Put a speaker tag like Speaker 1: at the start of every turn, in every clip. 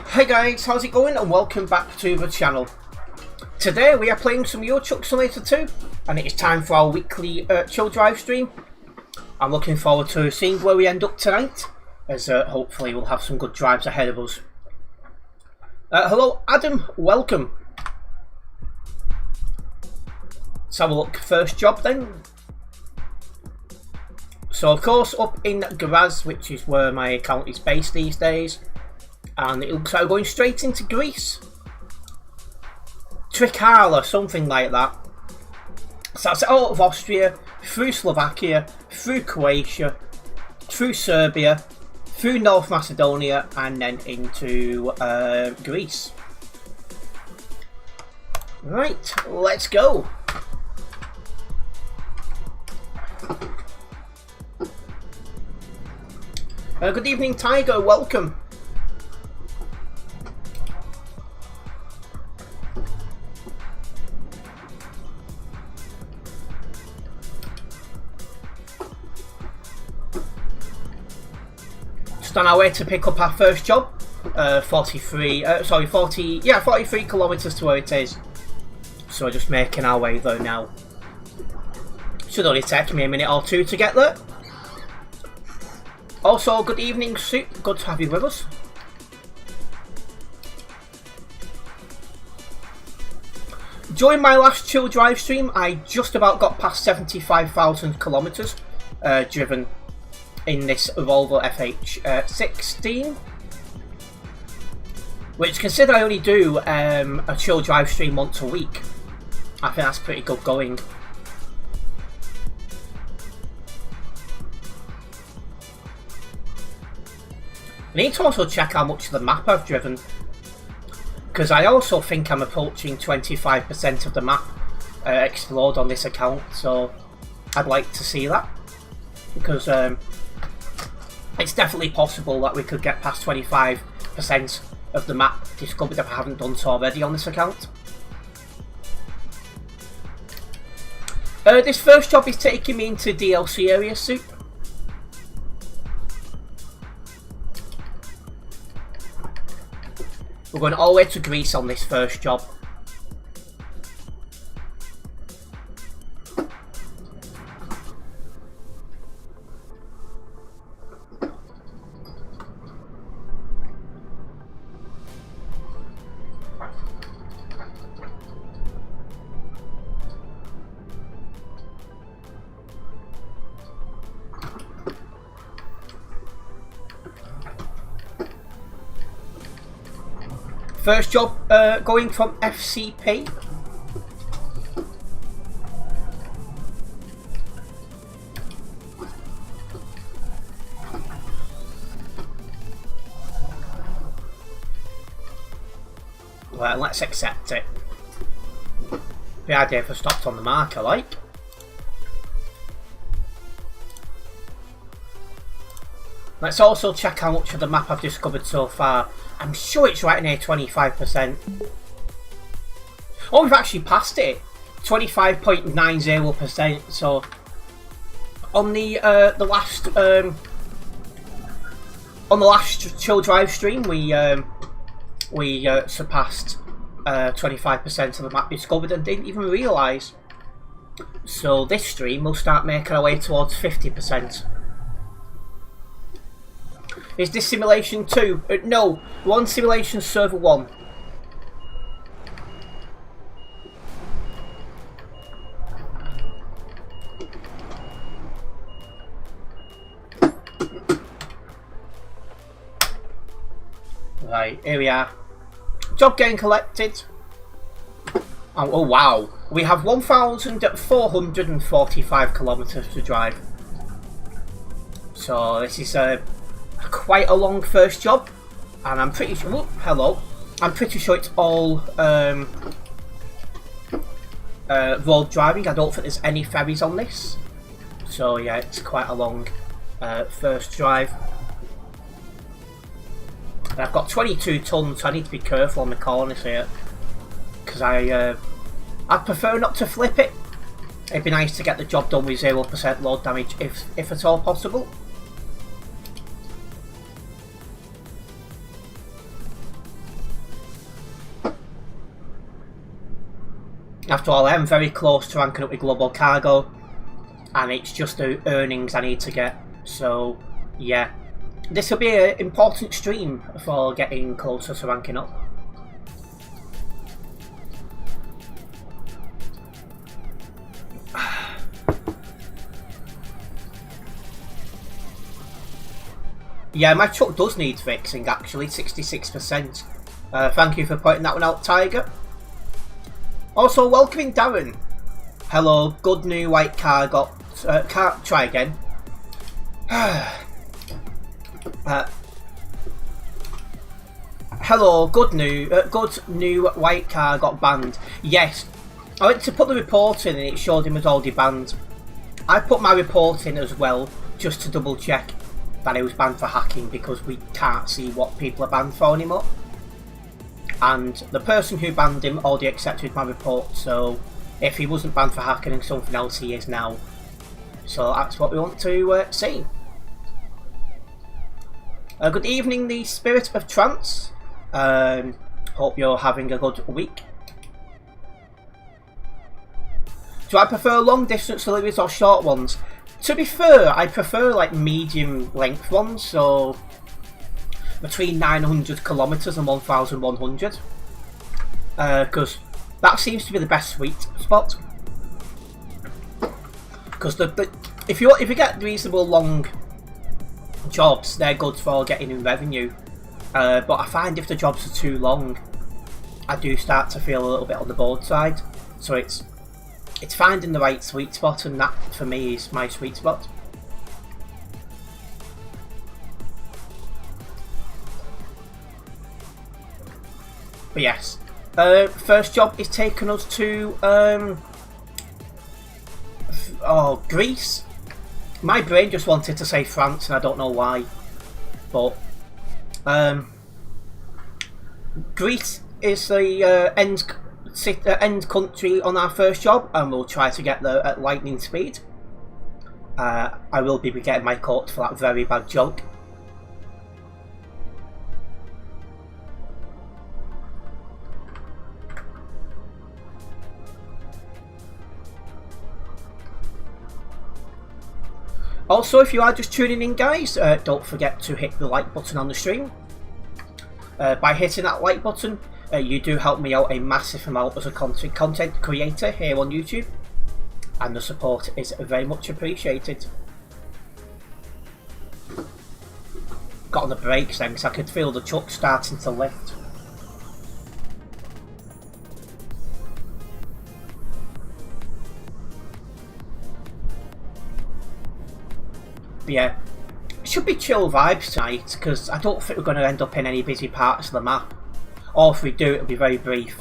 Speaker 1: Hey guys, how's it going and welcome back to the channel. Today we are playing some Euro Truck Simulator 2 and it is time for our weekly chill drive stream. I'm looking forward to seeing where we end up tonight, as hopefully we'll have some good drives ahead of us. Hello Adam, welcome. Let's have a look, first job then. So of course up in Graz, which is where my account is based these days. And it looks like we're going straight into Greece. Trikala, something like that. So that's out of Austria, through Slovakia, through Croatia, through Serbia, through North Macedonia, and then into Greece. Right, let's go. Good evening, Tiger, welcome. Just on our way to pick up our first job, 43 kilometers to where it is. So we're just making our way there now. Should only take me a minute or two to get there. Also, good evening, Sue. Good to have you with us. During my last chill drive stream, I just about got past 75,000 kilometers driven in this Volvo FH16, which, consider I only do a chill drive stream once a week, I think that's pretty good going. I need to also check how much of the map I've driven, because I also think I'm approaching 25% of the map explored on this account, so I'd like to see that, because it's definitely possible that we could get past 25% of the map discovered if I haven't done so already on this account. This first job is taking me into DLC area, Soup. We're going all the way to Greece on this first job. First job going from FCP. Well, let's accept it. The idea for stopped on the mark, I like. Let's also check how much of the map I've discovered so far. I'm sure it's right near 25%. Oh, we've actually passed it. 25.90%. So on the last chill drive stream, we surpassed 25% of the map discovered and didn't even realise. So this stream will start making our way towards 50%. Is this simulation 2? No, one simulation server 1. Right, here we are. Job getting collected. Oh wow, we have 1,445 kilometers to drive. So this is quite a long first job, and I'm pretty sure. I'm pretty sure it's all road driving. I don't think there's any ferries on this. So yeah, it's quite a long first drive. And I've got 22 tons, so I need to be careful on the corners here, because I'd prefer not to flip it. It'd be nice to get the job done with 0% load damage if at all possible. After all, I am very close to ranking up with Global Cargo, and it's just the earnings I need to get. So, yeah. This will be an important stream for getting closer to ranking up. Yeah, my truck does need fixing actually, 66%. Thank you for pointing that one out, Tiger. Also, welcoming Darren. Hello, good new white car got... try again. Hello, good new white car got banned. Yes, I went to put the report in and it showed him as already banned. I put my report in as well, just to double check that it was banned for hacking, because we can't see what people are banned for anymore. And the person who banned him already accepted my report, so if he wasn't banned for hacking and something else, he is now. So that's what we want to see. Good evening, the spirit of Terence. Hope you're having a good week. Do I prefer long distance deliveries or short ones? To be fair, I prefer like medium length ones, so between 900 kilometers and 1,100, because that seems to be the best sweet spot. Because if you get reasonable long jobs, they're good for getting in revenue. But I find if the jobs are too long, I do start to feel a little bit on the bored side. So it's finding the right sweet spot, and that for me is my sweet spot. But yes, first job is taking us to Greece. My brain just wanted to say France, and I don't know why, but Greece is the end country on our first job, and we'll try to get there at lightning speed. I will be getting my coat for that very bad joke. Also, if you are just tuning in, guys, don't forget to hit the like button on the stream. By hitting that like button, you do help me out a massive amount as a content creator here on YouTube, and the support is very much appreciated. Got on the brakes then, because I could feel the truck starting to lift. But yeah, it should be chill vibes tonight, because I don't think we're going to end up in any busy parts of the map. Or if we do, it'll be very brief.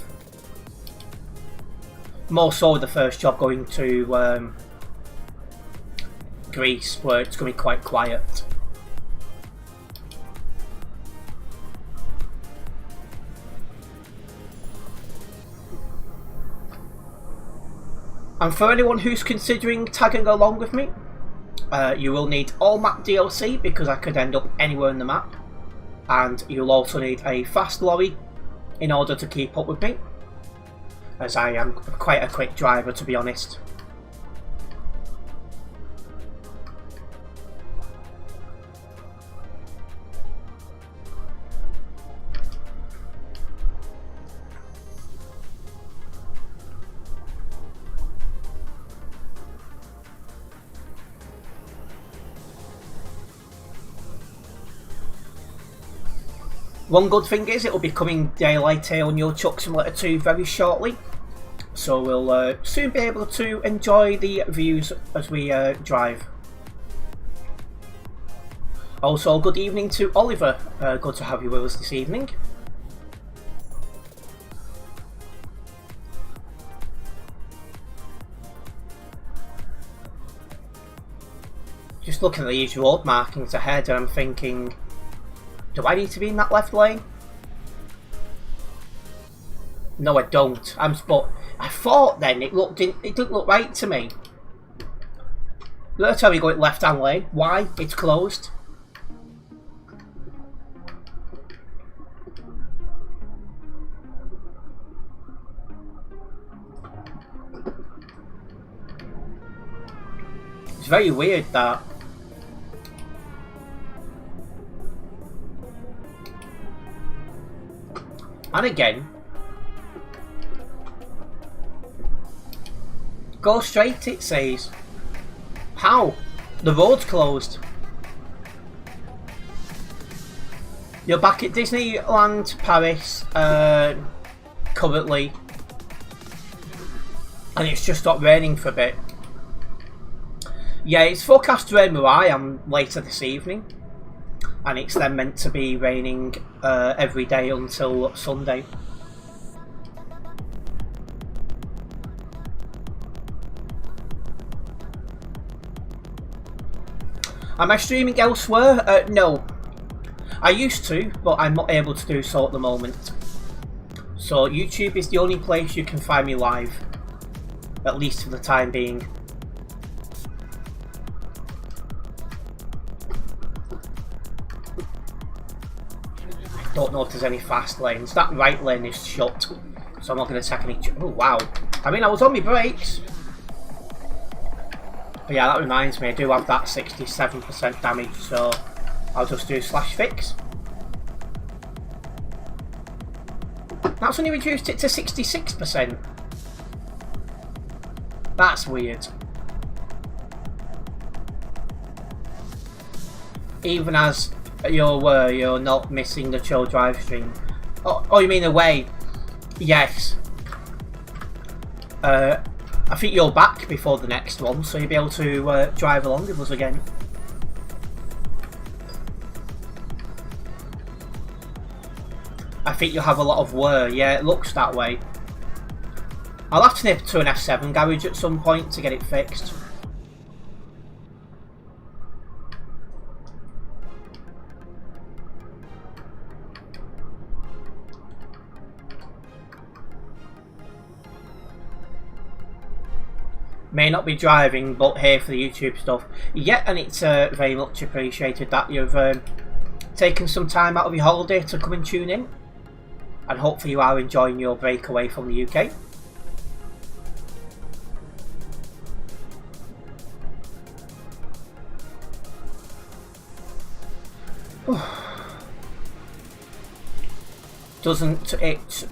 Speaker 1: More so the first job going to Greece, where it's going to be quite quiet. And for anyone who's considering tagging along with me, you will need all map DLC, because I could end up anywhere in the map. And you'll also need a fast lorry in order to keep up with me, as I am quite a quick driver, to be honest. One good thing is it will be coming daylight here on your Truck Simulator 2 very shortly, so we'll soon be able to enjoy the views as we drive. Also, good evening to Oliver, good to have you with us this evening. Just looking at these road markings ahead, and I'm thinking, do I need to be in that left lane? No, I don't. But I thought then it didn't look right to me. Let's tell me go in left hand lane. Why? It's closed. very weird that. And again, go straight, it says. How? The road's closed. You're back at Disneyland Paris currently, and it's just stopped raining for a bit. Yeah, it's forecast to rain where I am later this evening, and it's then meant to be raining every day until Sunday. Am I streaming elsewhere? No. I used to, but I'm not able to do so at the moment. So YouTube is the only place you can find me live, at least for the time being. I don't know if there's any fast lanes. That right lane is shut, so I'm not going to take any... Oh wow. I mean, I was on my brakes. But yeah, that reminds me, I do have that 67% damage, so I'll just do /fix. That's only reduced it to 66%. That's weird. Even as you're not missing the chill drive stream. Oh, you mean away? Yes. I think you're back before the next one, so you'll be able to drive along with us again. I think you'll have a lot of whir, yeah, it looks that way. I'll have to nip to an F7 garage at some point to get it fixed. May not be driving, but here for the YouTube stuff. Yeah, and it's very much appreciated that you've taken some time out of your holiday to come and tune in. And hopefully you are enjoying your break away from the UK. Doesn't it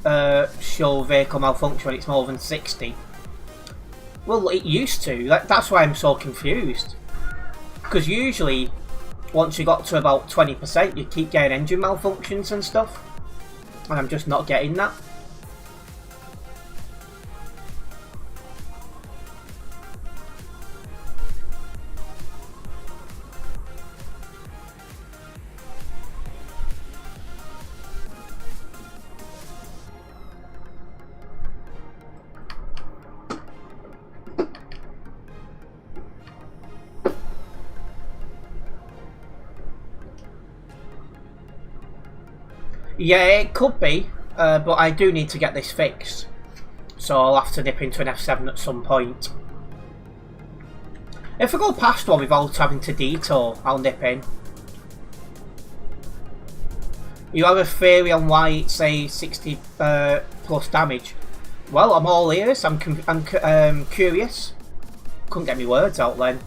Speaker 1: show vehicle malfunction when it's more than 60? Well, it used to. That's why I'm so confused. Because usually, once you got to about 20%, you keep getting engine malfunctions and stuff. And I'm just not getting that. Yeah, it could be, but I do need to get this fixed. So I'll have to nip into an F7 at some point. If I go past one without having to detour, I'll nip in. You have a theory on why it's say 60 plus damage? Well, I'm all ears. I'm curious. Couldn't get my words out then.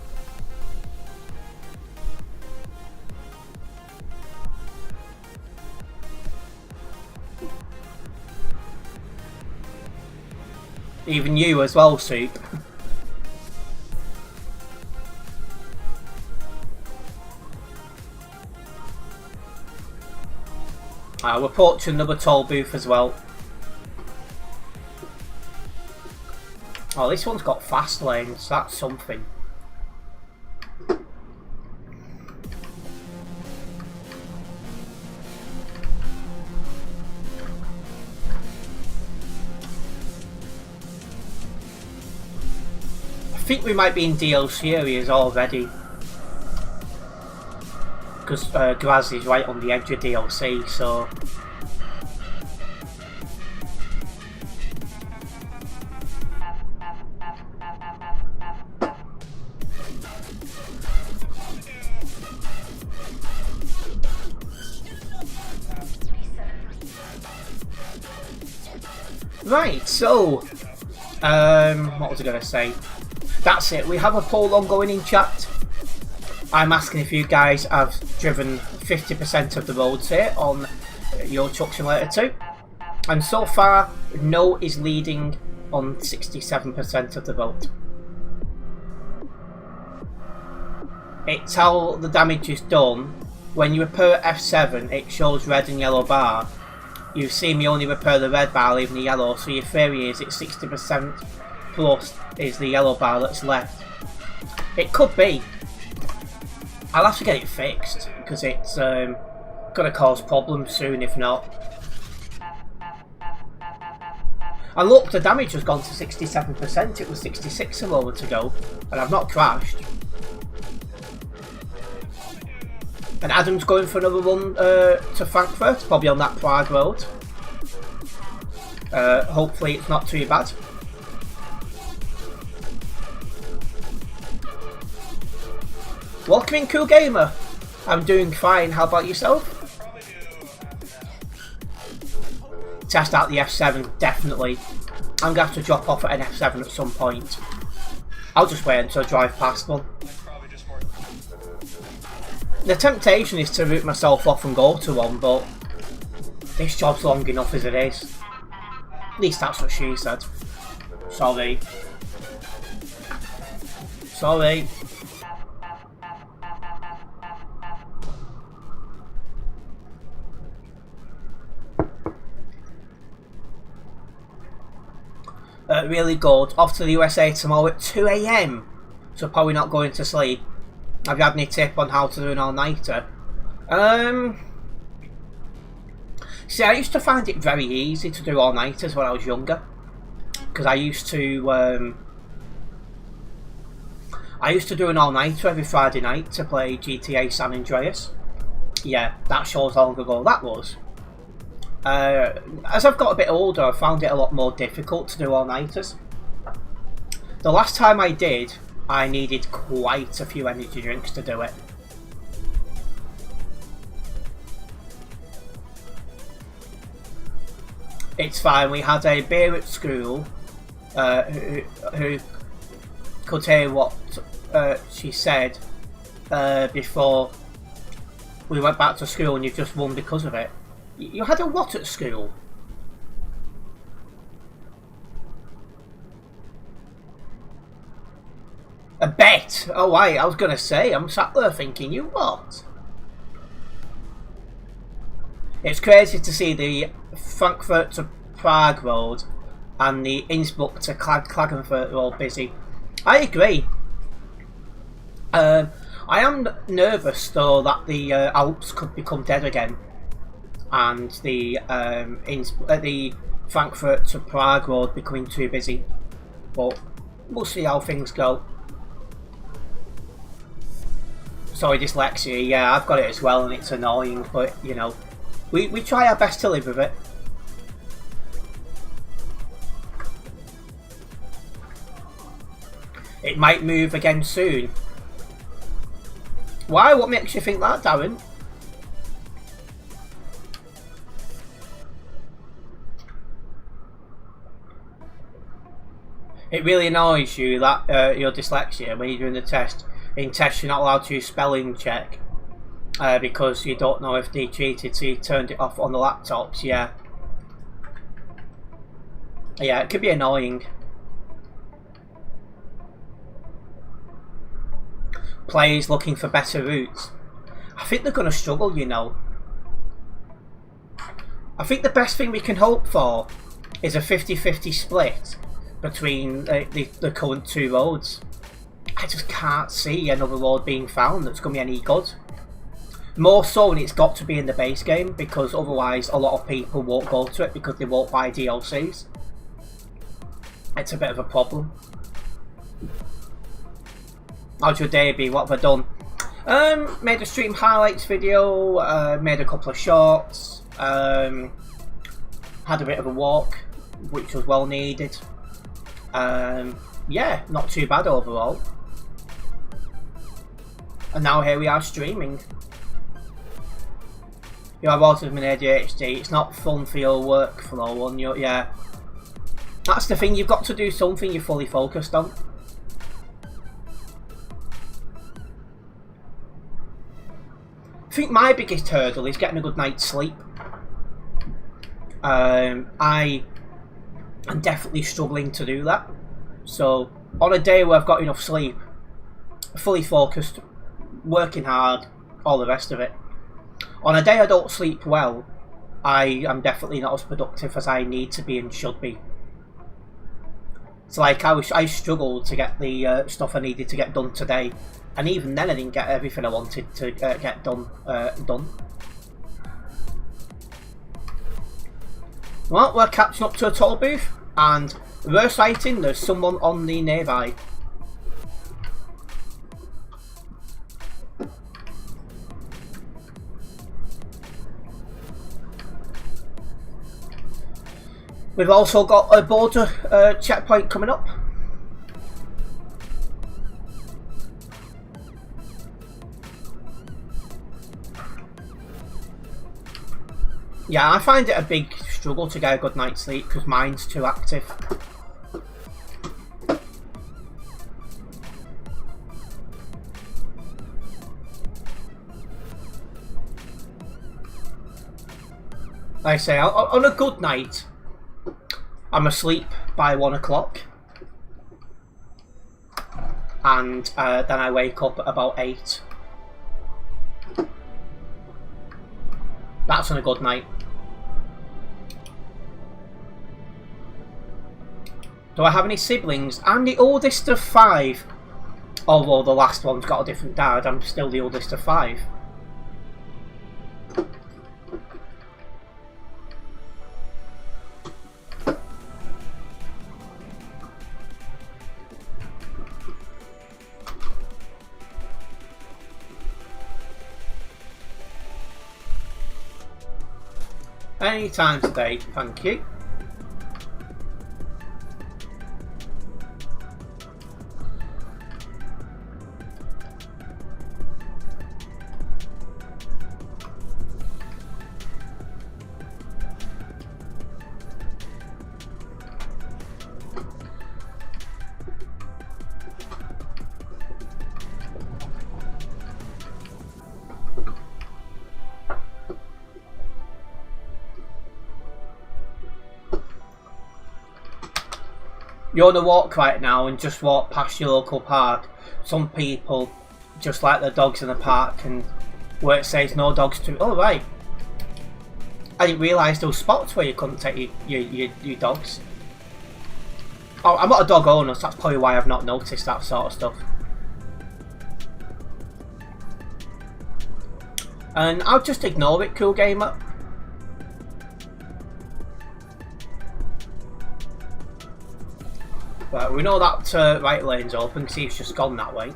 Speaker 1: Even you as well, Soup. We're approaching another toll booth as well. Oh, this one's got fast lanes. That's something. I think we might be in DLC areas already, because Graz is right on the edge of DLC, so right. So what was I going to say? That's it. We have a poll ongoing in chat. I'm asking if you guys have driven 50% of the roads here on Euro Truck Simulator 2. And so far, no is leading on 67% of the vote. It's how the damage is done. When you repair F7, it shows red and yellow bar. You see me only repair the red bar, leaving the yellow, so your theory is it's 60% plus is the yellow bar that's left. It could be. I'll have to get it fixed, because it's going to cause problems soon if not. And look, the damage has gone to 67%, it was 66 a moment ago, and I've not crashed. And Adam's going for another run to Frankfurt, probably on that Prague road. Hopefully it's not too bad. Welcome in, Cool Gamer. I'm doing fine, how about yourself? Test out the F7, definitely. I'm going to have to drop off at an F7 at some point. I'll just wait until I drive past one. The temptation is to route myself off and go to one, but this job's long enough as it is. At least that's what she said. Sorry. Sorry. Really good. Off to the USA tomorrow at 2 AM. So probably not going to sleep. Have you had any tip on how to do an all-nighter? See, I used to find it very easy to do all-nighters when I was younger. Because I used to do an all-nighter every Friday night to play GTA San Andreas. Yeah, that shows how long ago that was. As I've got a bit older, I found it a lot more difficult to do all-nighters. The last time I did, I needed quite a few energy drinks to do it. It's fine, we had a beer at school who could hear what she said before we went back to school, and you just won because of it. You had a what at school? A bet? Oh, right, I was going to say, I'm sat there thinking, you what? It's crazy to see the Frankfurt to Prague road and the Innsbruck to Klagenfurt road busy. I agree. I am nervous though that the Alps could become dead again, and the Frankfurt to Prague road becoming too busy. But we'll see how things go. Sorry, dyslexia. Yeah, I've got it as well, and it's annoying. But you know, we try our best to live with it. It might move again soon. Why? What makes you think that, Darren? It really annoys you that your dyslexia when you're doing the test. In tests, you're not allowed to use spelling check because you don't know if they cheated, so you turned it off on the laptops. Yeah, yeah, it could be annoying. Players looking for better routes. I think they're going to struggle, you know. I think the best thing we can hope for is a 50-50 split between the current two roads. I just can't see another road being found that's going to be any good. More so when it's got to be in the base game, because otherwise a lot of people won't go to it because they won't buy DLCs. It's a bit of a problem. How's your day been? What have I done? Made a stream highlights video, made a couple of shorts, had a bit of a walk, which was well needed. Yeah, not too bad overall. And now here we are streaming. You have autism and ADHD, it's not fun for your workflow, and yeah. That's the thing, you've got to do something you're fully focused on. I think my biggest hurdle is getting a good night's sleep. I am definitely struggling to do that. So on a day where I've got enough sleep, fully focused, working hard, all the rest of it. On a day I don't sleep well, I am definitely not as productive as I need to be and should be. So like I struggled to get the stuff I needed to get done today, and even then I didn't get everything I wanted to get done. Well, we're catching up to a toll booth, and we're sighting there's someone on the nearby. We've also got a border checkpoint coming up. Yeah, I find it a big struggle to get a good night's sleep because mine's too active. Like I say, on a good night, I'm asleep by 1 o'clock, and then I wake up at about 8. That's on a good night. Do I have any siblings? I'm the oldest of 5. Although the last one's got a different dad, I'm still the oldest of 5. Any time today, thank you. You're on a walk right now and just walk past your local park. Some people just like their dogs in the park, and where it says no dogs to... Oh right, I didn't realise there were spots where you couldn't take your dogs. Oh, I'm not a dog owner, so that's probably why I've not noticed that sort of stuff. And I'll just ignore it, cool gamer. Right, we know that right lane's open because he's just gone that way.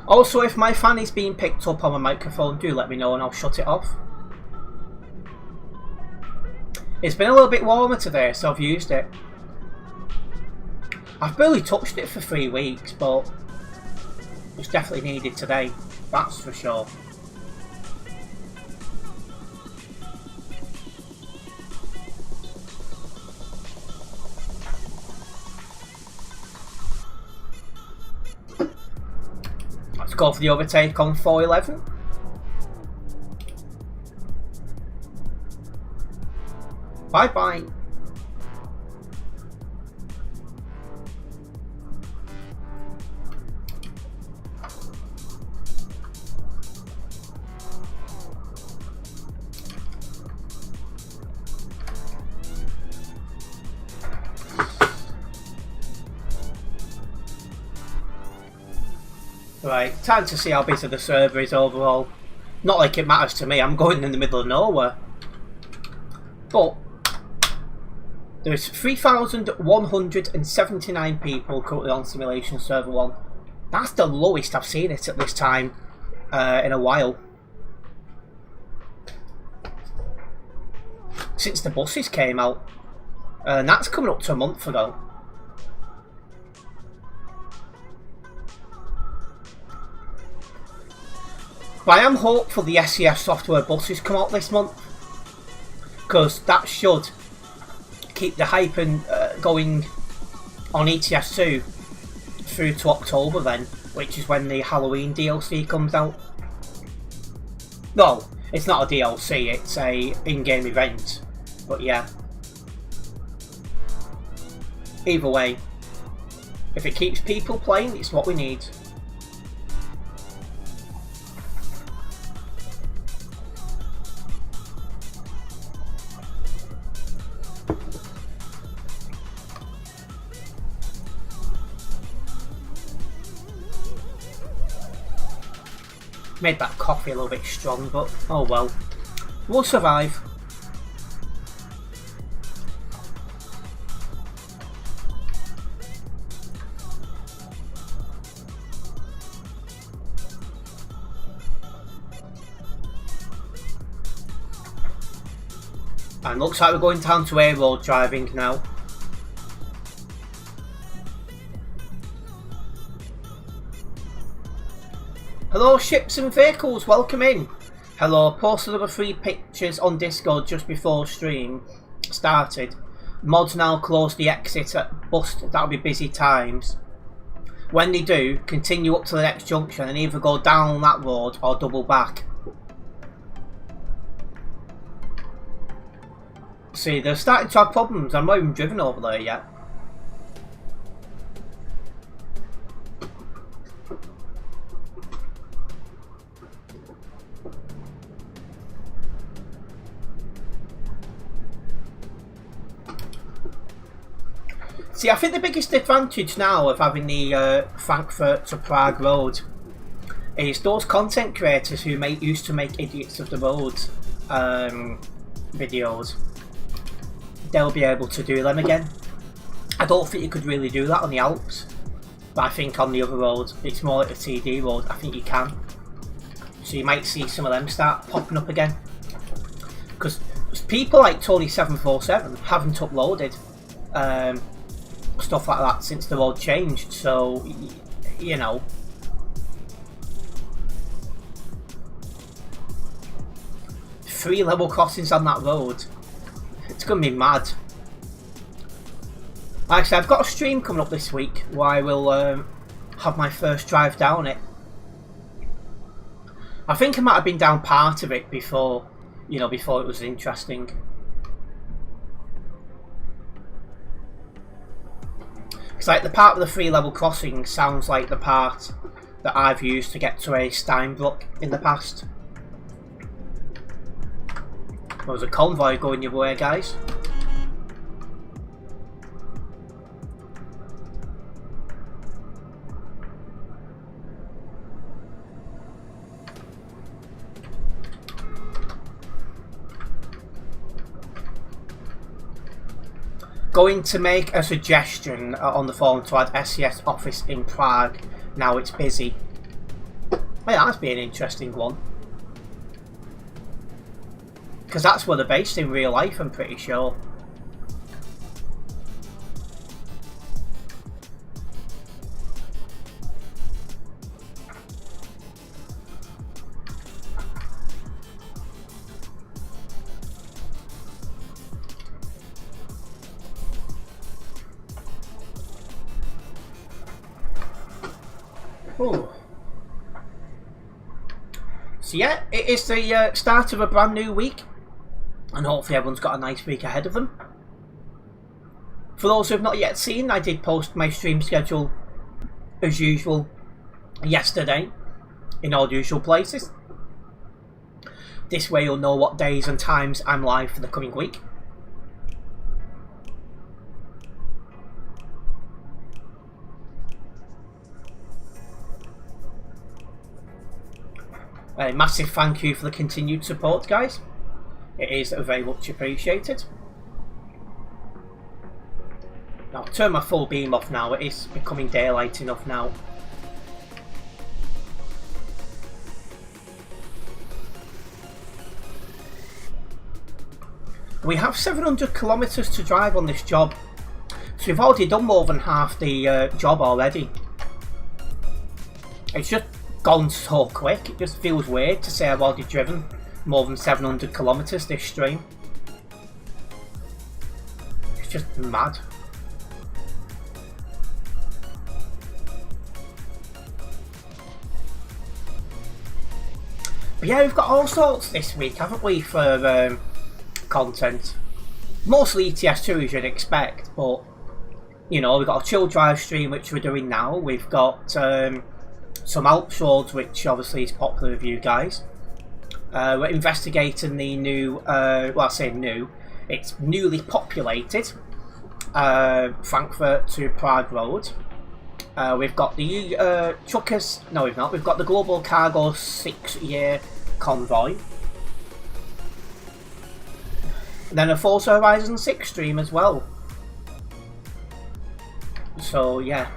Speaker 1: Also, if my fan is being picked up on my microphone, do let me know and I'll shut it off. It's been a little bit warmer today, so I've used it. I've barely touched it for 3 weeks, but it's definitely needed today, that's for sure. Let's go for the overtake on 411. Bye bye. Right, time to see how busy the server is overall. Not like it matters to me, I'm going in the middle of nowhere. But there's 3,179 people currently on Simulation Server 1. That's the lowest I've seen it at this time in a while. Since the buses came out. And that's coming up to a month ago. But I am hopeful the SES software buses come out this month, because that should keep the hype going on ETS2 through to October then, which is when the Halloween DLC comes out. No, it's not a DLC, it's a in-game event, but yeah. Either way, if it keeps people playing, it's what we need. Made that coffee a little bit strong, but oh well. We'll survive. And looks like we're going down to A road driving now. Hello ships and vehicles, welcome in. Hello, posted other 3 pictures on Discord just before stream started. Mods now close the exit at Bust, that'll be busy times. When they do, continue up to the next junction and either go down that road or double back. See, they're starting to have problems, I'm not even driven over there yet. See, I think the biggest advantage now of having the Frankfurt to Prague road is those content creators who used to make Idiots of the Road videos. They'll be able to do them again. I don't think you could really do that on the Alps, but I think on the other roads, it's more like a TD road, I think you can. So you might see some of them start popping up again. Because people like Tony747 haven't uploaded stuff like that since the road changed, so you know. Three level crossings on that road, it's gonna be mad. Like I said, I've got a stream coming up this week where I will have my first drive down it. I think I might have been down part of it before, you know, before it was interesting. It's like the part with the 3 level crossing sounds like the part that I've used to get to a Steinbruck in the past. There was a convoy going your way, guys. Going to make a suggestion on the forum to add SES office in Prague. Now it's busy. Well, that'd be an interesting one. Because that's where they're based in real life, I'm pretty sure. Ooh. So yeah, it is the start of a brand new week, and hopefully everyone's got a nice week ahead of them. For those who have not yet seen, I did post my stream schedule as usual yesterday in all usual places. This way you'll know what days and times I'm live for the coming week. A massive thank you for the continued support, guys. It is very much appreciated. I'll turn my full beam off now. It is becoming daylight enough now. We have 700 kilometers to drive on this job, so we've already done more than half the job already. It's just gone so quick. It just feels weird to say I've already driven more than 700 kilometers this stream. It's just mad. But yeah, we've got all sorts this week, haven't we, for content. Mostly ETS2 as you'd expect, but you know, we've got a chill drive stream which we're doing now. We've got some Alps roads, which obviously is popular with you guys. We're investigating the new, well, I say new, it's newly populated Frankfurt to Prague road. We've got the truckers, no we've not, we've got the Global Cargo 6-year convoy. And then a Forza Horizon 6 stream as well. So yeah.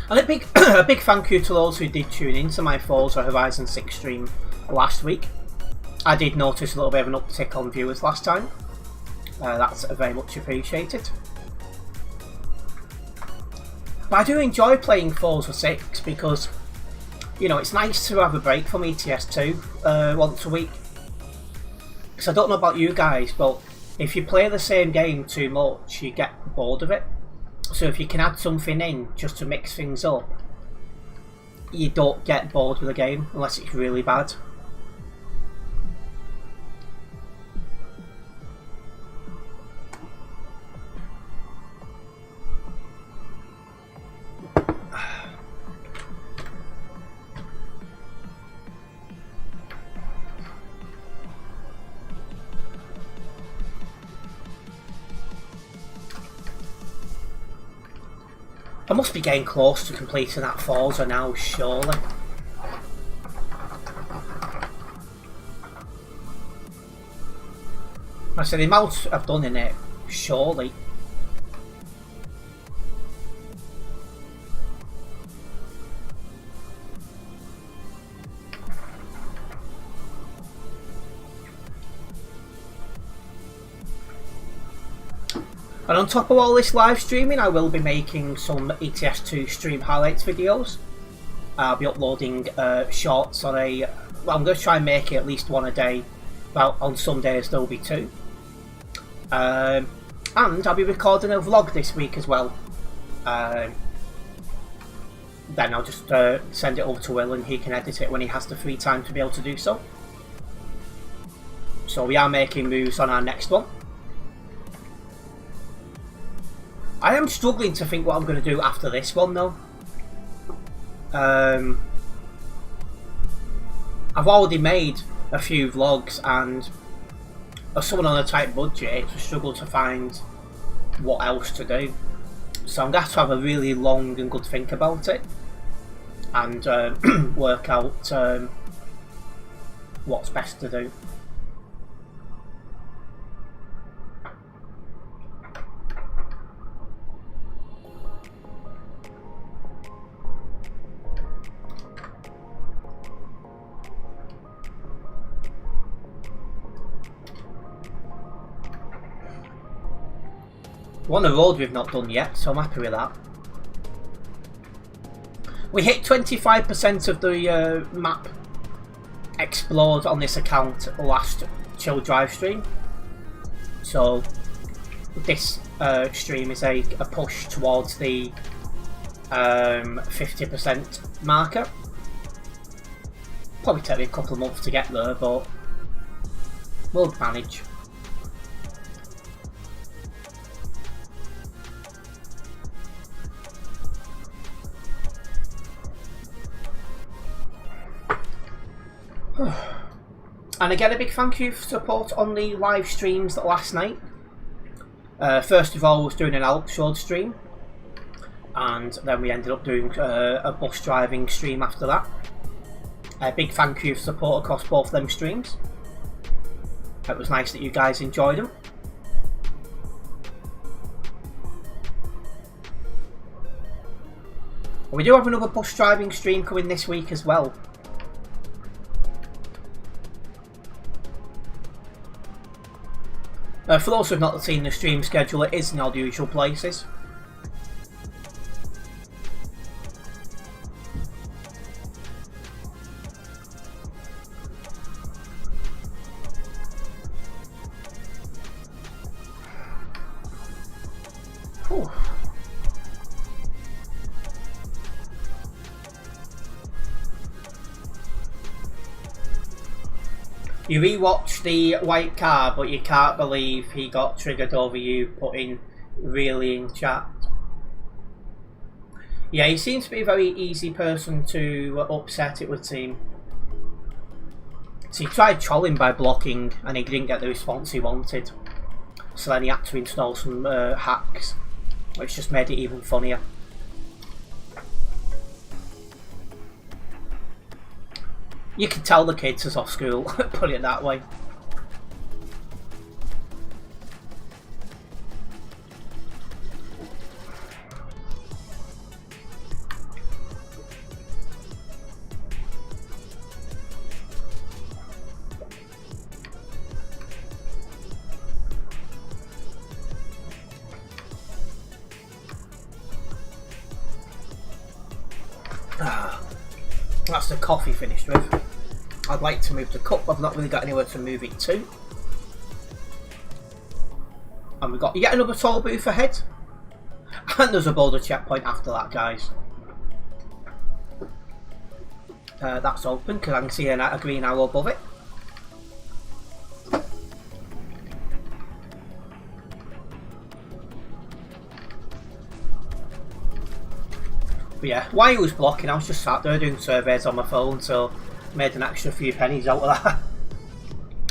Speaker 1: And a big thank you to those who did tune in to my Forza Horizon 6 stream last week. I did notice a little bit of an uptick on viewers last time. That's very much appreciated. But I do enjoy playing Forza 6 because, you know, it's nice to have a break from ETS2 once a week. Because I don't know about you guys, but if you play the same game too much, you get bored of it. So if you can add something in just to mix things up, you don't get bored with the game unless it's really bad. I must be getting close to completing that Forza now, surely. I said the amount I've done in it, surely. And on top of all this live streaming, I will be making some ETS2 stream highlights videos. I'll be uploading shorts on a... Well, I'm going to try and make it at least one a day. Well, on some days there'll be two. And I'll be recording a vlog this week as well. Then I'll just send it over to Will and he can edit it when he has the free time to be able to do so. So we are making moves on our next one. I am struggling to think what I'm going to do after this one though. I've already made a few vlogs and as someone on a tight budget it's a struggle to find what else to do. So I'm going to have a really long and good think about it and work out what's best to do. One of the road we've not done yet, so I'm happy with that. We hit 25% of the map explored on this account last chill drive stream. So this stream is a push towards the 50% marker. Probably take me a couple of months to get there, but we'll manage. And again, a big thank you for support on the live streams last night. First of all, I was doing an Alps Road stream, and then we ended up doing a bus driving stream after that. A big thank you for support across both them streams. It was nice that you guys enjoyed them. We do have another bus driving stream coming this week as well. For those who have not seen the stream schedule, it is in all the usual places. You rewatch the white car, but you can't believe he got triggered over you putting really in chat. Yeah, he seems to be a very easy person to upset, it would seem. So he tried trolling by blocking and he didn't get the response he wanted. So then he had to install some hacks, which just made it even funnier. You can tell the kids is off school, put it that way. That's the coffee finished with. I'd like to move the cup, I've not really got anywhere to move it to. And we've got yet another toll booth ahead. And there's a boulder checkpoint after that, guys. That's open because I can see a green arrow above it. But yeah, while he was blocking, I was just sat there doing surveys on my phone, so made an extra few pennies out of that.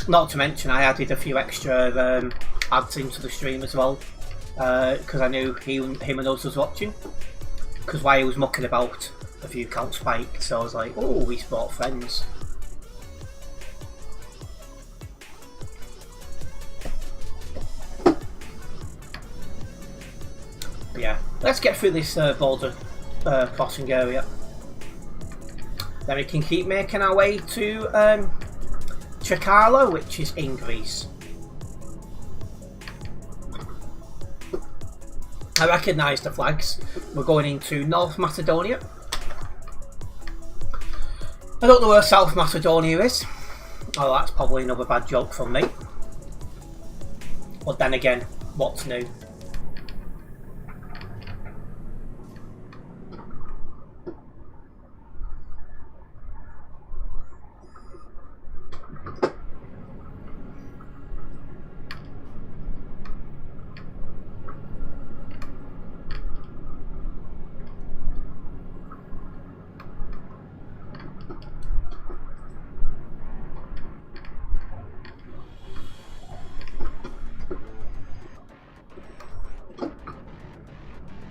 Speaker 1: Not to mention, I added a few extra ads into the stream as well, because I knew him and us was watching. Because while he was mucking about, a few counts spiked, so I was like, oh, we sport friends. But yeah, let's get through this boulder crossing area. Then we can keep making our way to Tricala, which is in Greece. I recognise the flags. We're going into North Macedonia. I don't know where South Macedonia is. Oh, that's probably another bad joke from me. But then again, what's new?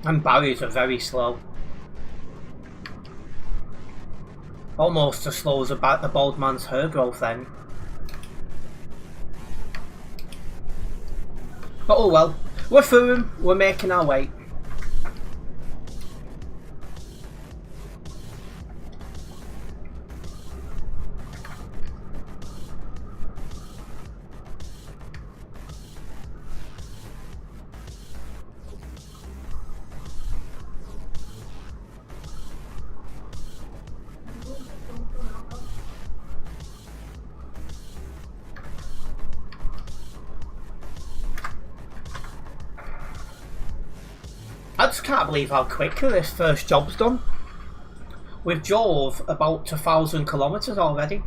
Speaker 1: And barriers are very slow. Almost as slow as a bald man's hair growth then. But oh well, we're through them, we're making our way. I just can't believe how quickly this first job's done. We've drove about 1,000 kilometres already.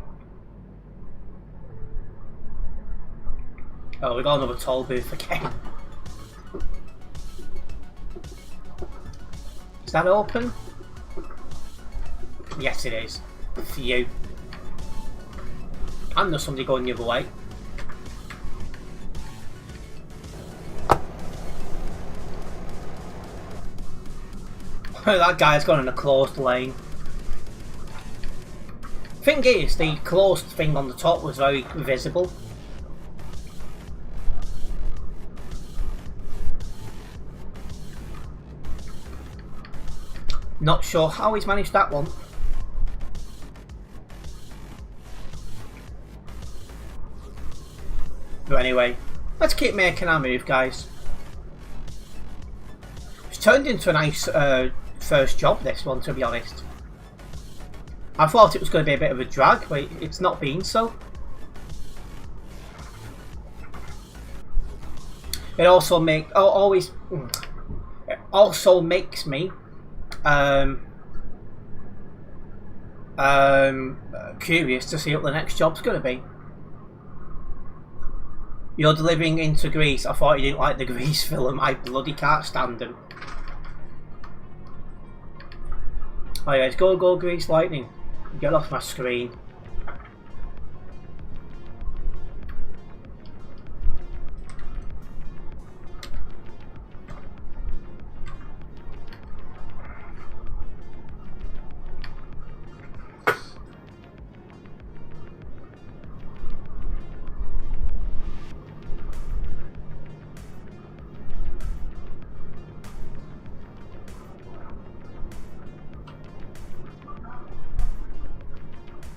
Speaker 1: Oh, we got another toll booth again. Is that open? Yes, it is. Phew. And there's somebody going the other way. That guy's gone in a closed lane. Thing is, the closed thing on the top was very visible. Not sure how he's managed that one. But anyway, let's keep making our move, guys. It's turned into a nice first job, this one, to be honest. I thought it was going to be a bit of a drag, but it's not been so. It also makes me curious to see what the next job's going to be. You're delivering into Greece. I thought you didn't like the Grease film. I bloody can't stand them. Oh yeah, go Grease Lightning. Get off my screen.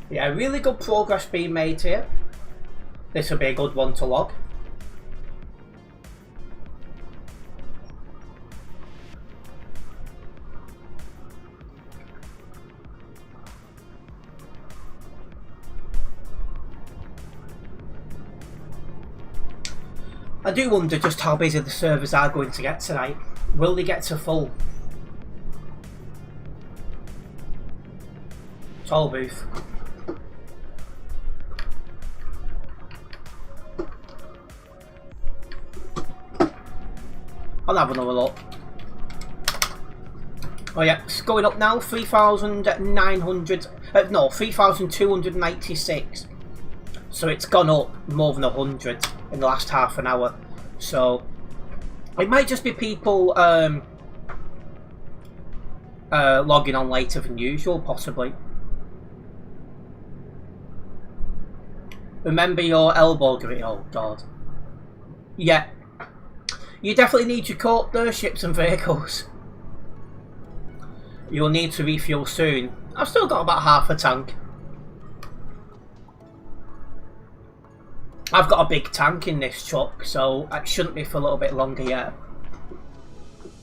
Speaker 1: Yeah, really good progress being made here. This will be a good one to log. I do wonder just how busy the servers are going to get tonight. Will they get to full? Toll booth. I'll have another look. Oh yeah, it's going up now, 3,900, no, 3,296. So it's gone up more than 100 in the last half an hour. So it might just be people logging on later than usual, possibly. Remember your elbow grip. Oh god. Yeah. You definitely need your coat there, ships and vehicles. You'll need to refuel soon. I've still got about half a tank. I've got a big tank in this truck, so it shouldn't be for a little bit longer yet.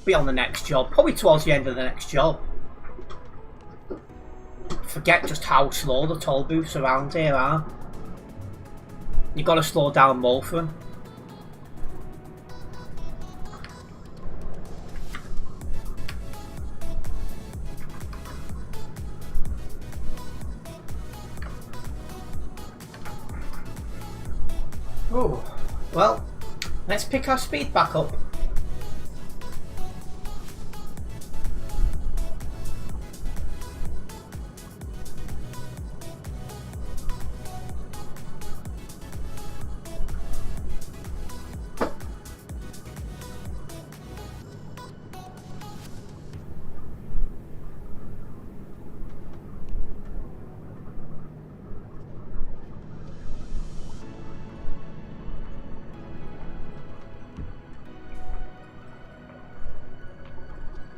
Speaker 1: Be on the next job, probably towards the end of the next job. Forget just how slow the toll booths around here are. You've got to slow down more for them. Oh, well, let's pick our speed back up.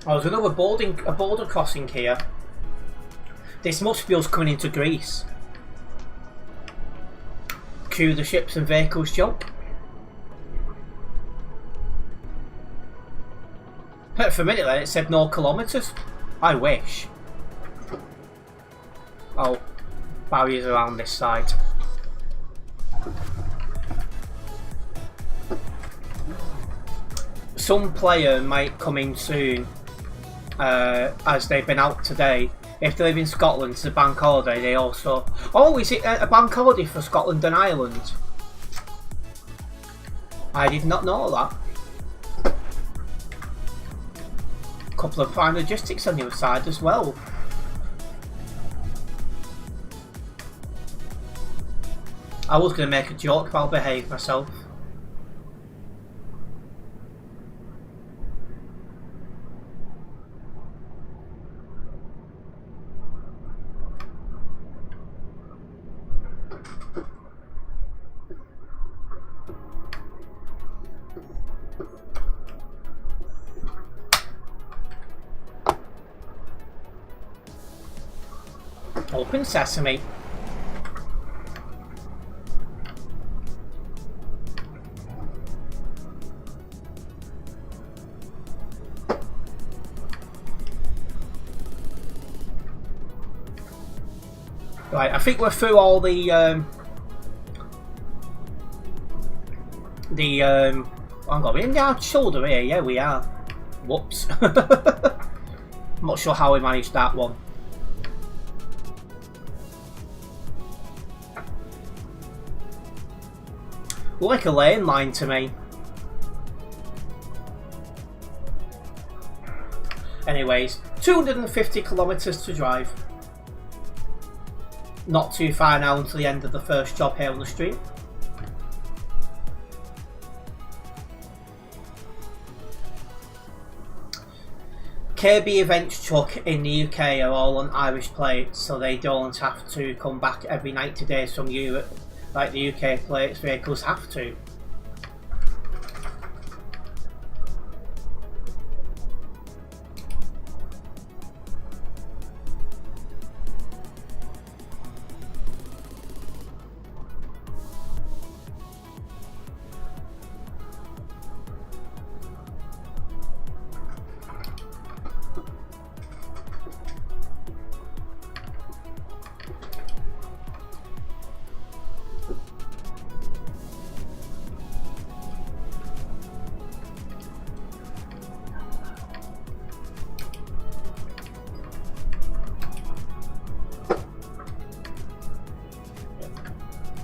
Speaker 1: Oh, there's another border crossing here. This must be us coming into Greece. Cue the ships and vehicles jump. For a minute then it said no kilometres. I wish. Oh, barriers around this side. Some player might come in soon. As they've been out today. If they live in Scotland, it's a bank holiday. They also... Oh, is it a bank holiday for Scotland and Ireland? I did not know that. A couple of prime logistics on the other side as well. I was going to make a joke, but I'll behave myself. Open sesame. Right, I think we're through all the hang on, we're in our shoulder here, yeah we are. Whoops. I'm not sure how we managed that one. Like a lane line to me. Anyways, 250 kilometres to drive. Not too far now until the end of the first job here on the street. KB Events truck in the UK are all on Irish plates, so they don't have to come back every 90 days from Europe like the UK plates vehicles have to.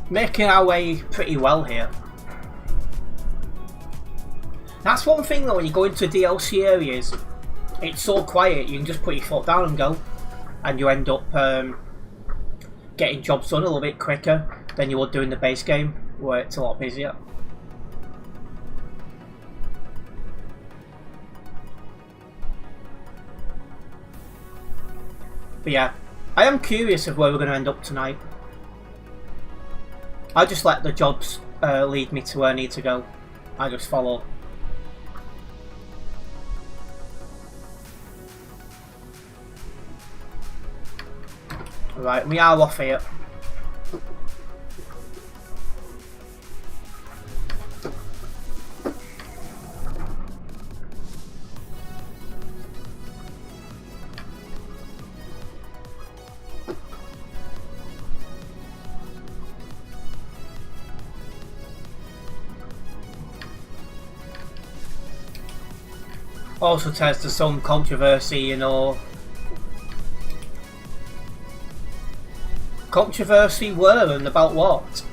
Speaker 1: Making our way pretty well here. That's one thing though, when you go into DLC areas, it's so quiet, you can just put your foot down and go, and you end up getting jobs done a little bit quicker than you would do in the base game, where it's a lot busier. But yeah, I am curious of where we're going to end up tonight. I just let the jobs lead me to where I need to go. I just follow. Right, we are off here. Also tells there's some controversy, you know. Controversy where and about what?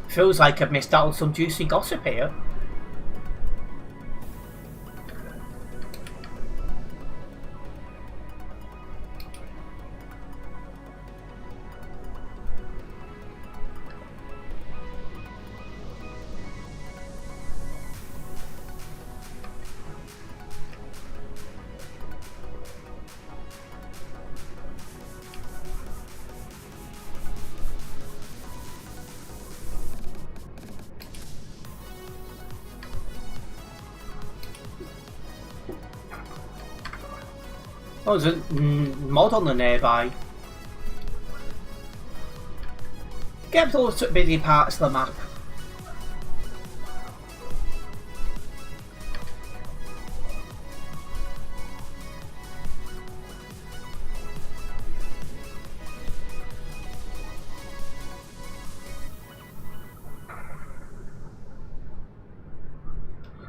Speaker 1: Feels like I've missed out on some juicy gossip here. Oh, there's a mod on the nearby. Get to those busy parts of the map.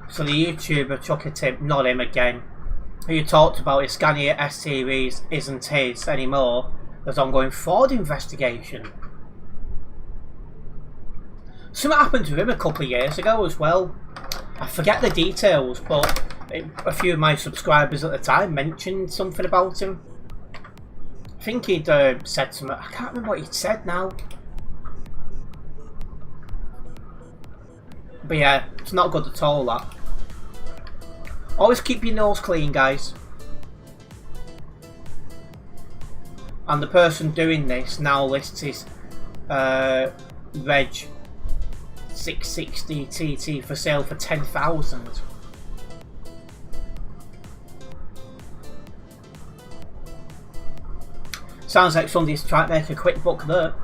Speaker 1: So the YouTuber took a tip, not him again, who talked about his Scania S-Series isn't his anymore. There's ongoing fraud investigation. Something happened to him a couple of years ago as well. I forget the details, but a few of my subscribers at the time mentioned something about him. I think he'd said something, I can't remember what he'd said now. But yeah, it's not good at all, that. Always keep your nose clean, guys. And the person doing this now lists his Reg 660 TT for sale for 10,000. Sounds like somebody's trying to make a quick buck there.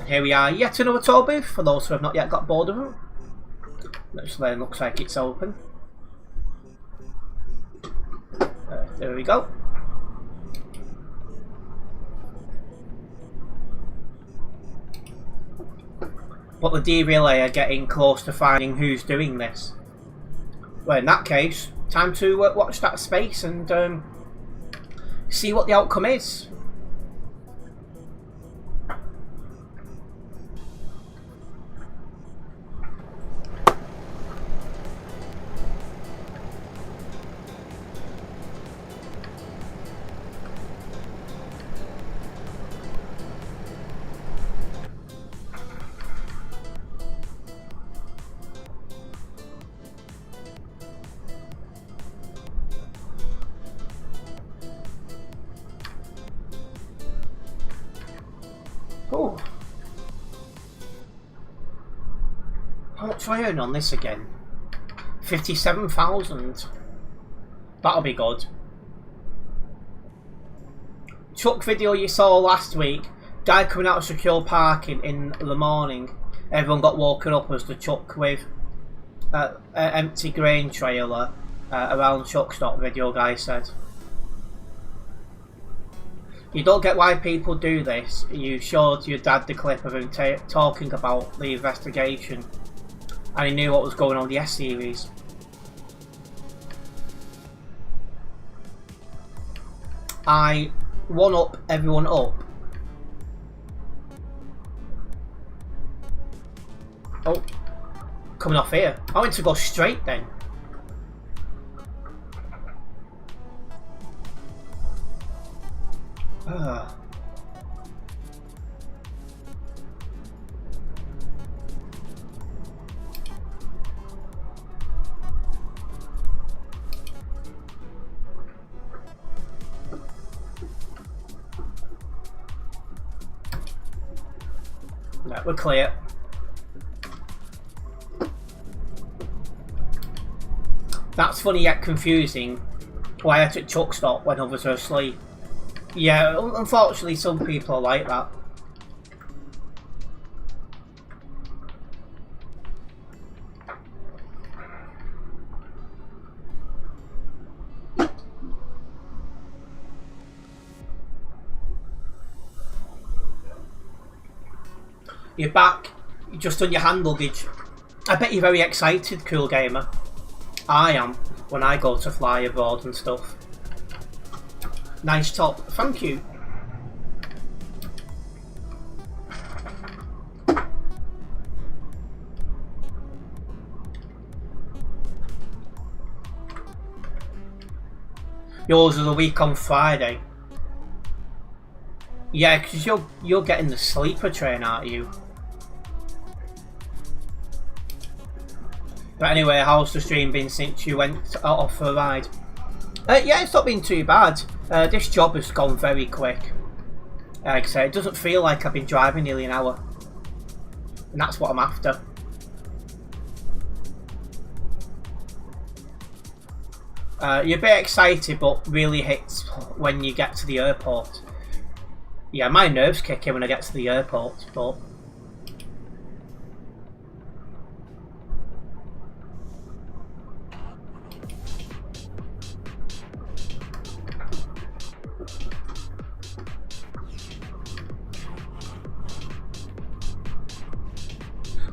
Speaker 1: Here we are, yet another toll booth for those who have not yet got bored of them. Which then looks like it's open. There we go. But the D-Relay are getting close to finding who's doing this. Well, in that case, time to watch that space and see what the outcome is. Oh, how much do I earn on this again? 57,000. That'll be good. Truck video you saw last week. Guy coming out of secure parking in the morning. Everyone got woken up as the truck with an empty grain trailer around truck stop video, guy said. You don't get why people do this. You showed your dad the clip of him talking about the investigation, and he knew what was going on in the S-series. I one-up everyone up. Oh, coming off here. I went to go straight then. No, we're clear. That's funny yet confusing. Why I took truck stop when others are asleep. Yeah, unfortunately some people are like that. You're back. You just done your hand luggage. I bet you're very excited, cool gamer. I am when I go to fly abroad and stuff. Nice top. Thank you. Yours is a week on Friday. Yeah, because you're getting the sleeper train, aren't you? But anyway, how's the stream been since you went off for a ride? Yeah, it's not been too bad. This job has gone very quick. Like I say, it doesn't feel like I've been driving nearly an hour. And that's what I'm after. You're a bit excited, but really hits when you get to the airport. Yeah, my nerves kick in when I get to the airport, but...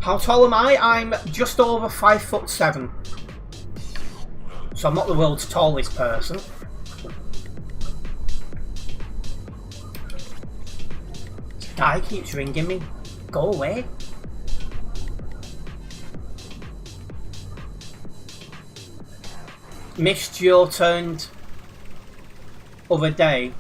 Speaker 1: How tall am I? I'm just over 5'7". So I'm not the world's tallest person. This guy keeps ringing me. Go away. Missed your turn other day.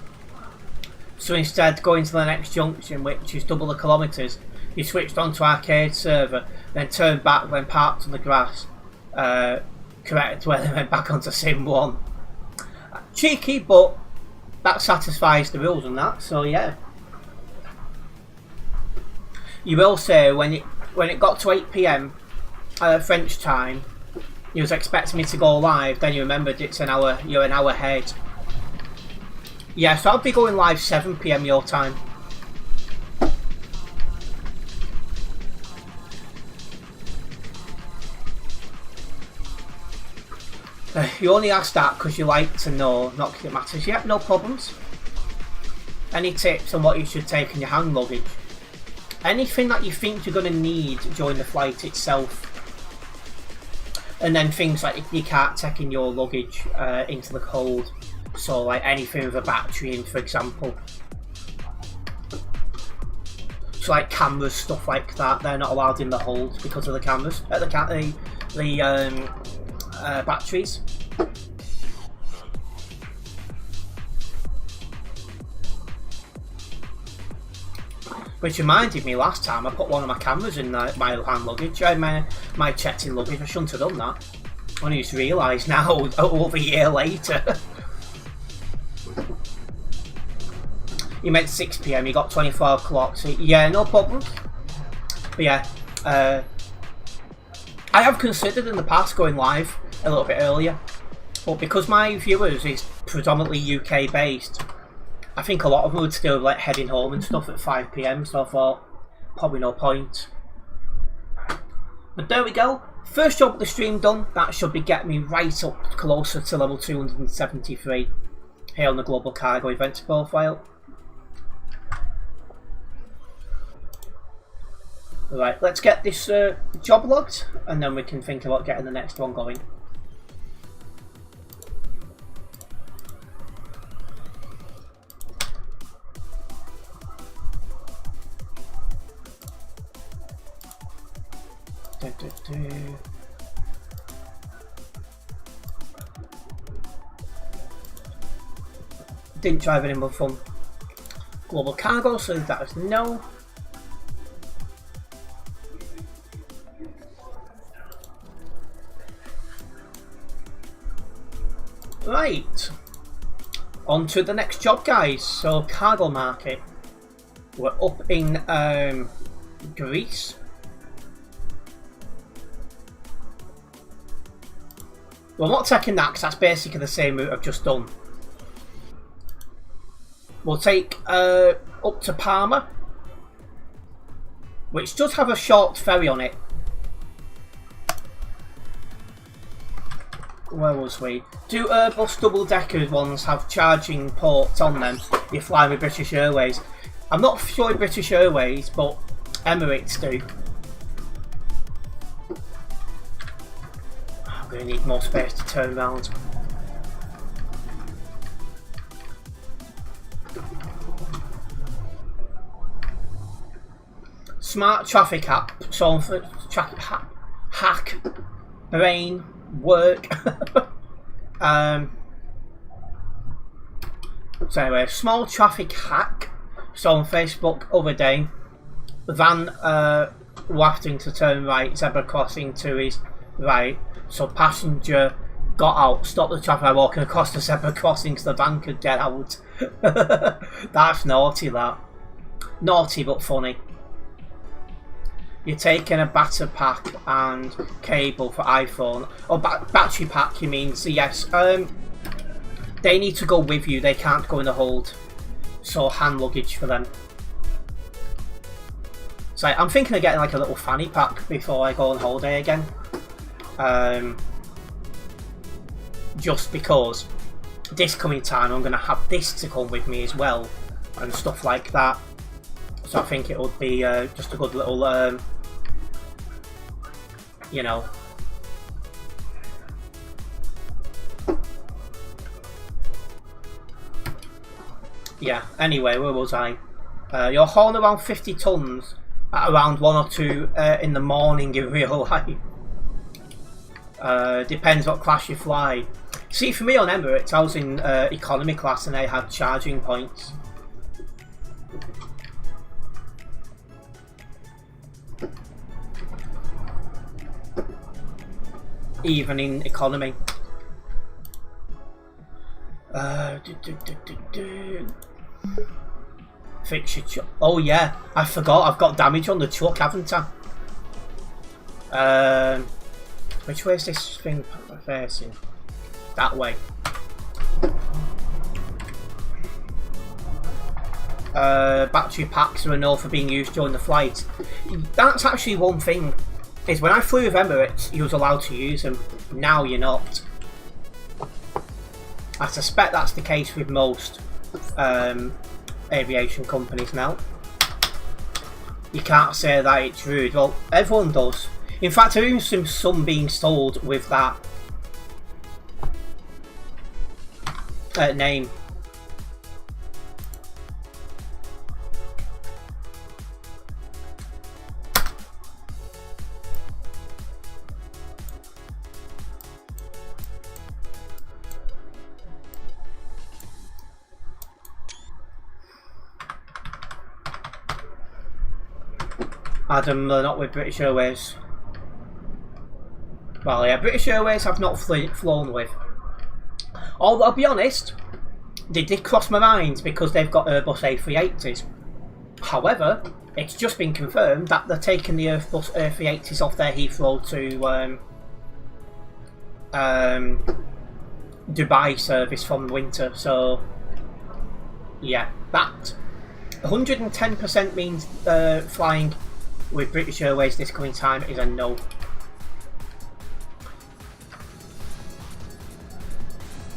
Speaker 1: So instead going to the next junction, which is double the kilometres, you switched onto arcade server, then turned back when parked on the grass. Correct, where they went back onto Sim 1. Cheeky, but that satisfies the rules and that, so yeah. You will say when it got to 8 PM French time, you was expecting me to go live, then you remembered it's an hour, you're an hour ahead. Yeah, so I'll be going live 7 PM your time. You only asked that because you like to know, not because it matters. Yep, no problems. Any tips on what you should take in your hand luggage? Anything that you think you're going to need during the flight itself. And then things like you can't take in your luggage into the hold. So like anything with a battery in, for example. So like cameras, stuff like that, they're not allowed in the hold because of the cameras. The batteries. Which reminded me, last time I put one of my cameras in my hand luggage, my checked-in luggage. I shouldn't have done that. I only just realised now, over a year later. You meant 6 PM, you got 24 o'clock, so yeah, no problem. But yeah, I have considered in the past going live a little bit earlier, but because my viewers is predominantly UK based, I think a lot of them would still like heading home and stuff at 5 PM, so I thought probably no point. But there we go. First job of the stream done. That should be getting me right up closer to level 273 here on the Global Cargo Events profile. Right, let's get this job logged and then we can think about getting the next one going. Didn't drive any more from Global Cargo, so that is no. Right, on to the next job, guys. So cargo market, we're up in Greece. Well, I'm not taking that because that's basically the same route I've just done. We'll take up to Parma, which does have a short ferry on it. Where was we? Do Airbus double-decker ones have charging ports on them? You fly with British Airways. I'm not sure British Airways, but Emirates do. I'm going to need more space to turn around. Smart traffic app. So for traffic hack, brain, work. So anyway, small traffic hack. So on Facebook other day, van wafting to turn right, zebra crossing to his right. So passenger got out, stopped the traffic by walking across the zebra crossing so the van could get out. That's naughty, that. Naughty but funny. You're taking a batter pack and cable for iPhone. Oh, battery pack, you mean? So yes, they need to go with you. They can't go in the hold. So hand luggage for them. So I'm thinking of getting like a little fanny pack before I go on holiday again. Just because this coming time I'm going to have this to come with me as well and stuff like that. So I think it would be just a good little, you know. Yeah, anyway, where was I? You're hauling around 50 tons at around 1 or 2 in the morning in real life. Depends what class you fly. See, for me on Emirates, I was in economy class and they had charging points. Even in economy. Fix your truck. Oh yeah, I forgot. I've got damage on the truck, haven't I? Which way is this thing facing? That way. Battery packs are a no for being used during the flight. That's actually one thing. Is when I flew with Emirates, you was allowed to use them. Now you're not. I suspect that's the case with most aviation companies now. You can't say that it's rude. Well, everyone does. In fact, I've even seen some being sold with that name. Adam, they're not with British Airways. Well, yeah, British Airways I've not flown with. Although, I'll be honest, they did cross my mind because they've got Airbus A380s. However, it's just been confirmed that they're taking the Airbus A380s off their Heathrow to Dubai service from winter. So, yeah, that 110% means flying with British Airways this coming time is a no.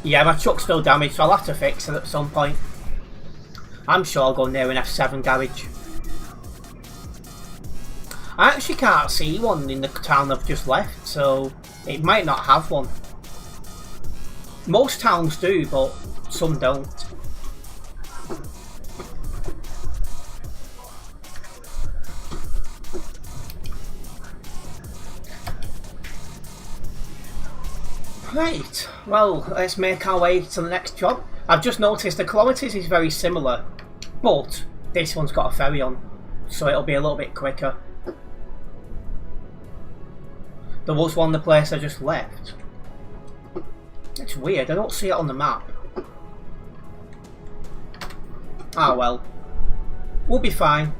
Speaker 1: Yeah, my truck's still damaged, so I'll have to fix it at some point. I'm sure I'll go near an F7 garage. I actually can't see one in the town I've just left, so it might not have one. Most towns do, but some don't. Right, well, let's make our way to the next job. I've just noticed the kilometres is very similar, but this one's got a ferry on, so it'll be a little bit quicker. There was one the place I just left. It's weird, I don't see it on the map. Ah well, we'll be fine.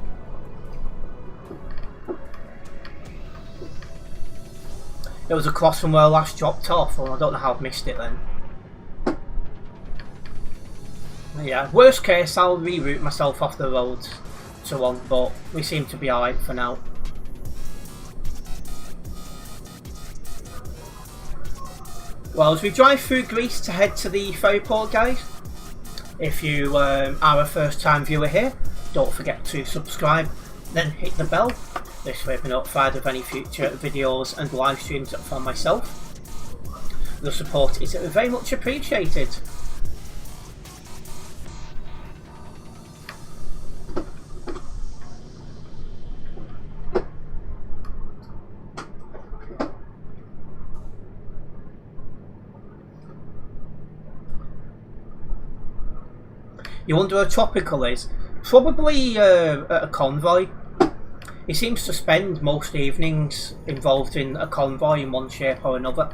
Speaker 1: It was across from where I last dropped off, and I don't know how I've missed it then. Yeah, worst case I'll reroute myself off the road to one, but we seem to be alright for now. Well, as we drive through Greece to head to the ferry port, guys, if you are a first time viewer here, don't forget to subscribe, then hit the bell. This way be notified of any future videos and live streams from myself. The support is very much appreciated. You wonder where Tropical is? Probably at a convoy. He seems to spend most evenings involved in a convoy in one shape or another.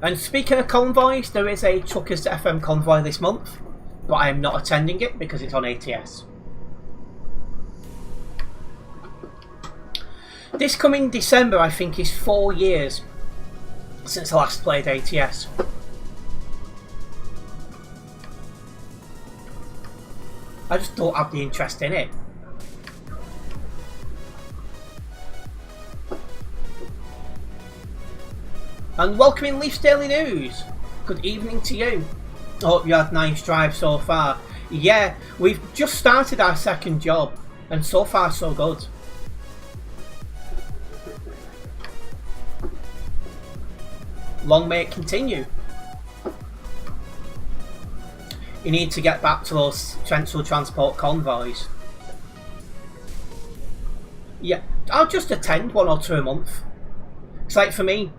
Speaker 1: And speaking of convoys, there is a Truckers to FM convoy this month, but I am not attending it because it's on ATS. This coming December, I think, is 4 years since I last played ATS. I just don't have the interest in it. And welcoming Leafs Daily News. Good evening to you. Hope you had a nice drive so far. Yeah, we've just started our second job, and so far so good. Long may it continue. You need to get back to those central transport convoys. Yeah, I'll just attend 1 or 2 a month. It's like for me,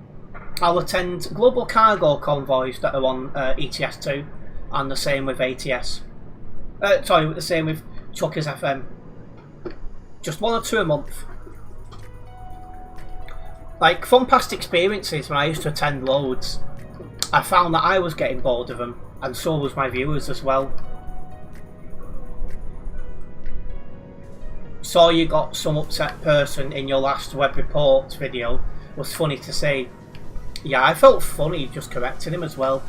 Speaker 1: I'll attend global cargo convoys that are on ETS2, and the same with ATS. Sorry, the same with Truckers FM. Just 1 or 2 a month. Like, from past experiences when I used to attend loads, I found that I was getting bored of them, and so was my viewers as well. Saw you got some upset person in your last web reports video. Was funny to see. Yeah, I felt funny just correcting him as well.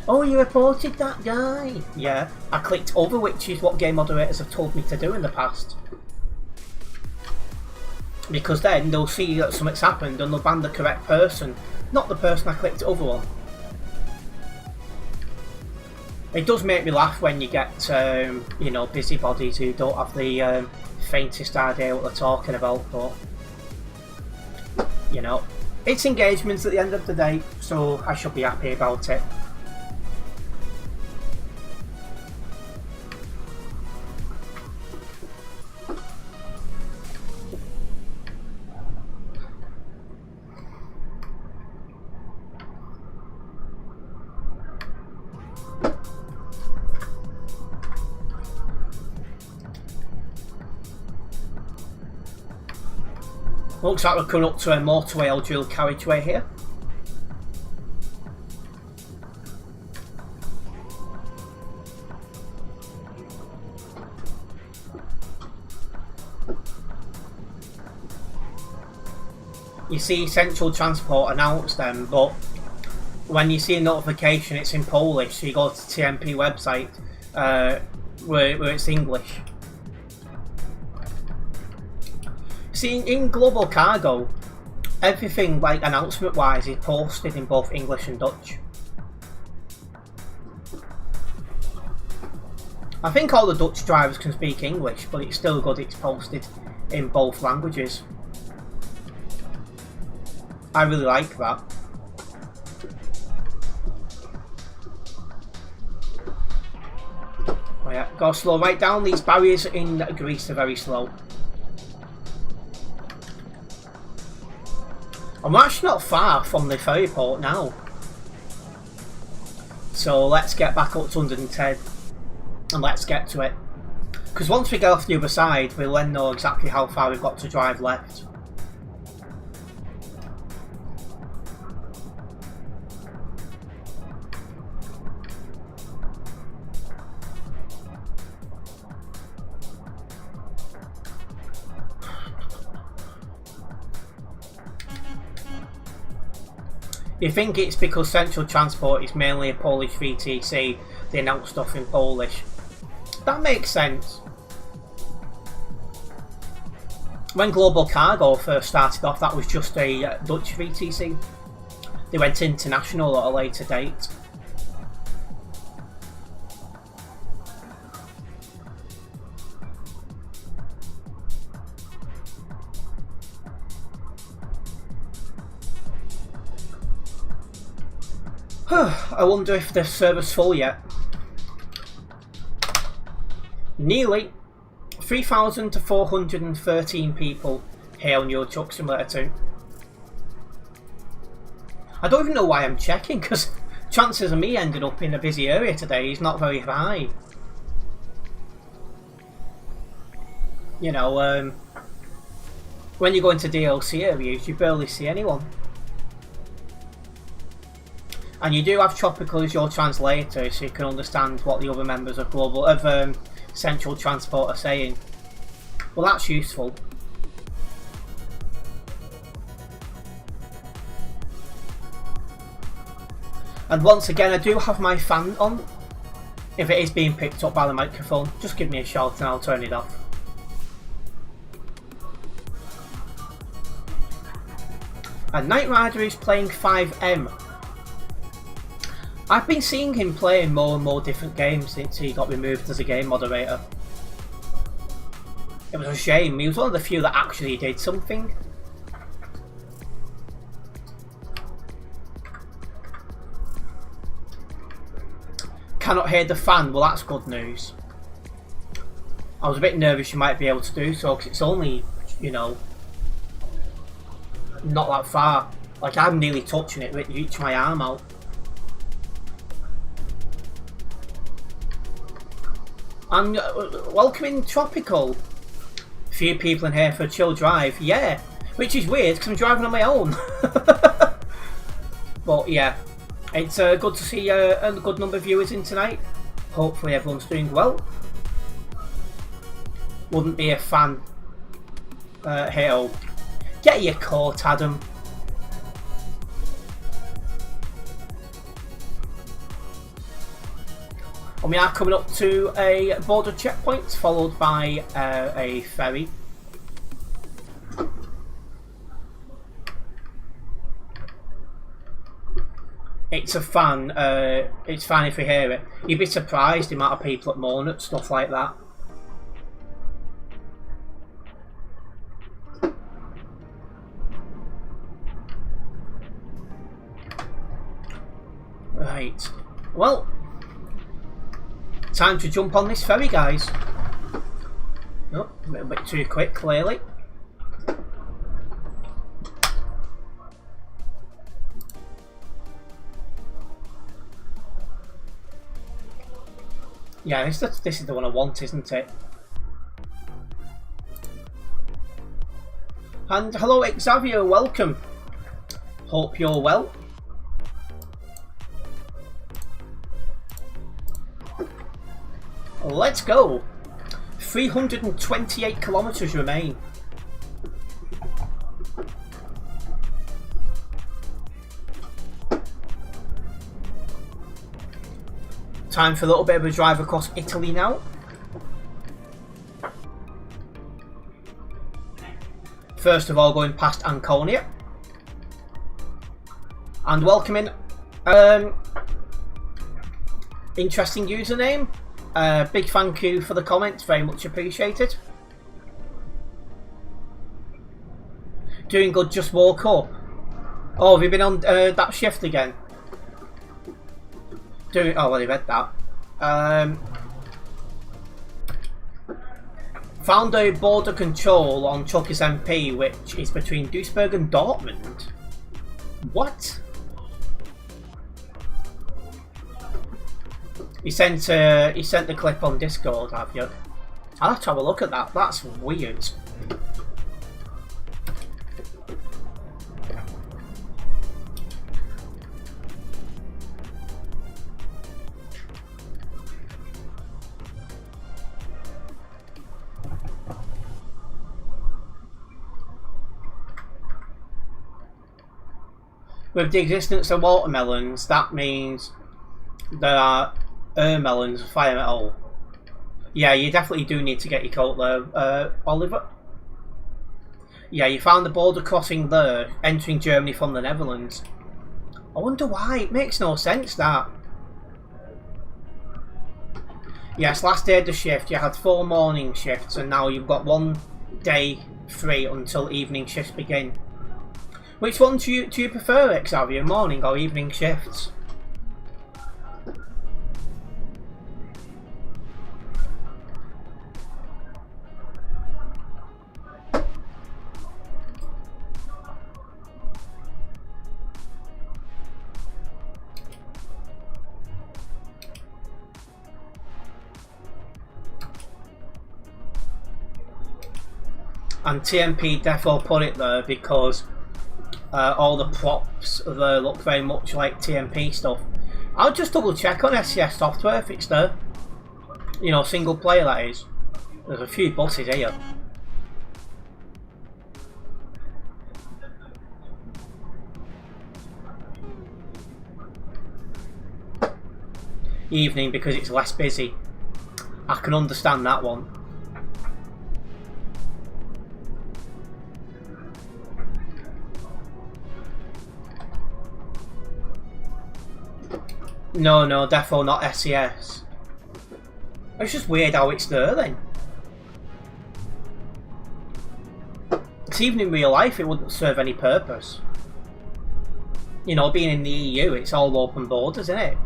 Speaker 1: Oh, you reported that guy? Yeah, I clicked over, which is what game moderators have told me to do in the past. Because then they'll see that something's happened and they'll ban the correct person, not the person I clicked over on. It does make me laugh when you get, you know, busybodies who don't have the faintest idea what they're talking about, but you know, it's engagements at the end of the day, so I should be happy about it. Looks like we're coming up to a motorway or dual carriageway here. You see Central Transport announce them, but when you see a notification it's in Polish, so you go to the TMP website where it's English. See, in Global Cargo, everything like announcement wise is posted in both English and Dutch. I think all the Dutch drivers can speak English, but it's still good it's posted in both languages. I really like that. Oh yeah, go slow right down. These barriers in Greece are very slow. I'm actually not far from the ferry port now. So let's get back up to 110 and let's get to it. Because once we get off the other side, we'll then know exactly how far we've got to drive left. You think it's because Central Transport is mainly a Polish VTC, they announce stuff in Polish. That makes sense. When Global Cargo first started off, that was just a Dutch VTC. They went international at a later date. I wonder if the server's full yet. Nearly 3,413 people here on Euro Truck Simulator 2. I don't even know why I'm checking, because chances of me ending up in a busy area today is not very high. You know, when you go into DLC areas, you barely see anyone. And you do have Tropical as your translator, so you can understand what the other members of Central Transport are saying. Well, that's useful. And once again, I do have my fan on. If it is being picked up by the microphone, just give me a shout and I'll turn it off. And Knight Rider is playing 5M. I've been seeing him playing more and more different games since he got removed as a game moderator. It was a shame, he was one of the few that actually did something. Cannot hear the fan, well that's good news. I was a bit nervous you might be able to do so, because it's only, you know, not that far. Like I'm nearly touching it, reach my arm out. And welcoming Tropical. Few people in here for a chill drive. Yeah, which is weird because I'm driving on my own. But yeah, it's good to see a good number of viewers in tonight. Hopefully everyone's doing well. Wouldn't be a fan. Hey, get your coat, Adam. And we are coming up to a border checkpoint, followed by a ferry. It's a fan. It's fine if we hear it. You'd be surprised the amount of people that moan at stuff like that. Right. Well, time to jump on this ferry, guys. Oh, a little bit too quick, clearly. Yeah, this is the one I want, isn't it? And hello, Xavier, welcome. Hope you're well. Let's go. 328 kilometers remain. Time for a little bit of a drive across Italy now. First of all, going past Anconia. And welcoming, interesting username. Big thank you for the comments, very much appreciated. Doing good, just woke up. Oh, have you been on that shift again? Oh, well, I read that. Found a border control on Chucky's MP, which is between Duisburg and Dortmund. What? You sent the clip on Discord, have you? I'll have to have a look at that. That's weird. With the existence of watermelons, that means there are melons, fire metal. Yeah, you definitely do need to get your coat there, Oliver. Yeah, you found the border crossing there, entering Germany from the Netherlands. I wonder why. It makes no sense, that. Yes, last day of the shift, you had 4 morning shifts, and now you've got 1 day free until evening shifts begin. Which one do you prefer, Xavier, morning or evening shifts? And TMP defo put it there because all the props there look very much like TMP stuff. I'll just double check on SCS software if it's there. You know, single player that is. There's a few buses here. Evening because it's less busy. I can understand that one. No, defo not SCS. It's just weird how it's there then. It's even in real life it wouldn't serve any purpose. You know, being in the EU, it's all open borders, isn't it?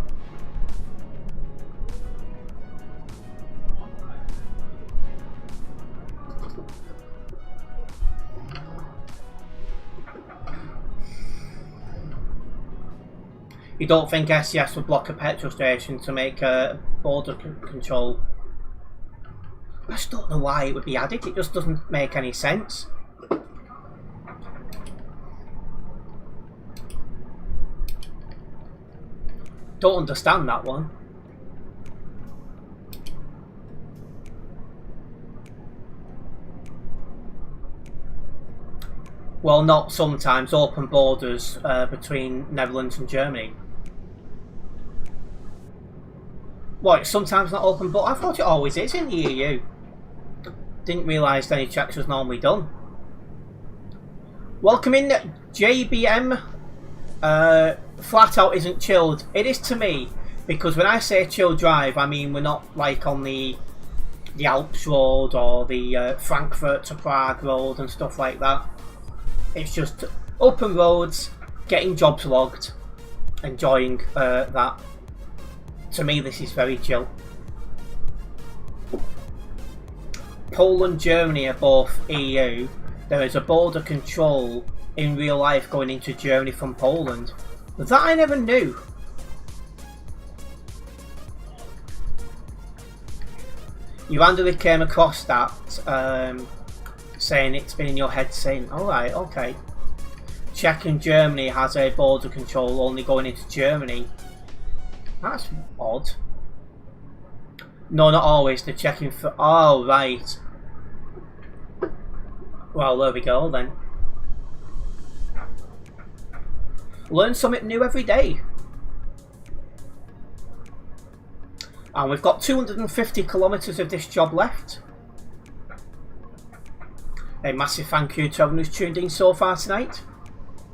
Speaker 1: You don't think SCS would block a petrol station to make a border control? I just don't know why it would be added. It just doesn't make any sense. Don't understand that one. Well, not sometimes. Open borders between Netherlands and Germany. What, it's sometimes not open, but I thought it always is in the EU. Didn't realise any checks was normally done. Welcome in, JBM. Flat out isn't chilled. It is to me, because when I say chill drive, I mean we're not like on the Alps road or the Frankfurt to Prague road and stuff like that. It's just open roads, getting jobs logged, enjoying that. To me, this is very chill. Poland, Germany are both EU. There is a border control in real life going into Germany from Poland. That I never knew. You randomly came across that, saying it's been in your head saying, alright, okay. Czech and Germany has a border control only going into Germany. That's odd. No, not always. They're checking for... Oh, right. Well, there we go then. Learn something new every day. And we've got 250 kilometres of this job left. A massive thank you to everyone who's tuned in so far tonight.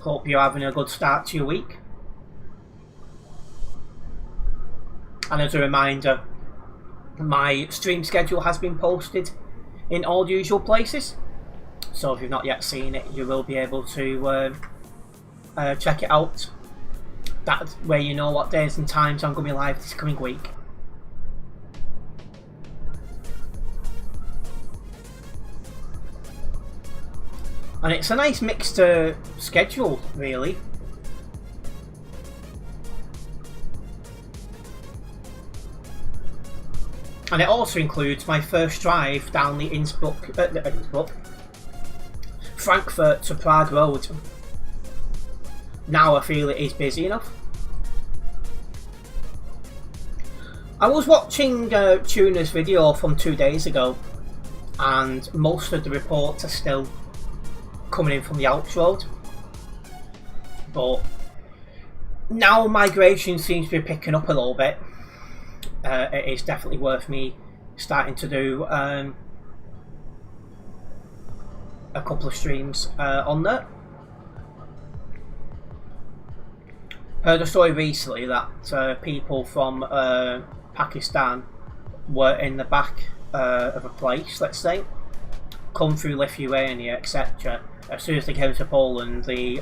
Speaker 1: Hope you're having a good start to your week. And as a reminder, my stream schedule has been posted in all usual places. So if you've not yet seen it, you will be able to check it out. That's where you know what days and times I'm going to be live this coming week. And it's a nice mixed schedule, really. And it also includes my first drive down the Frankfurt to Prague road. Now I feel it is busy enough. I was watching Tuner's video from 2 days ago, and most of the reports are still coming in from the Alps road. But now migration seems to be picking up a little bit. It is definitely worth me starting to do a couple of streams on there. Heard a story recently that people from Pakistan were in the back of a place, let's say, come through Lithuania, etc. As soon as they came to Poland, the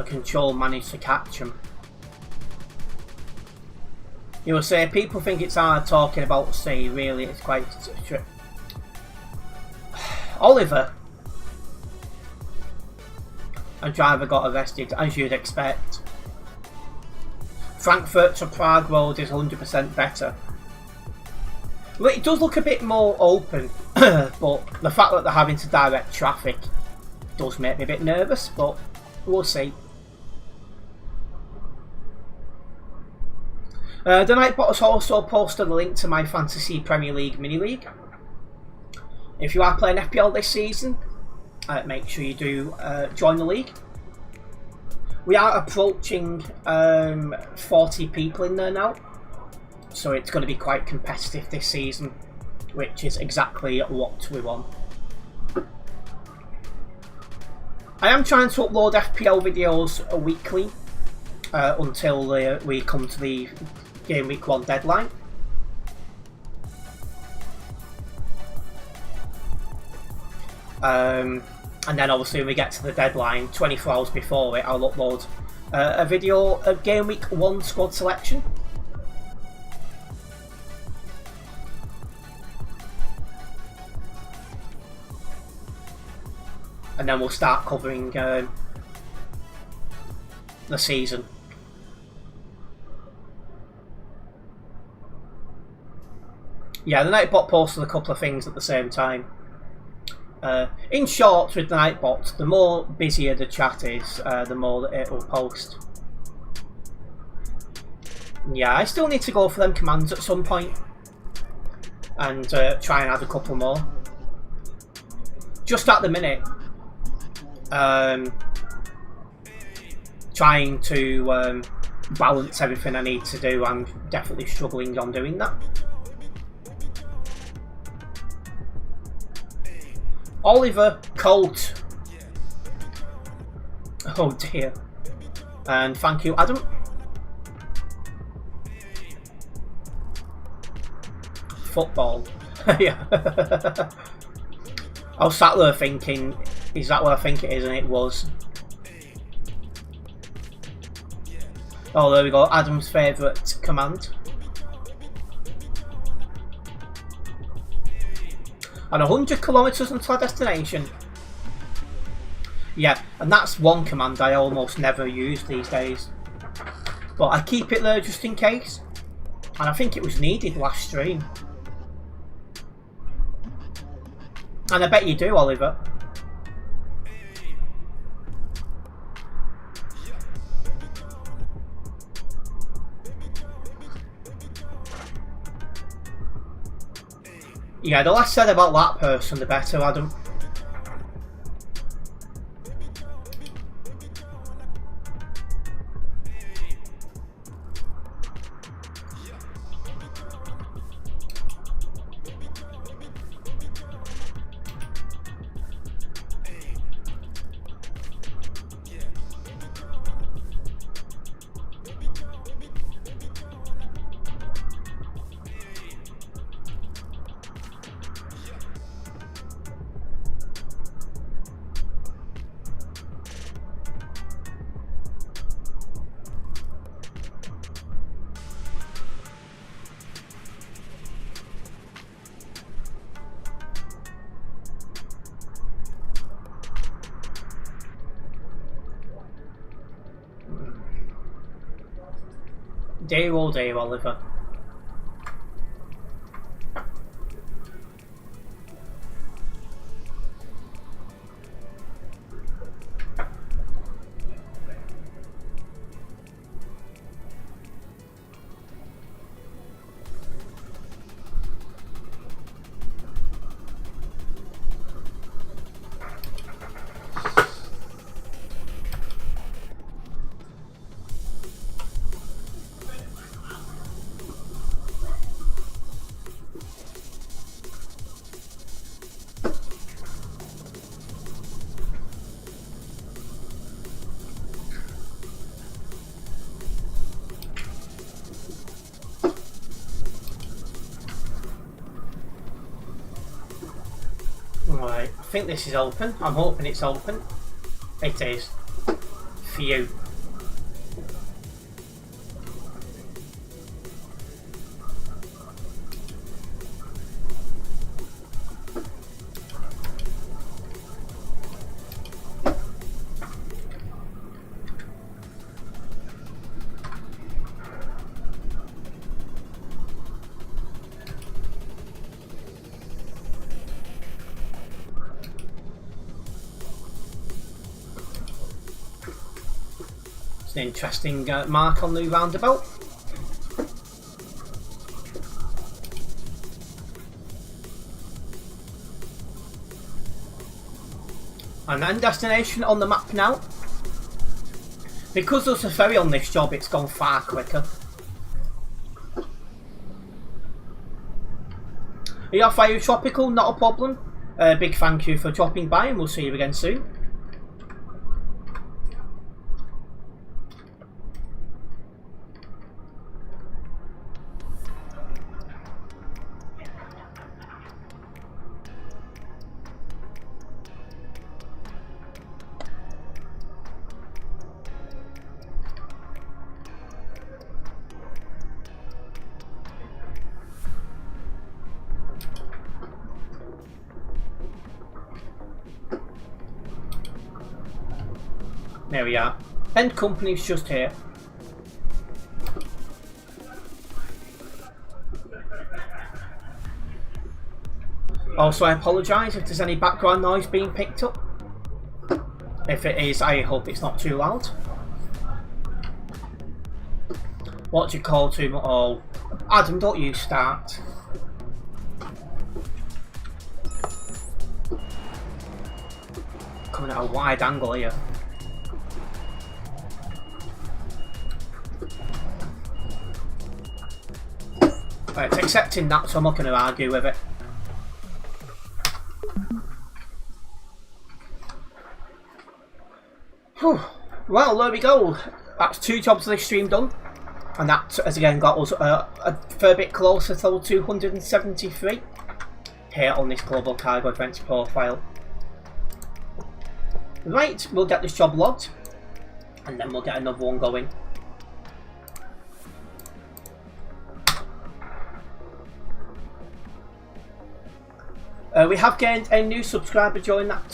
Speaker 1: control managed to catch them. You will say people think it's hard talking about sea, really it's quite strict. Oliver, a driver, got arrested, as you'd expect. Frankfurt to Prague road is 100% better. Well, it does look a bit more open, but the fact that they're having to direct traffic does make me a bit nervous, but we'll see. The Nightbot has also posted a link to my Fantasy Premier League mini league. If you are playing FPL this season, make sure you do join the league. We are approaching 40 people in there now, so it's going to be quite competitive this season, which is exactly what we want. I am trying to upload FPL videos weekly until we come to the Game Week 1 deadline. And then obviously when we get to the deadline, 24 hours before it, I'll upload a video of Game Week 1 squad selection. And then we'll start covering the season. Yeah, the Nightbot posted a couple of things at the same time. In short, with the Nightbot, the more busier the chat is, the more that it will post. Yeah, I still need to go for them commands at some point and try and add a couple more. Just at the minute, trying to balance everything I need to do, I'm definitely struggling on doing that. Oliver Colt. Oh dear. And thank you, Adam. Football. Yeah. I was sat there thinking, is that what I think it is? And it was. Oh, there we go. Adam's favourite command. And 100 kilometres until our destination. Yeah, and that's one command I almost never use these days. But I keep it there just in case. And I think it was needed last stream. And I bet you do, Oliver. Yeah, the less said about that person, the better, Adam. Dear oh dear, Oliver. Right, I think this is open. I'm hoping it's open. It is. Phew. An interesting mark on the roundabout. And then destination on the map now. Because there's a ferry on this job, it's gone far quicker. Yeah, Fire Tropical, not a problem. Big thank you for dropping by, and we'll see you again soon. There we are. End company's just here. Also, I apologise if there's any background noise being picked up. If it is, I hope it's not too loud. What do you call too much? Oh, Adam, don't you start. Coming at a wide angle here. Right, it's accepting that, so I'm not going to argue with it. Whew. Well, there we go. That's 2 jobs of this stream done. And that has again got us a fair bit closer to level 273 here on this Global Cargo Adventure profile. Right, we'll get this job logged and then we'll get another one going. We have gained a new subscriber during that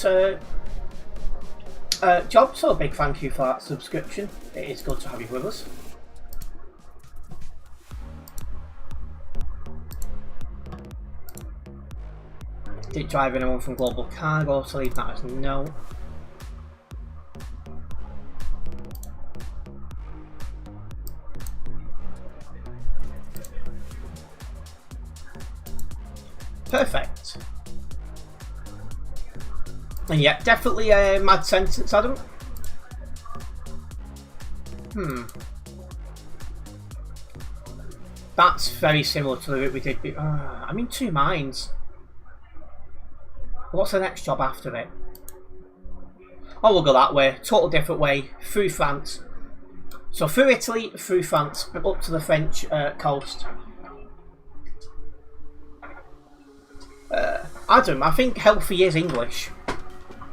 Speaker 1: job, so a big thank you for that subscription. It is good to have you with us. Did drive anyone from Global Cargo, so leave that as no. Perfect. And yeah, definitely a mad sentence, Adam. That's very similar to the route we did. I'm in two minds. What's the next job after it? Oh, we'll go that way. Total different way. Through France. So through Italy, through France, up to the French coast. Adam, I think healthy is English.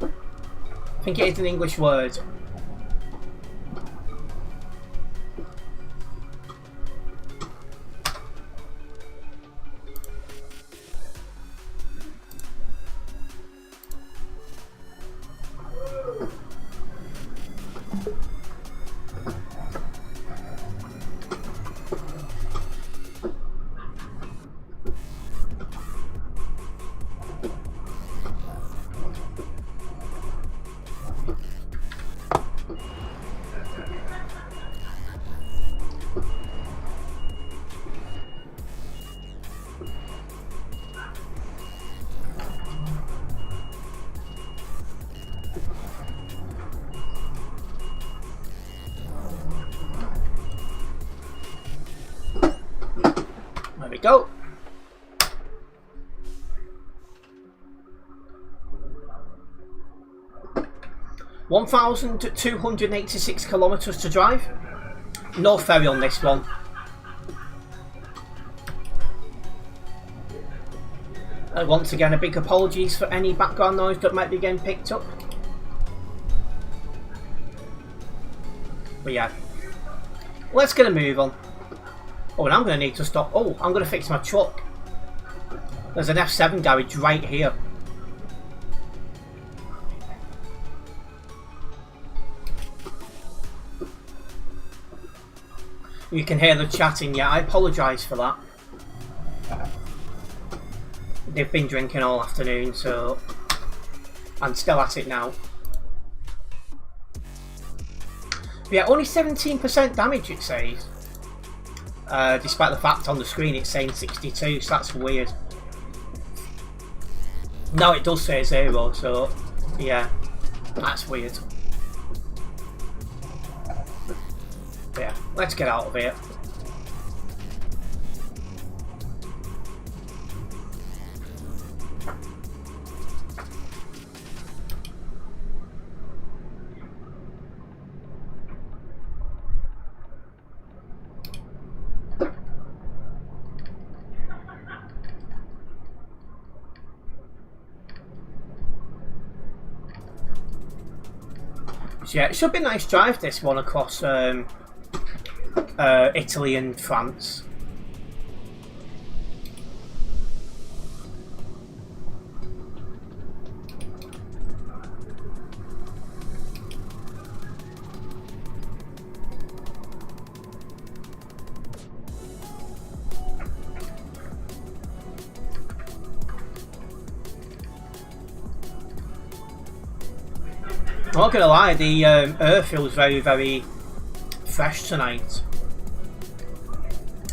Speaker 1: I think it is an English word. There we go. (1,286 kilometers to drive. No ferry on this one. Once again, a big apologies for any background noise that might be getting picked up. But yeah, let's get a move on. Oh, and I'm going to need to stop. Oh, I'm going to fix my truck. There's an F7 garage right here. You can hear the chatting. Yeah, I apologise for that. They've been drinking all afternoon, so I'm still at it now. But yeah, only 17% damage it says. Despite the fact on the screen it's saying 62, so that's weird. No, it does say 0, so yeah, that's weird. But yeah, let's get out of here. So yeah, it should be a nice drive, this one, across Italy and France. I'm not gonna lie, the air feels very, very fresh tonight.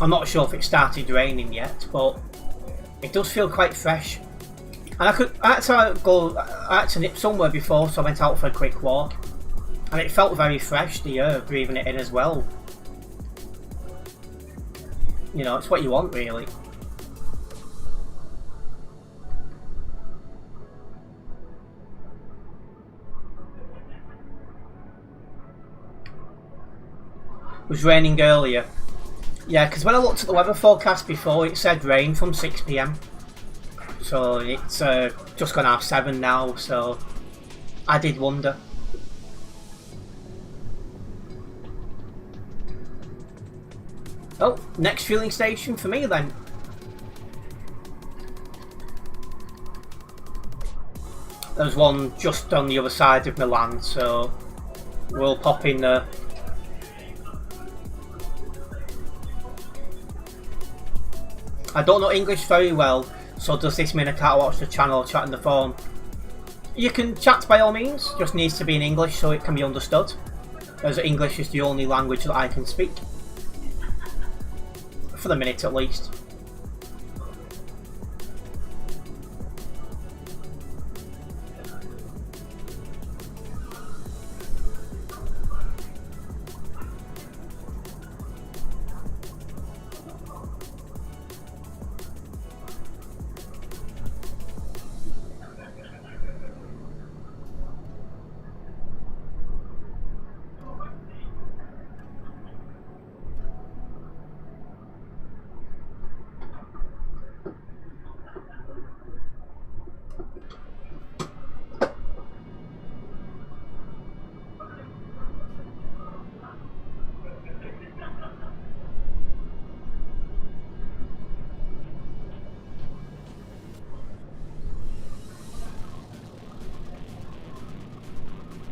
Speaker 1: I'm not sure if it started raining yet, but it does feel quite fresh. And I had to nip somewhere before, so I went out for a quick walk, and it felt very fresh. The air, breathing it in as well. You know, it's what you want, really. It was raining earlier. Yeah, because when I looked at the weather forecast before, it said rain from 6 PM. So it's just gone 7:30 now, so I did wonder. Oh, next fueling station for me then. There's one just on the other side of Milan, so we'll pop in there. I don't know English very well, so does this mean I can't watch the channel or chat on the phone? You can chat by all means, just needs to be in English so it can be understood, as English is the only language that I can speak. For the minute at least.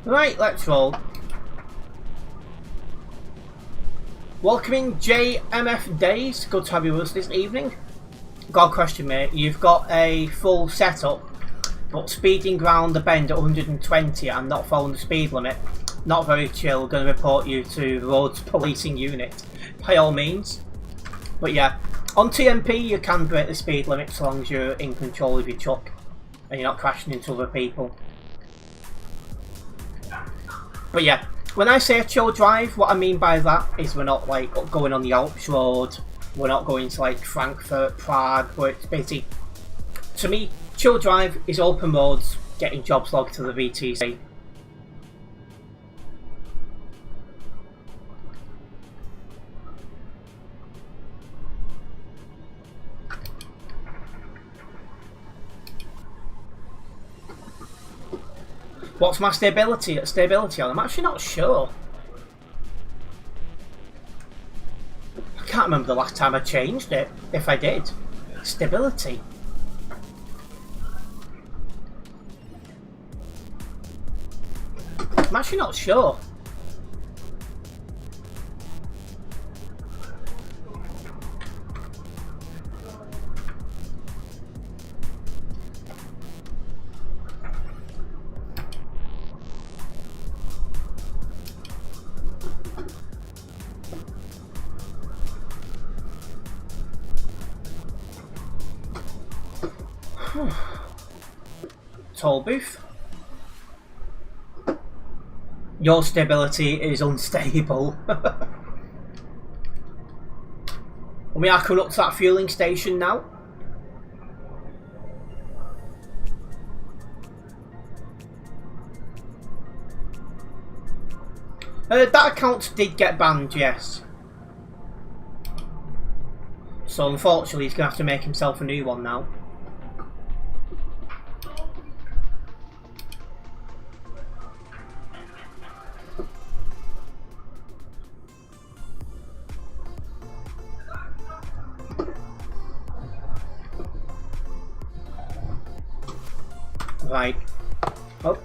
Speaker 1: Right, let's roll. Welcoming JMF Days, good to have you with us this evening. Got a question, mate. You've got a full setup, but speeding round the bend at 120 and not following the speed limit. Not very chill, going to report you to the roads policing unit, by all means. But yeah, on TMP you can break the speed limit so long as you're in control of your truck and you're not crashing into other people. But yeah, when I say a chill drive, what I mean by that is we're not like going on the Alps road, we're not going to like Frankfurt, Prague, where it's busy. To me, chill drive is open roads, getting jobs logged to the VTC. What's my stability on? I'm actually not sure. I can't remember the last time I changed it, if I did. Stability. I'm actually not sure. Toll booth. Your stability is unstable. And we are coming up to that fueling station now. That account did get banned, yes. So unfortunately he's going to have to make himself a new one now. Right. Oh.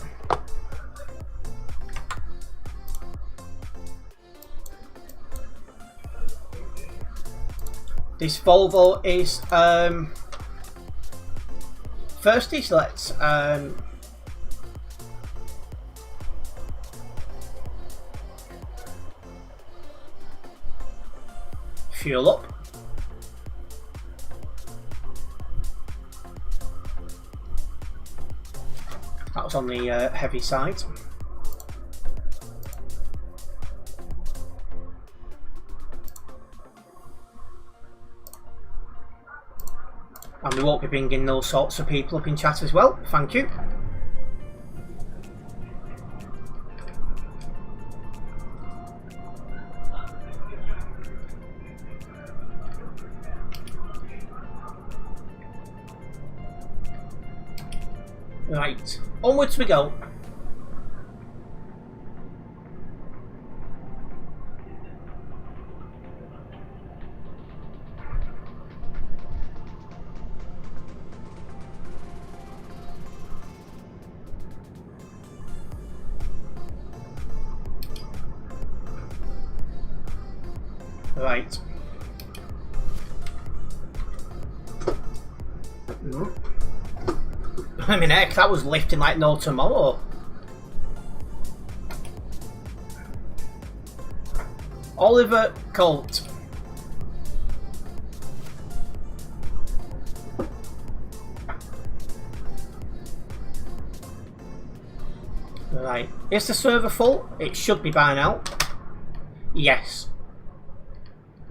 Speaker 1: This Volvo is firstly, so let's fuel up. That was on the heavy side. And we won't be bringing those sorts of people up in chat as well. Thank you. Right, onwards we go. Right. I mean, heck, that was lifting like no tomorrow. Oliver Colt. Right. Is the server full? It should be by now. Yes.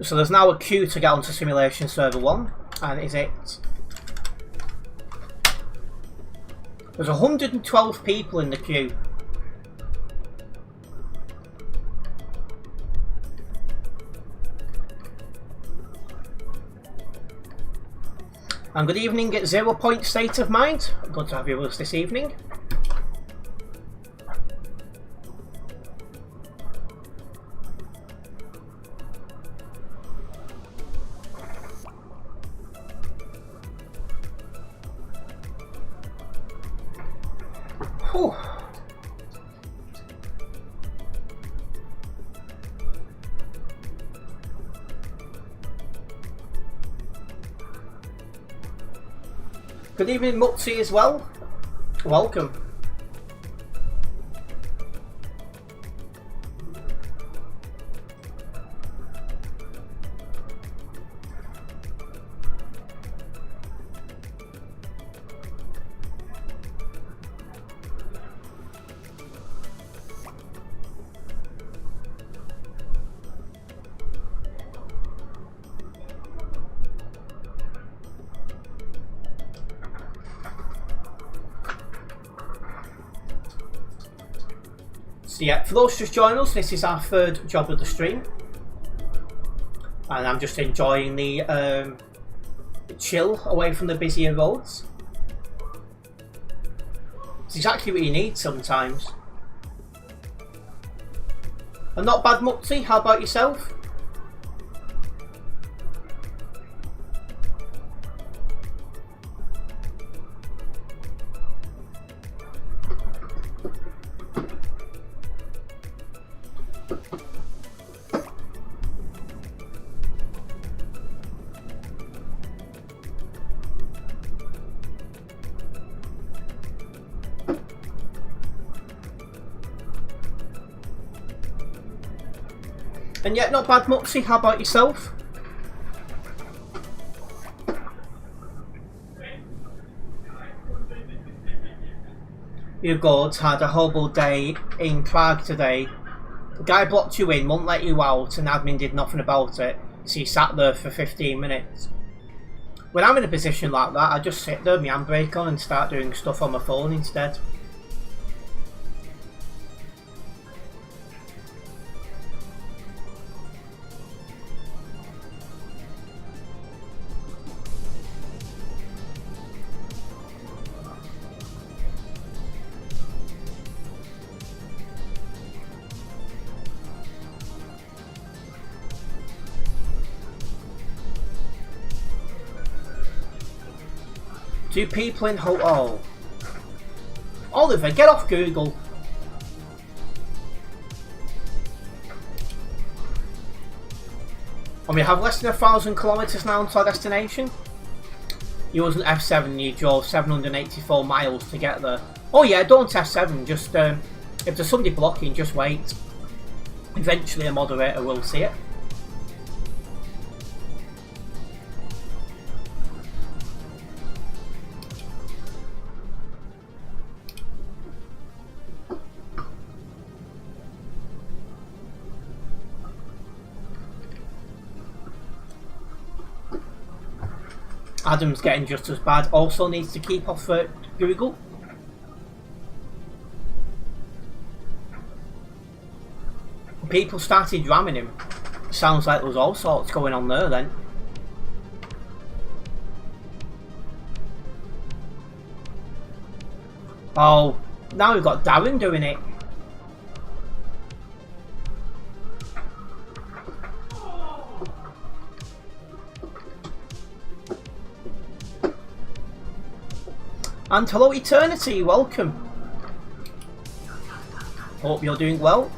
Speaker 1: So there's now a queue to get onto Simulation Server 1. And is it? There's 112 people in the queue. And good evening at 0 Point State of Mind. Good to have you with us this evening. Whew. Good evening, Mutzi, as well. Welcome. So yeah, for those just joining us, this is our third job of the stream. And I'm just enjoying the chill away from the busier roads. It's exactly what you need sometimes. And not bad, Mutzi, how about yourself? And yet, not bad, Mutzi. How about yourself? Your gods had a horrible day in Prague today. The guy blocked you in, wouldn't let you out, and admin did nothing about it. So you sat there for 15 minutes. When I'm in a position like that, I just sit there, my handbrake on, and start doing stuff on my phone instead. Do people in oh. Oliver, get off Google. And we have less than 1,000 kilometres now to our destination. You was an F7 and you drove 784 miles to get there. Oh yeah, don't F7, just if there's somebody blocking, just wait. Eventually a moderator will see it. Adam's getting just as bad, also needs to keep off Google. People started ramming him. Sounds like there was all sorts going on there then. Oh, now we've got Darren doing it. And hello Eternity, welcome. Hope you're doing well.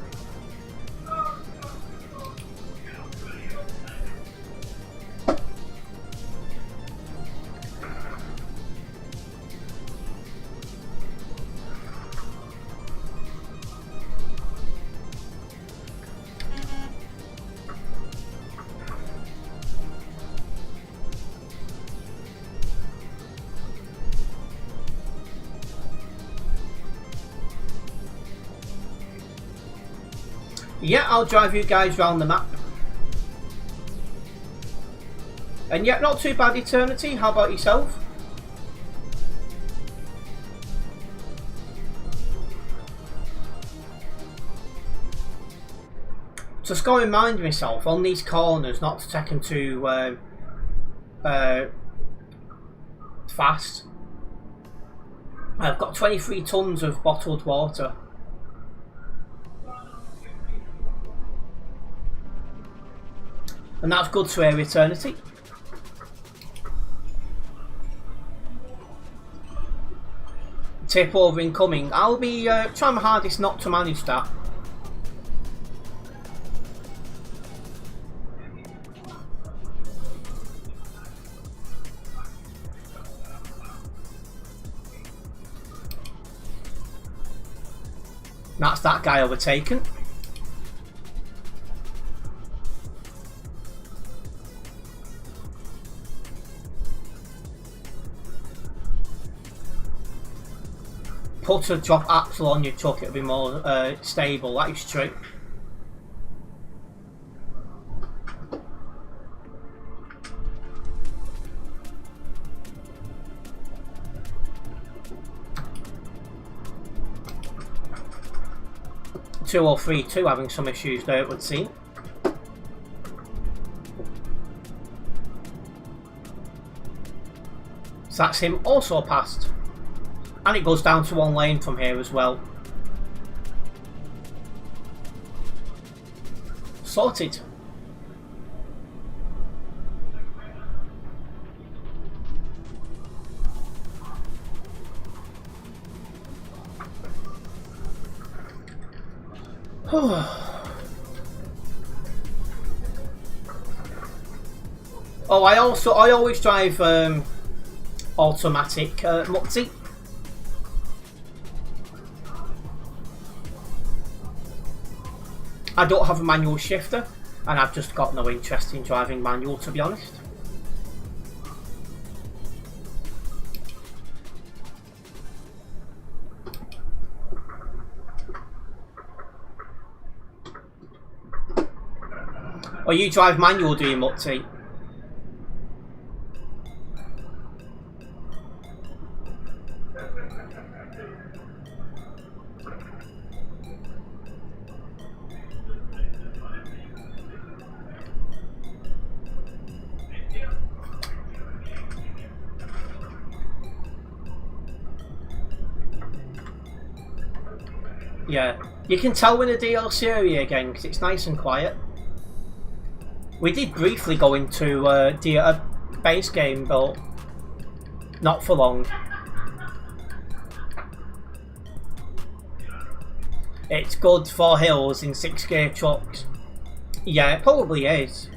Speaker 1: Yeah, I'll drive you guys around the map. And yet, not too bad, Eternity. How about yourself? Just got to remind myself on these corners not to take them too fast. I've got 23 tons of bottled water. And that's good to air Eternity. Tip over incoming. I'll be trying my hardest not to manage that. That's that guy overtaken. Put a drop axle on your truck, it'll be more stable, that is true. Two or three, two having some issues there, it would seem. So that's him also passed. And it goes down to one lane from here as well. Sorted. Oh, I always drive automatic Mutzi. I don't have a manual shifter, and I've just got no interest in driving manual, to be honest. Oh, you drive manual, do you, Mutzi? Yeah, you can tell when the DLC area again because it's nice and quiet. We did briefly go into a base game, but not for long. It's good for hills in 6-gear trucks. Yeah, it probably is.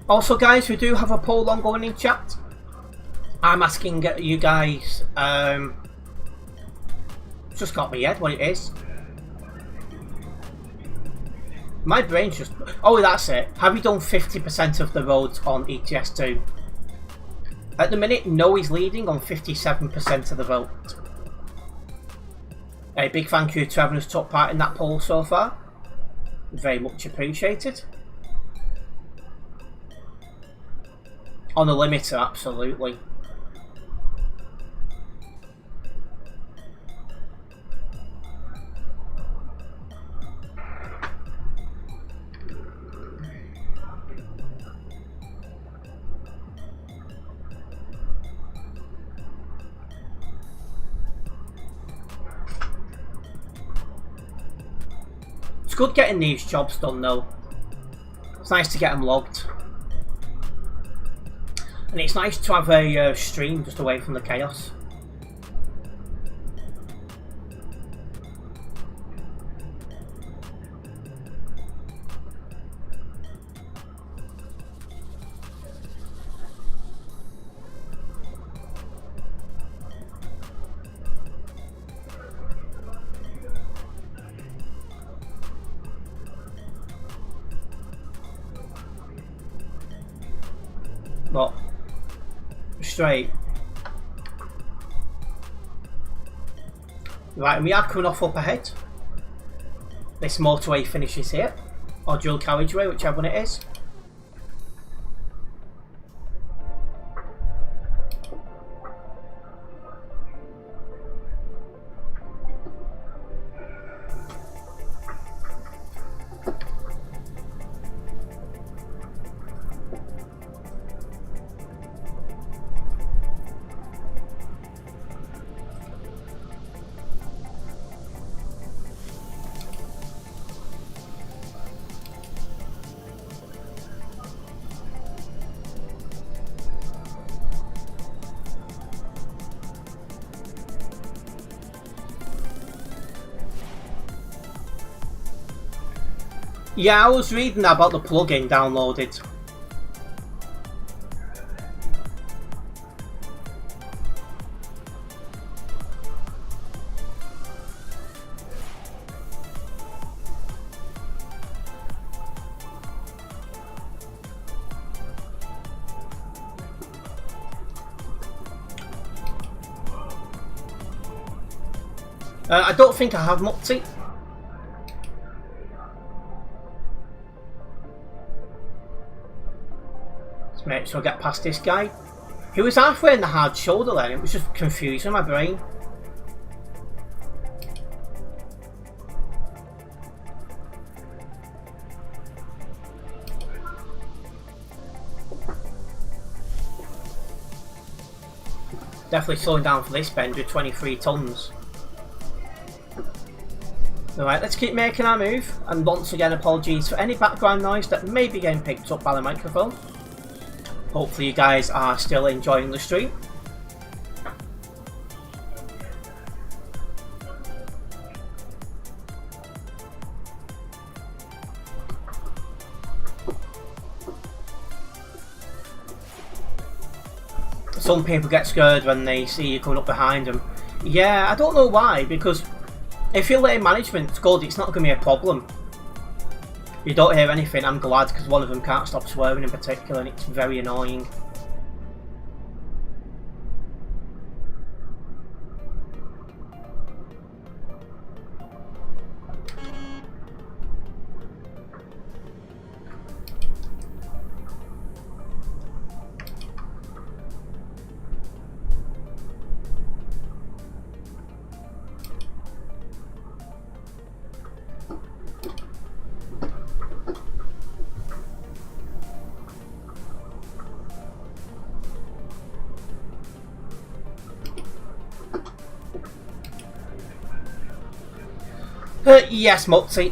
Speaker 1: Also guys, we do have a poll ongoing in chat. I'm asking you guys, just got my head what it is. My brain's just, oh that's it. Have you done 50% of the roads on ETS2? At the minute, no is leading on 57% of the vote. A big thank you to everyone who's took part in that poll so far. Very much appreciated. On the limiter, absolutely. It's good getting these jobs done though. It's nice to get them logged. And it's nice to have a stream just away from the chaos. Not straight. Right, and we are coming off up ahead. This motorway finishes here, or dual carriageway, whichever one it is. Yeah, I was reading about the plugin downloaded. I don't think I have Mutzi. Let's make sure I get past this guy. He was halfway in the hard shoulder then, it was just confusing my brain. Definitely slowing down for this bend with 23 tons. Alright, let's keep making our move, and once again apologies for any background noise that may be getting picked up by the microphone. Hopefully you guys are still enjoying the stream. Some people get scared when they see you coming up behind them. Yeah, I don't know why, because if your lane management's good, it's not going to be a problem. You don't hear anything, I'm glad, because one of them can't stop swearing in particular, and it's very annoying. Yes, Mutzi.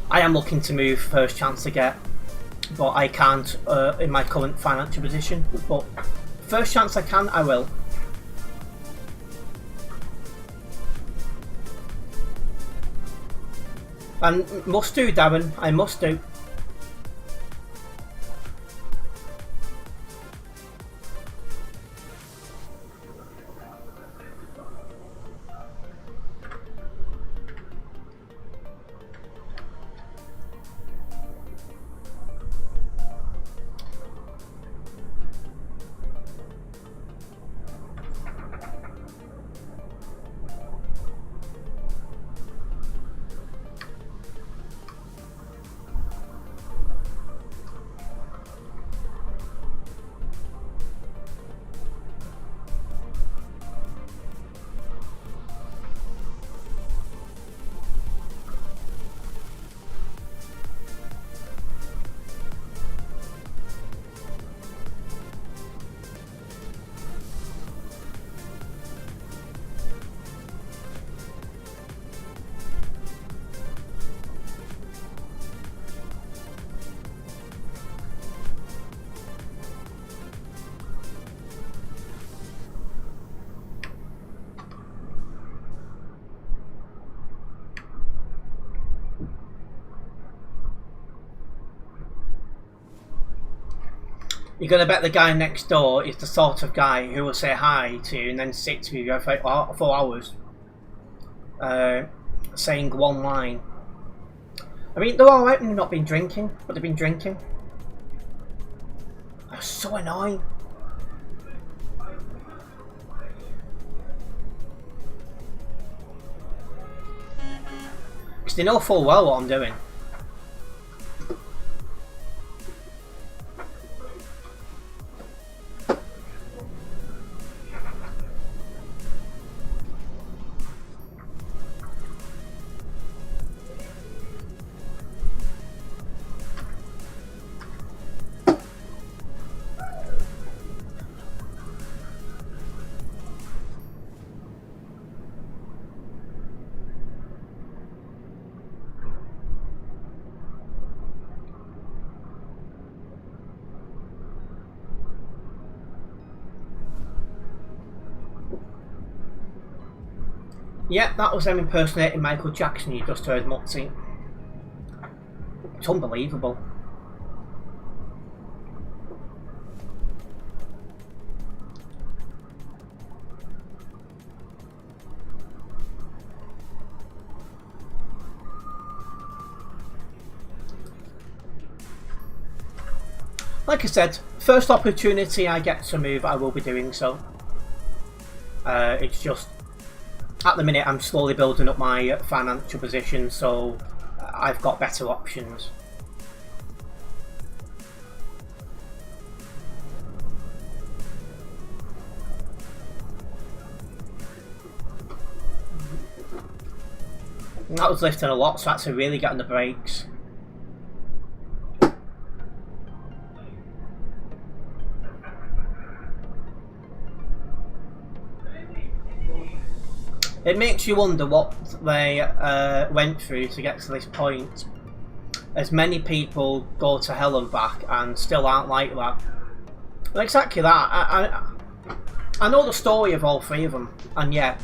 Speaker 1: I am looking to move first chance to get, but I can't in my current financial position. But first chance I can, I will. And must do, Darren. I must do. You're going to bet the guy next door is the sort of guy who will say hi to you and then sit to you for 4 hours saying one line. I mean, they're alright when they've not been drinking, but they've been drinking. That's so annoying. Because they know full well what I'm doing. Yeah, that was them impersonating Michael Jackson you just heard, Mutzi. It's unbelievable. Like I said, first opportunity I get to move, I will be doing so. It's just, at the minute I'm slowly building up my financial position, so I've got better options. And that was lifting a lot, so I had to really get on the brakes. It makes you wonder what they went through to get to this point. As many people go to hell and back and still aren't like that. And exactly that. I know the story of all three of them, and yeah,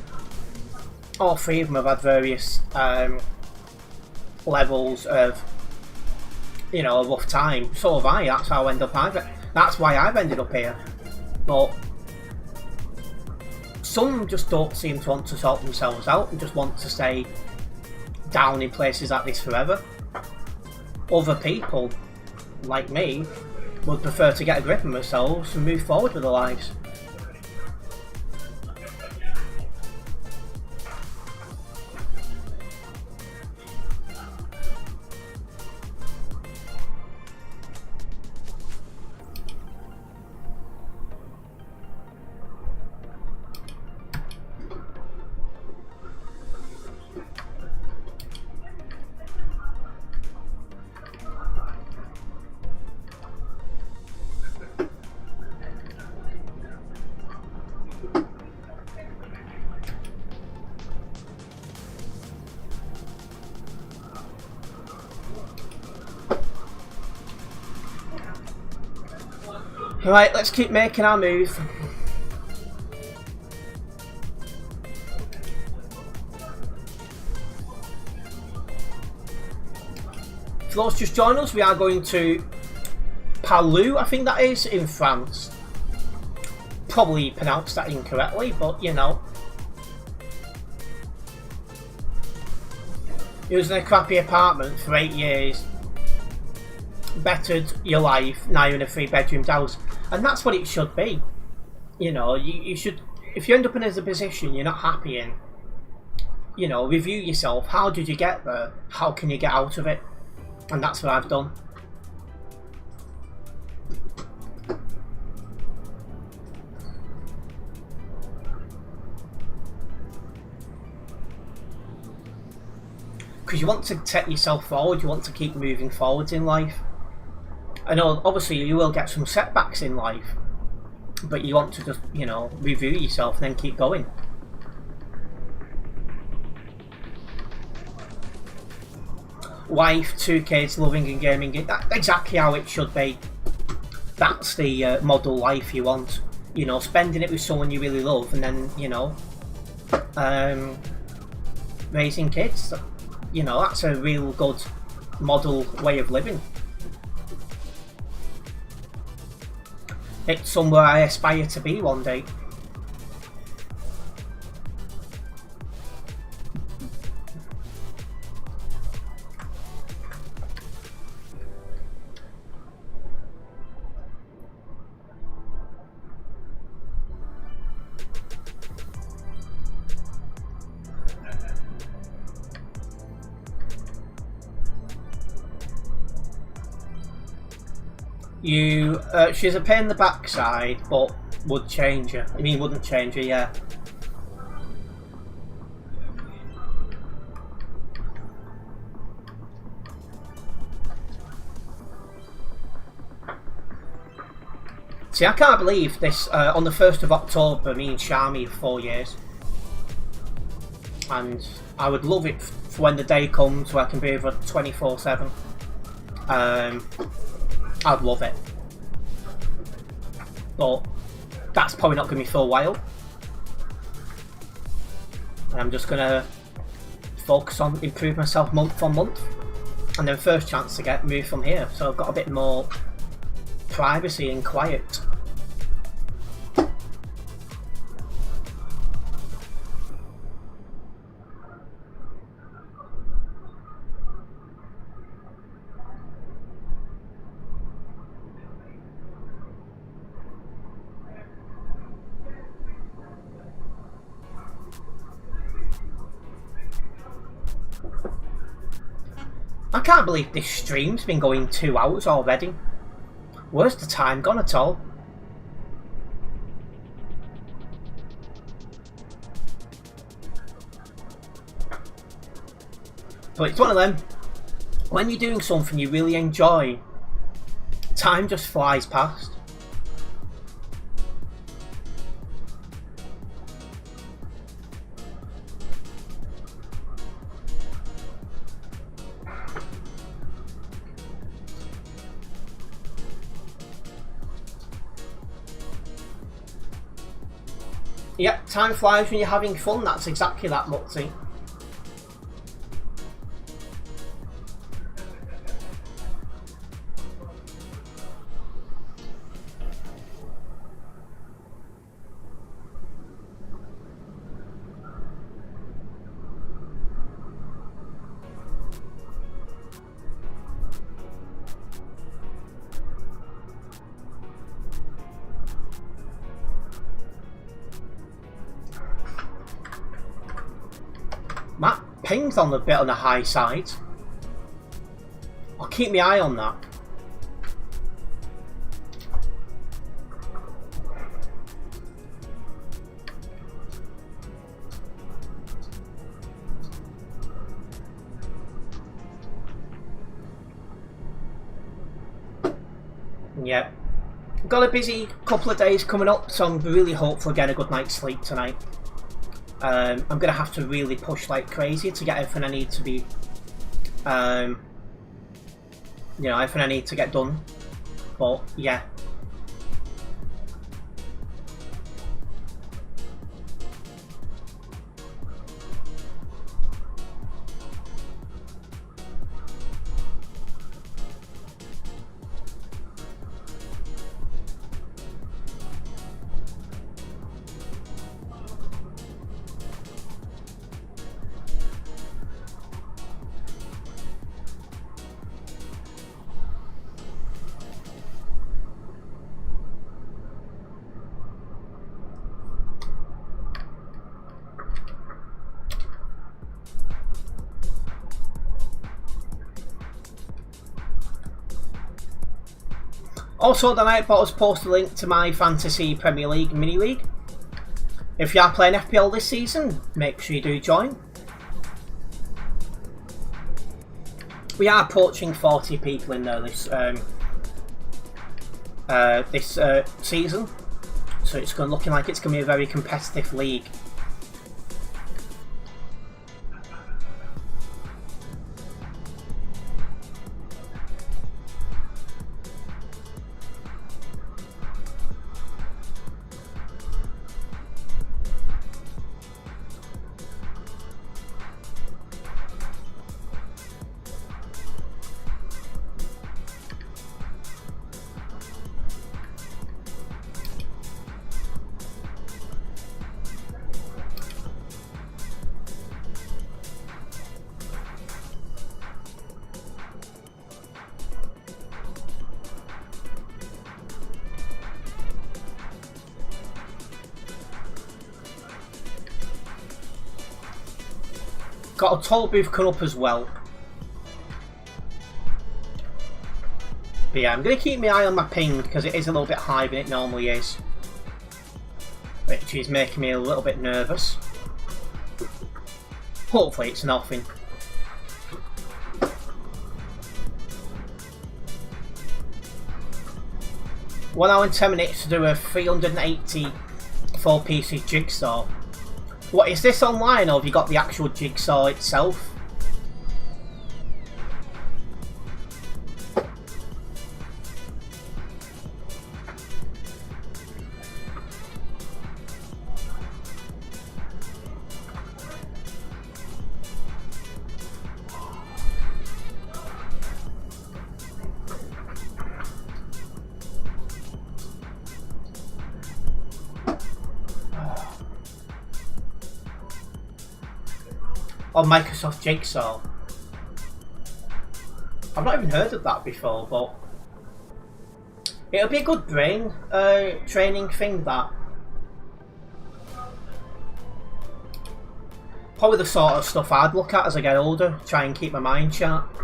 Speaker 1: all three of them have had various levels of, you know, a rough time. So have I. That's how that's why I've ended up here. But some just don't seem to want to sort themselves out and just want to stay down in places like this forever. Other people, like me, would prefer to get a grip on themselves and move forward with their lives. Right, let's keep making our move. For those just joining us, we are going to Palu, I think that is, in France. Probably pronounced that incorrectly, but you know. He was in a crappy apartment for 8 years. Bettered your life, now you're in a 3-bedroom house. And that's what it should be. You know, you should, if you end up in a position you're not happy in, you know, review yourself. How did you get there? How can you get out of it? And that's what I've done. Because you want to take yourself forward, you want to keep moving forwards in life. I know, obviously, you will get some setbacks in life, but you want to just, you know, review yourself and then keep going. Wife, 2 kids, loving and gaming. That's exactly how it should be. That's the model life you want. You know, spending it with someone you really love, and then, you know, raising kids. You know, that's a real good model way of living. It's somewhere I aspire to be one day. You, she's a pain in the backside, but would change her. I mean, wouldn't change her, yeah. See, I can't believe this, on the 1st of October, me and Shami are 4 years. And I would love it for when the day comes where I can be over 24/7. I'd love it. But that's probably not going to be for a while. And I'm just going to focus on improving myself month on month. And then first chance to get moved from here. So I've got a bit more privacy and quiet. I can't believe this stream's been going 2 hours already. Where's the time gone at all? But it's one of them. When you're doing something you really enjoy, time just flies past. Yep, time flies when you're having fun. That's exactly that, Mutzi. Matt ping's on a bit on the high side. I'll keep my eye on that. Yep. Got a busy couple of days coming up, so I'm really hopeful getting a good night's sleep tonight. I'm going to have to really push like crazy to get everything I need to be, you know, everything I need to get done. But yeah. Also, the Nightbot has posted a link to my Fantasy Premier League mini league. If you are playing FPL this season, make sure you do join. We are approaching 40 people in there this season, so it's looking like it's going to be a very competitive league. Got a toll booth coming up as well. But yeah, I'm going to keep my eye on my ping because it is a little bit higher than it normally is. Which is making me a little bit nervous. Hopefully it's nothing. One hour and 10 minutes to do a 384 pieces jigsaw. What, is this online or have you got the actual jigsaw itself? Or Microsoft Jigsaw. I've not even heard of that before, but it'll be a good brain training thing, that. Probably the sort of stuff I'd look at as I get older, try and keep my mind sharp.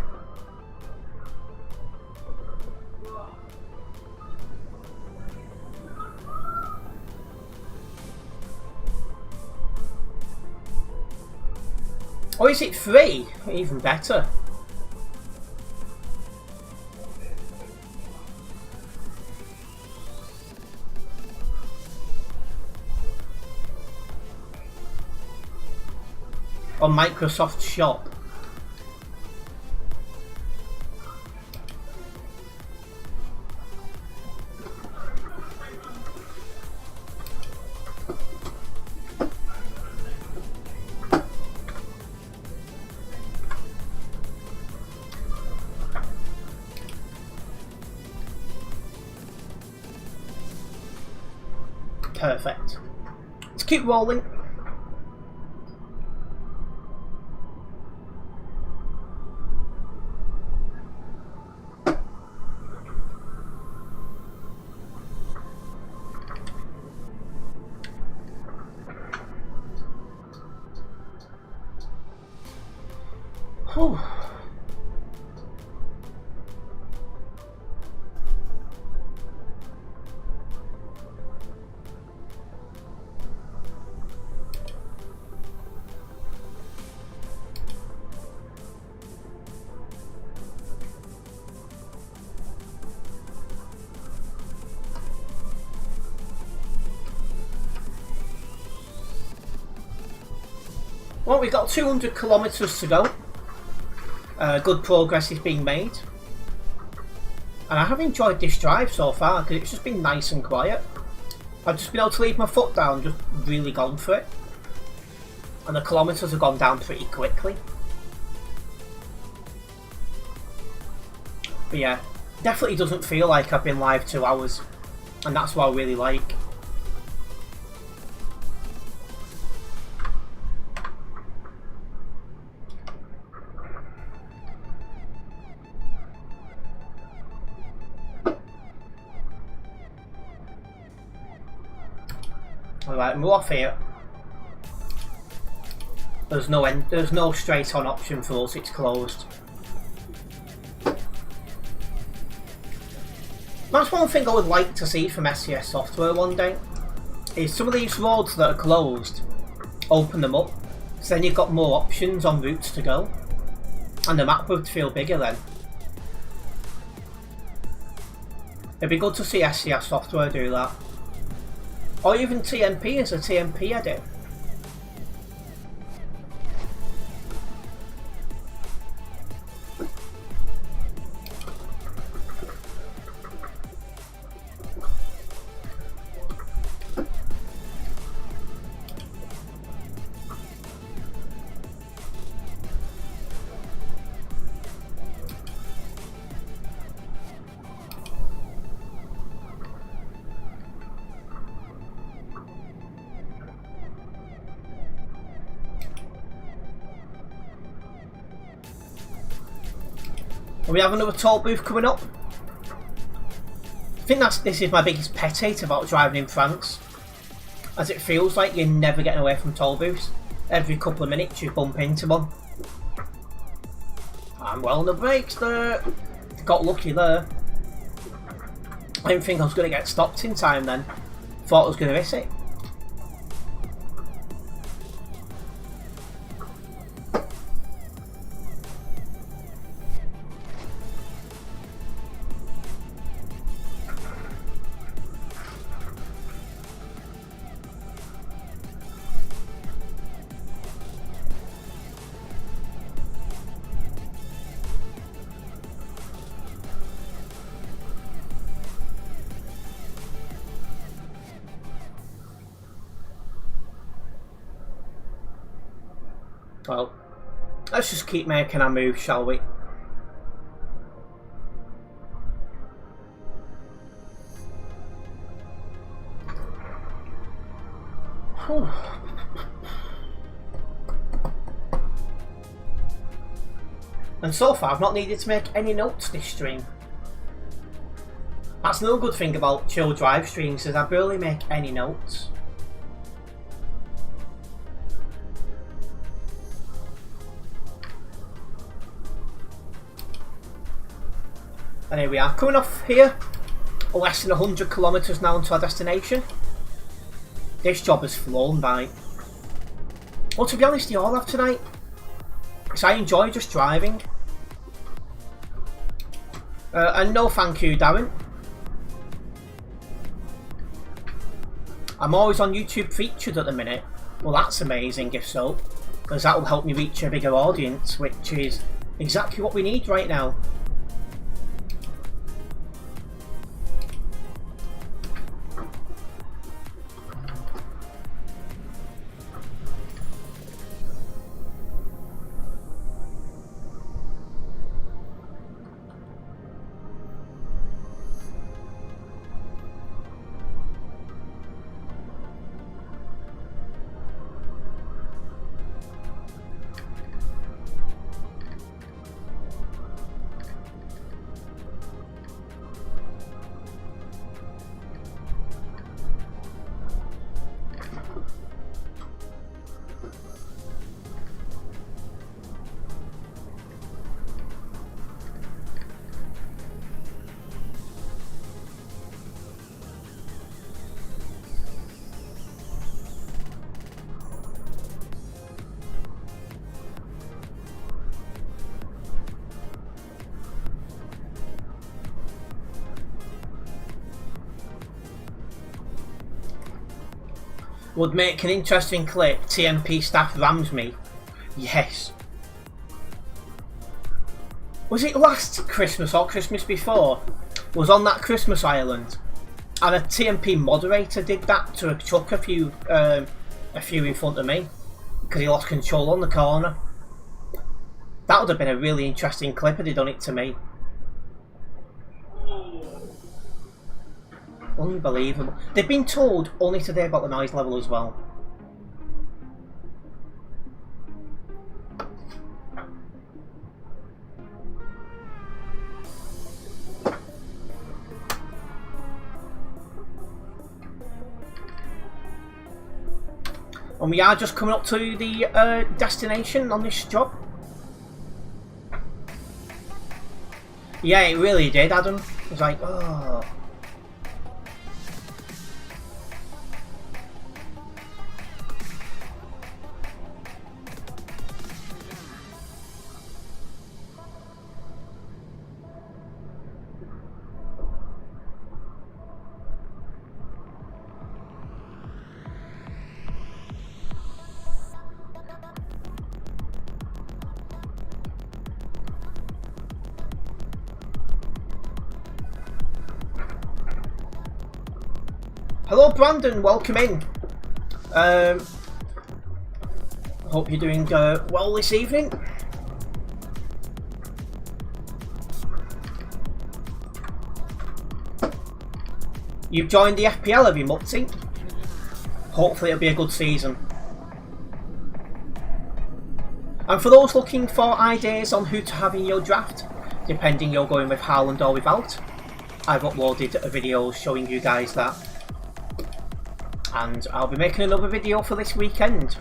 Speaker 1: Or is it free? Even better. On Microsoft Shop. Perfect. Let's keep rolling. Whew. Well, we've got 200 kilometres to go. Good progress is being made. And I have enjoyed this drive so far because it's just been nice and quiet. I've just been able to leave my foot down, just really gone for it. And the kilometres have gone down pretty quickly. But yeah, definitely doesn't feel like I've been live 2 hours. And that's what I really like. Alright, we're off here. There's no straight on option for us, it's closed. That's one thing I would like to see from SCS Software one day, is some of these roads that are closed, open them up, so then you've got more options on routes to go, and the map would feel bigger then. It'd be good to see SCS Software do that. Or even TMP as a TMP edit. We have another toll booth coming up. I think this is my biggest pet hate about driving in France, as it feels like you're never getting away from toll booths. Every couple of minutes you bump into one. I'm well on the brakes there. Got lucky there. I didn't think I was going to get stopped in time then. Thought I was going to miss it. Well, let's just keep making our move, shall we? Whew. And so far I've not needed to make any notes this stream. That's no good thing about chill drive streams, is I barely make any notes. And here we are, coming off here, less than 100 kilometres now to our destination. This job has flown by. Well, to be honest, they all have tonight, because I enjoy just driving. And no thank you, Darren. I'm always on YouTube featured at the minute. Well, that's amazing if so, because that will help me reach a bigger audience, which is exactly what we need right now. Would make an interesting clip. TMP staff rams me. Yes. Was it last Christmas or Christmas before? Was on that Christmas island, and a TMP moderator did that to a truck a few in front of me because he lost control on the corner. That would have been a really interesting clip had he done it to me. Unbelievable. They've been told only today about the noise level as well. And we are just coming up to the destination on this job. Yeah, it really did, Adam. It was like, oh. Hello Brandon, welcome in. Hope you're doing well this evening. You've joined the FPL, have you, Mutzi? Hopefully it'll be a good season. And for those looking for ideas on who to have in your draft, depending you're going with Haaland or without, I've uploaded a video showing you guys that. And I'll be making another video for this weekend.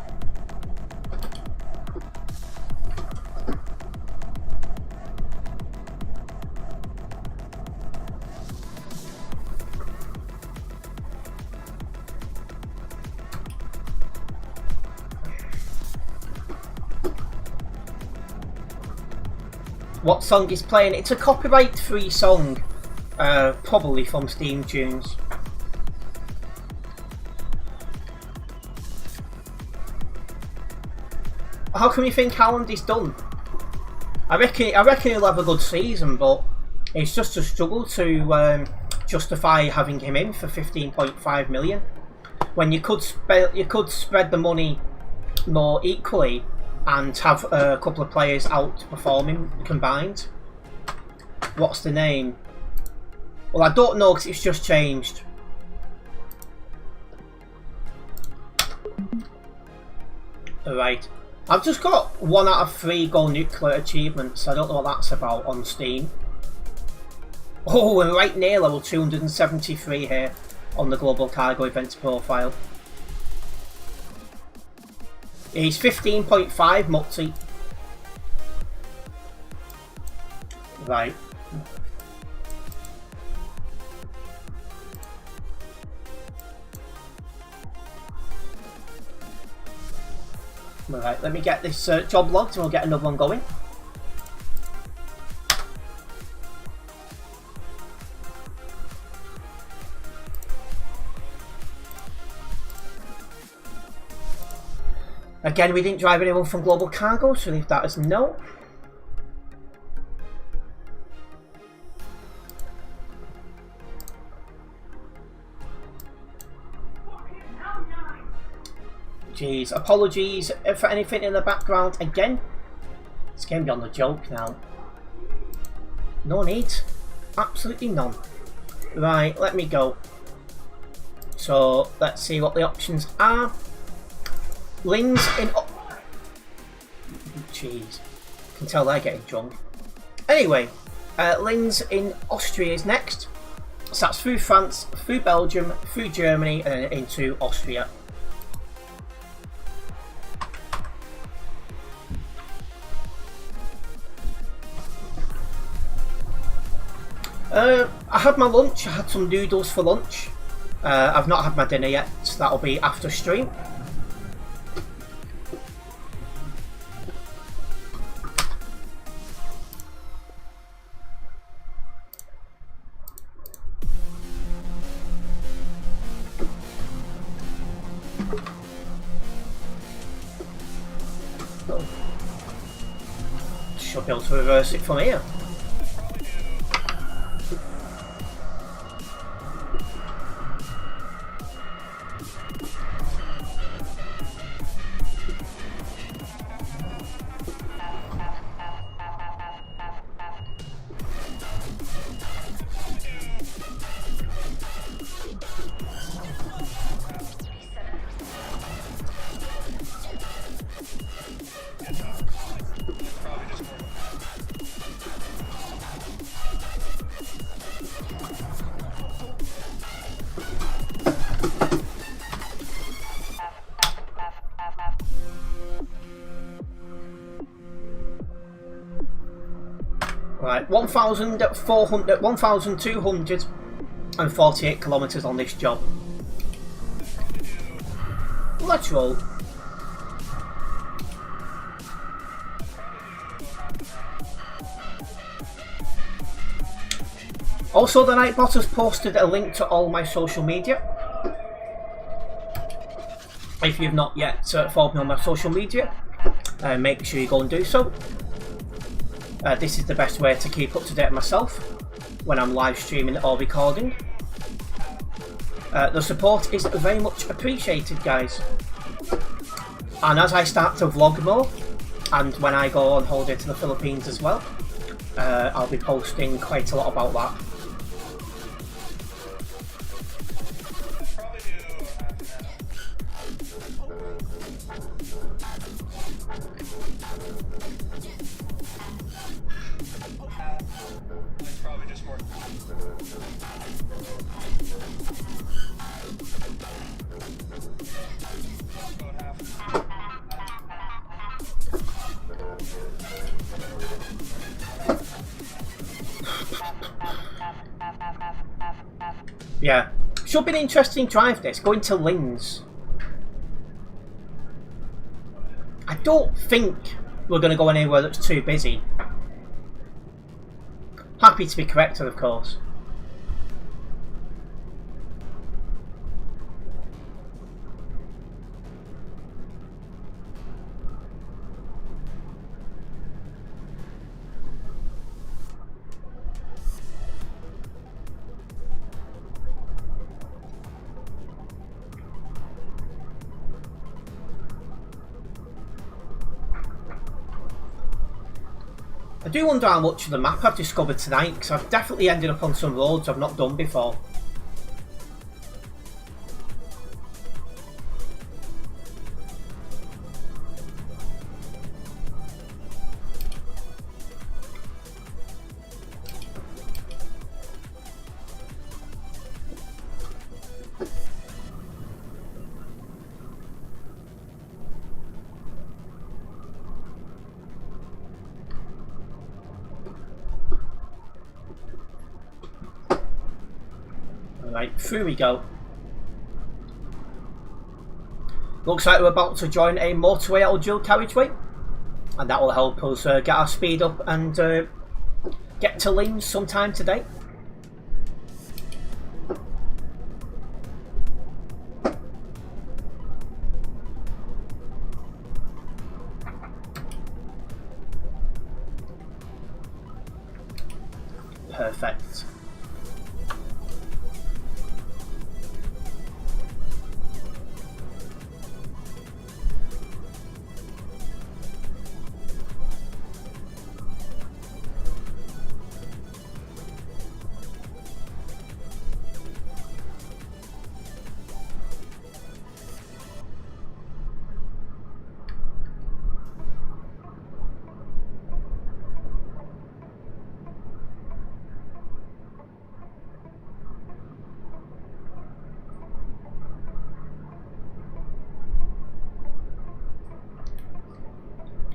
Speaker 1: What song is playing? It's a copyright-free song, probably from Steam Tunes. How come you think Haaland is done? I reckon he'll have a good season, but it's just a struggle to justify having him in for 15.5 million when you could spread the money more equally and have a couple of players outperforming combined. What's the name? Well, I don't know because it's just changed. Alright. I've just got 1 out of 3 gold nuclear achievements. I don't know what that's about on Steam. Oh, we're right near level 273 here on the Global Cargo Events profile. He's 15.5 multi. Right. Right, let me get this job logged and we'll get another one going. Again, we didn't drive anyone from Global Cargo, so leave that as no. Jeez, apologies for anything in the background again. It's getting beyond the joke now. No need. Absolutely none. Right, let me go. So, let's see what the options are. Linz in... Jeez. Can tell they're getting drunk. Anyway, Linz in Austria is next. So that's through France, through Belgium, through Germany, and then into Austria. I had my lunch. I had some noodles for lunch. I've not had my dinner yet. So that'll be after stream. Should be able to reverse it from here. Right, 1,248 kilometres on this job. Let's roll. Also, the Nightbot has posted a link to all my social media. If you've not yet followed me on my social media, make sure you go and do so. This is the best way to keep up to date myself when I'm live streaming or recording. The support is very much appreciated, guys. And as I start to vlog more, and when I go on holiday to the Philippines as well, I'll be posting quite a lot about that. Yeah, should be an interesting drive this, going to Linz. I don't think we're going to go anywhere that's too busy. Happy to be corrected, of course. I do wonder how much of the map I've discovered tonight, because I've definitely ended up on some roads I've not done before. Right, through we go. Looks like we're about to join a motorway or dual carriageway, and that will help us get our speed up and get to Linz sometime today. Perfect.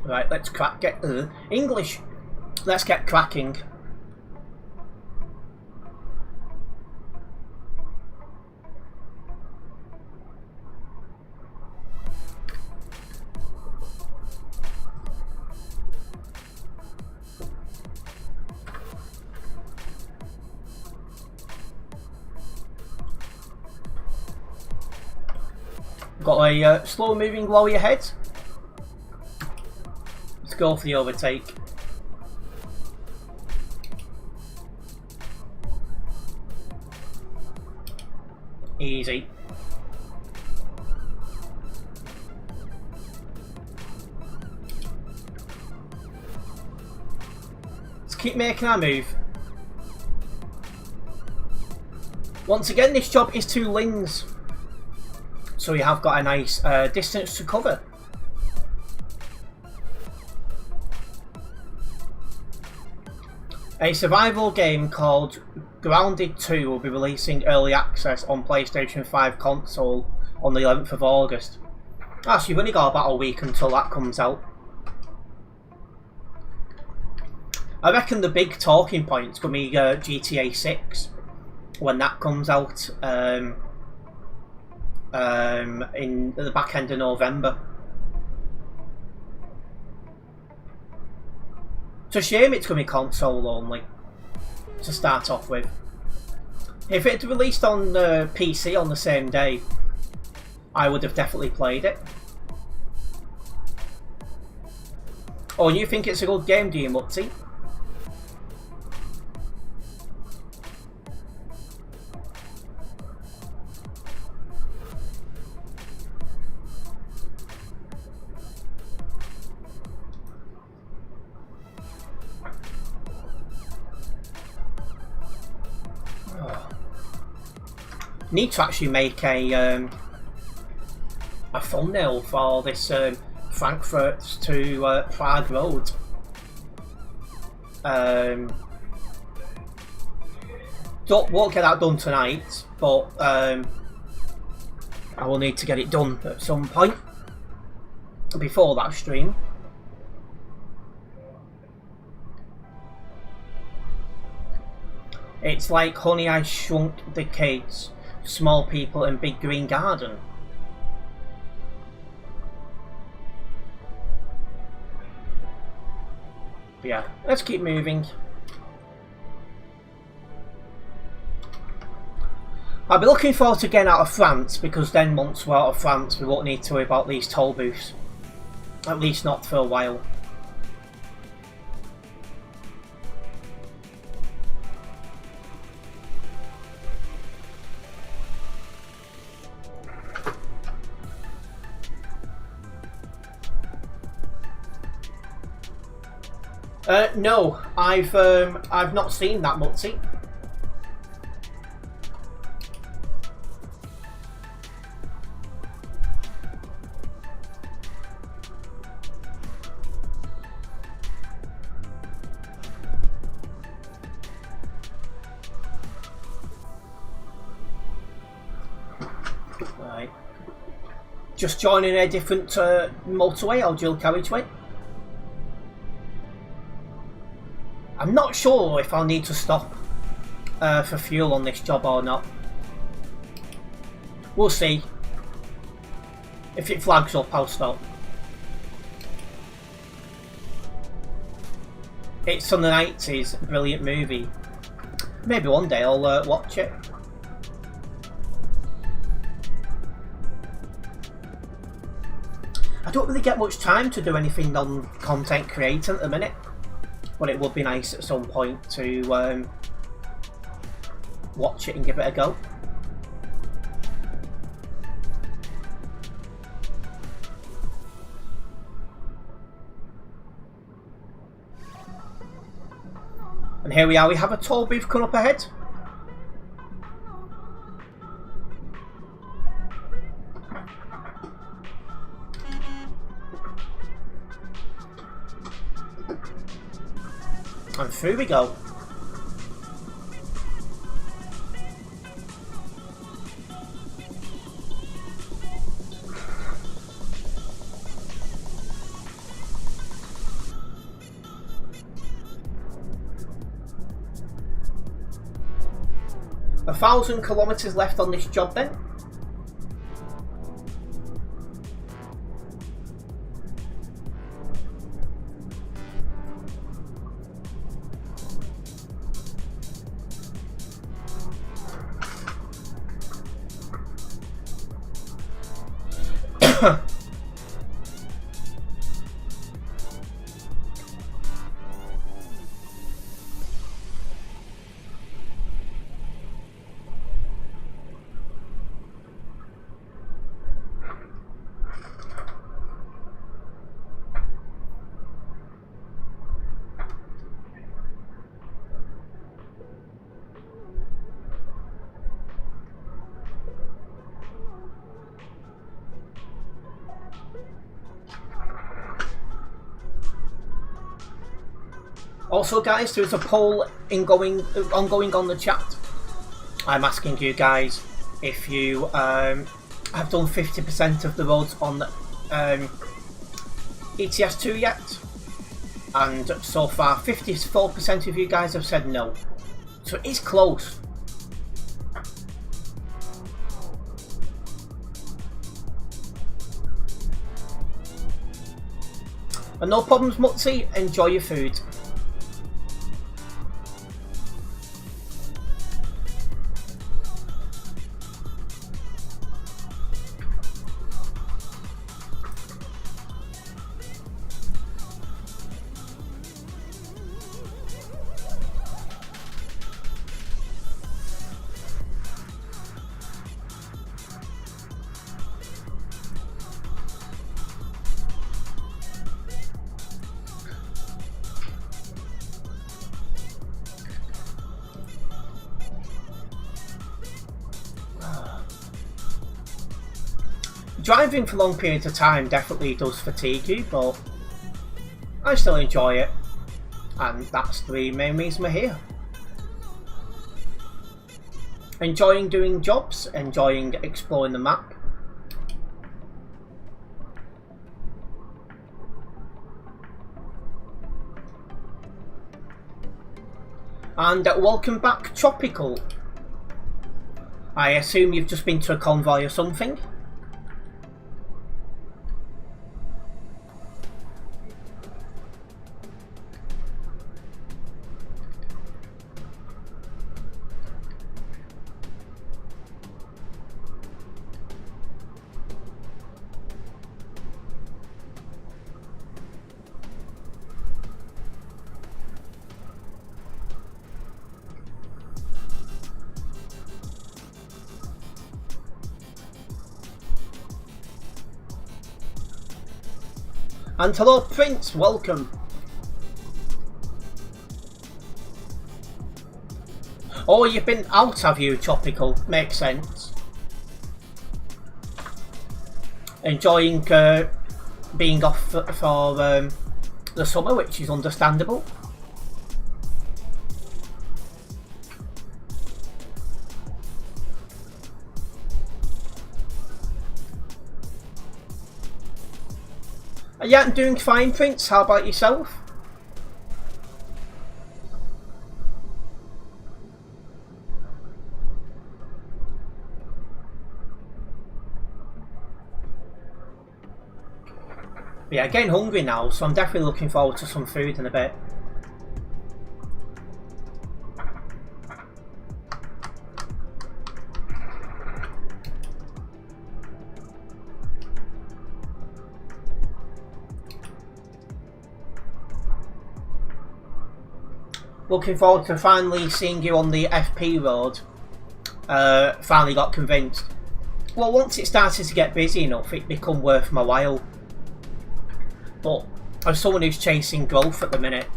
Speaker 1: Right, let's get English. Let's get cracking. Got a slow moving lorry ahead. Let's go for the overtake. Easy. Let's keep making our move. Once again, this job is to Linz, so you have got a nice distance to cover. A survival game called Grounded 2 will be releasing early access on PlayStation 5 console on the 11th of August. So you've only got about a week until that comes out. I reckon the big talking point's going to be GTA 6 when that comes out in the back end of November. It's a shame it's going to be console only to start off with. If it had released on PC on the same day, I would have definitely played it. Oh, and you think it's a good game, do you, Mutzi? Need to actually make a thumbnail for this Frankfurt to Prague road. Won't get that done tonight, but I will need to get it done at some point before that stream. It's like Honey, I Shrunk the Kids, Small People and Big Green Garden. But yeah, let's keep moving. I'll be looking forward to getting out of France, because then once we're out of France we won't need to worry about these toll booths. At least not for a while. No, I've not seen that multi. Right. Just joining a different motorway or dual carriageway. I'm not sure if I'll need to stop for fuel on this job or not. We'll see. If it flags up, I'll stop. It's from the 90s, brilliant movie. Maybe one day I'll watch it. I don't really get much time to do anything non-content creator at the minute. But it would be nice at some point to watch it and give it a go. And here we are, we have a toll booth coming up ahead. And through we go. A 1,000 kilometers left on this job then. Also guys, there is a poll ongoing on the chat. I'm asking you guys if you have done 50% of the roads on ETS2 yet. And so far 54% of you guys have said no. So it is close. And no problems, Mutzi, enjoy your food. Driving for long periods of time definitely does fatigue you, but I still enjoy it, and that's the main reason we're here. Enjoying doing jobs, enjoying exploring the map. And welcome back, Tropical. I assume you've just been to a convoy or something? And hello Prince, welcome. Oh, you've been out, have you, Tropical? Makes sense. Enjoying being off for the summer, which is understandable. Yeah, I'm doing fine, Prince. How about yourself? Yeah, getting hungry now, so I'm definitely looking forward to some food in a bit. Looking forward to finally seeing you on the FP road. Finally got convinced. Well, once it started to get busy enough, it become worth my while. But as someone who's chasing growth at the minute,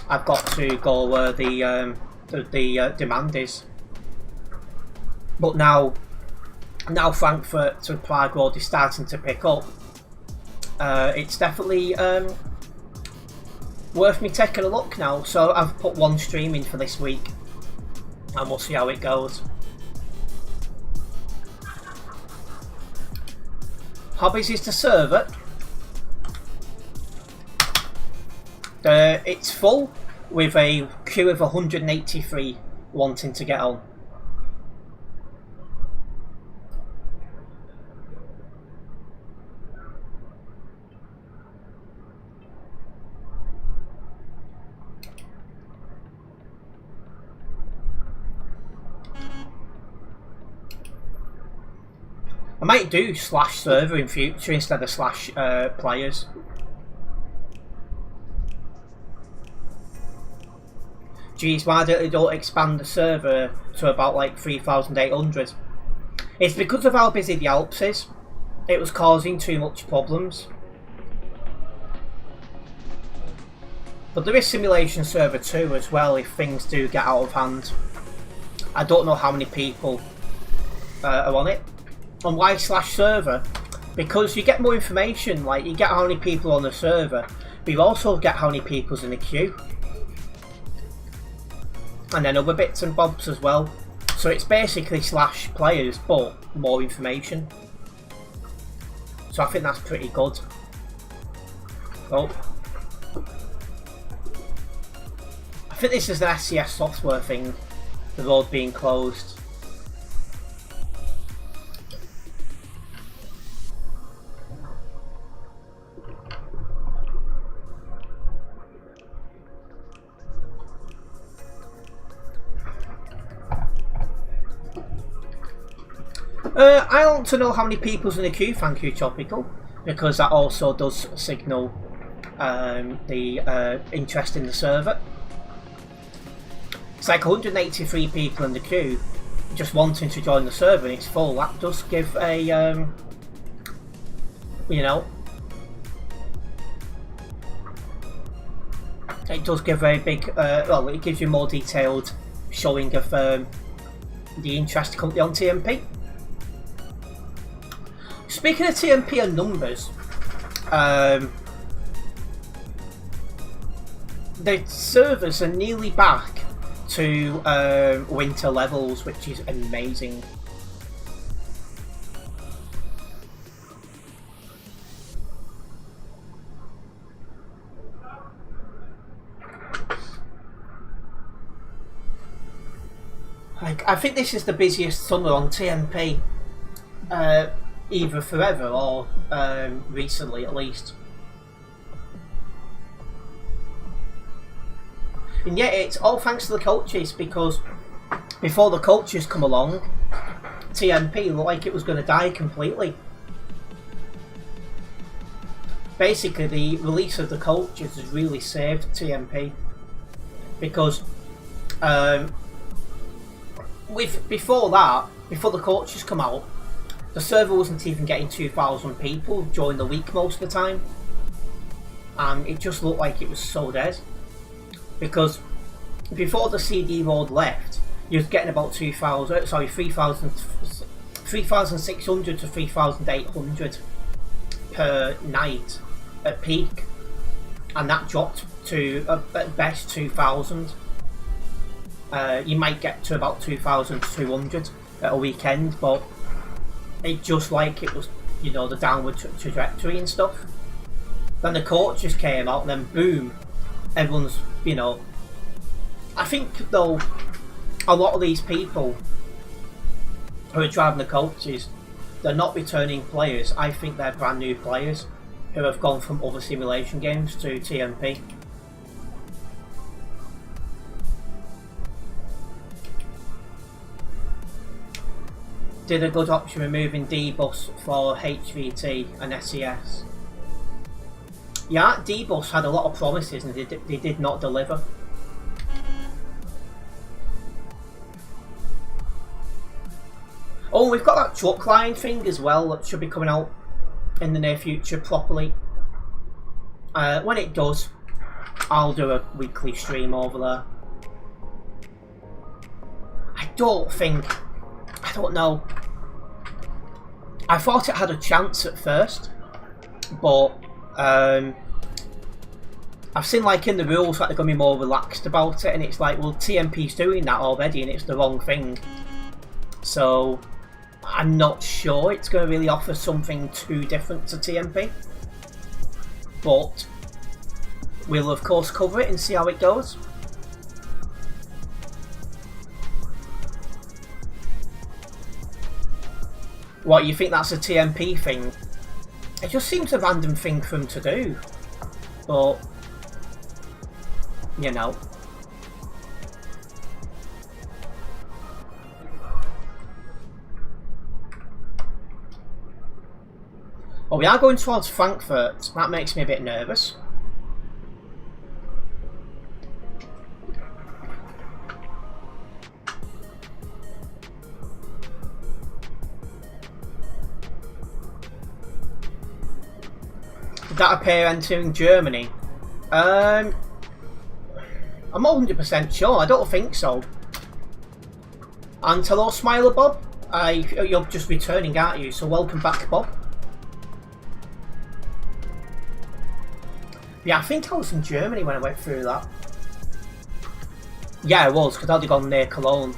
Speaker 1: I've got to go where the demand is. But now Frankfurt to Prague road is starting to pick up. It's definitely worth me taking a look now. So I've put one stream in for this week, and we'll see how it goes. Hobbies is the server. It's full with a queue of 183 wanting to get on. I might do slash server in future instead of slash players. Geez, why don't they expand the server to about like 3,800? It's because of how busy the Alps is. It was causing too much problems. But there is simulation server 2 as well if things do get out of hand. I don't know how many people are on it. And why slash server? Because you get more information, like you get how many people are on the server, but you also get how many people's in the queue. And then other bits and bobs as well. So it's basically slash players, but more information. So I think that's pretty good. Oh. I think this is an SCS software thing, the road being closed. I want to know how many people's in the queue, thank you, Tropical, because that also does signal the interest in the server. It's like 183 people in the queue just wanting to join the server and it's full. That does give a, you know, it does give a big, well, it gives you more detailed showing of the interest currently on TMP. Speaking of TMP and numbers, the servers are nearly back to winter levels, which is amazing. I think this is the busiest summer on TMP. Either forever or recently at least. And yet it's all thanks to the coaches, because before the coaches come along, TMP looked like it was going to die completely. Basically the release of the coaches has really saved TMP, because before the coaches come out, the server wasn't even getting 2,000 people during the week most of the time. and it just looked like it was so dead. Because before the CD road left, you was getting about 3,600 to 3,800 per night at peak, and that dropped to at best 2,000. You might get to about 2,200 at a weekend, but it just like it was, you know, the downward trajectory and stuff. Then the coaches came out, and then boom, everyone's, you know. I think though, a lot of these people who are driving the coaches, they're not returning players. I think they're brand new players who have gone from other simulation games to TMP. Did a good option removing D-Bus for HVT and SES. Yeah, D-Bus had a lot of promises and they did not deliver. Oh, we've got that truck line thing as well that should be coming out in the near future properly. When it does, I'll do a weekly stream over there. I don't know. I thought it had a chance at first, but I've seen like in the rules that they're going to be more relaxed about it, and it's like, well, TMP's doing that already and it's the wrong thing. So I'm not sure it's going to really offer something too different to TMP, but we'll of course cover it and see how it goes. What, you think that's a TMP thing? It just seems a random thing for them to do, but you know. Well, we are going towards Frankfurt. That makes me a bit nervous. Did that appear entering Germany? I'm not 100% sure. I don't think so. And hello, Smiler Bob. You're just returning, aren't you? So welcome back, Bob. Yeah, I think I was in Germany when I went through that. Yeah, I was, because I'd have gone near Cologne.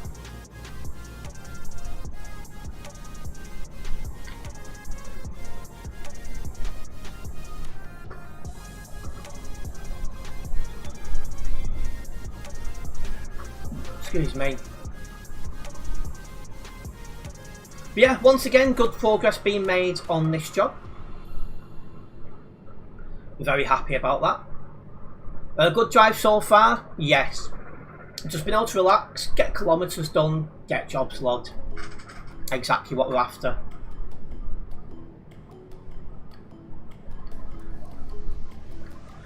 Speaker 1: Excuse me. But yeah, once again, good progress being made on this job. Very happy about that. A good drive so far? Yes. Just been able to relax, get kilometres done, get jobs logged. Exactly what we're after.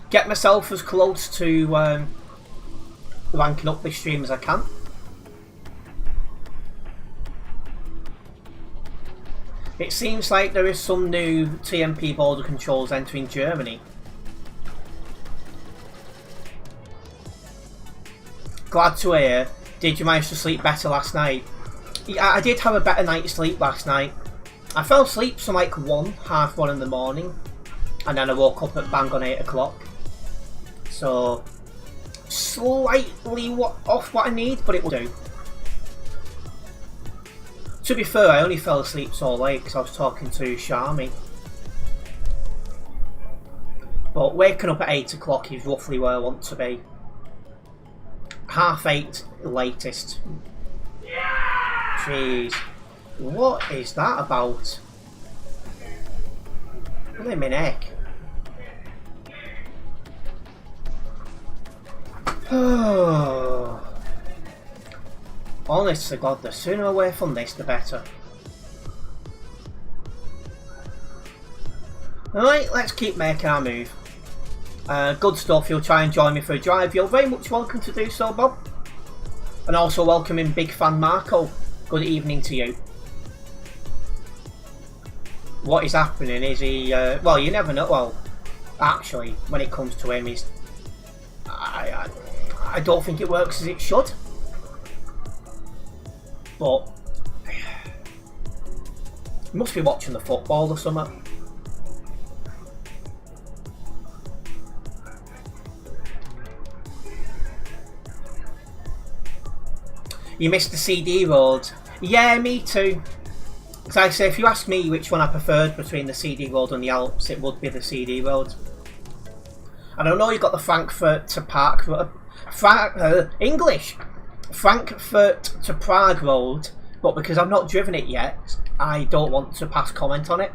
Speaker 1: Get myself as close to ranking up this stream as I can. It seems like there is some new TMP border controls entering Germany. Glad to hear. Did you manage to sleep better last night? Yeah, I did have a better night's sleep last night. I fell asleep from like half one in the morning, and then I woke up at bang on 8 o'clock. So slightly off what I need, but it will do. To be fair, I only fell asleep so late because I was talking to Shami. But waking up at 8 o'clock is roughly where I want to be. 8:30 latest. Jeez. What is that about? What in my neck? Oh. Honest to God, the sooner away from this, the better. Alright, let's keep making our move. Good stuff, you'll try and join me for a drive. You're very much welcome to do so, Bob. And also welcoming Big Fan Marco. Good evening to you. What is happening? Is he... well, you never know. Well, actually, when it comes to him, I don't think it works as it should. But you must be watching the football or something. You missed the CD road. Yeah, me too. Because I say, if you ask me which one I preferred between the CD road and the Alps, it would be the CD road. And I know you've got the Frankfurt to Frankfurt to Prague road, but because I've not driven it yet, I don't want to pass comment on it.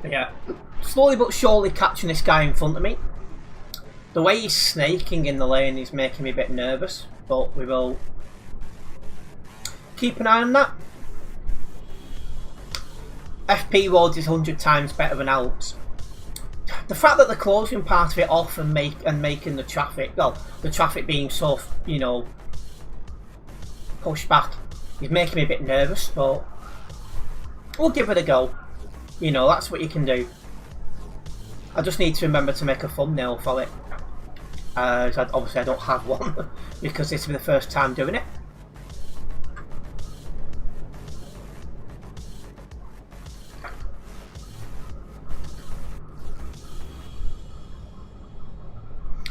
Speaker 1: Yeah, slowly but surely catching this guy in front of me. The way he's snaking in the lane is making me a bit nervous, but we will keep an eye on that. FP roads is 100 times better than Alps. The fact that they're closing part of it off and making the traffic, well, the traffic being so, you know, pushed back, is making me a bit nervous, but we'll give it a go. You know, that's what you can do. I just need to remember to make a thumbnail for it. Obviously I don't have one because this will be the first time doing it.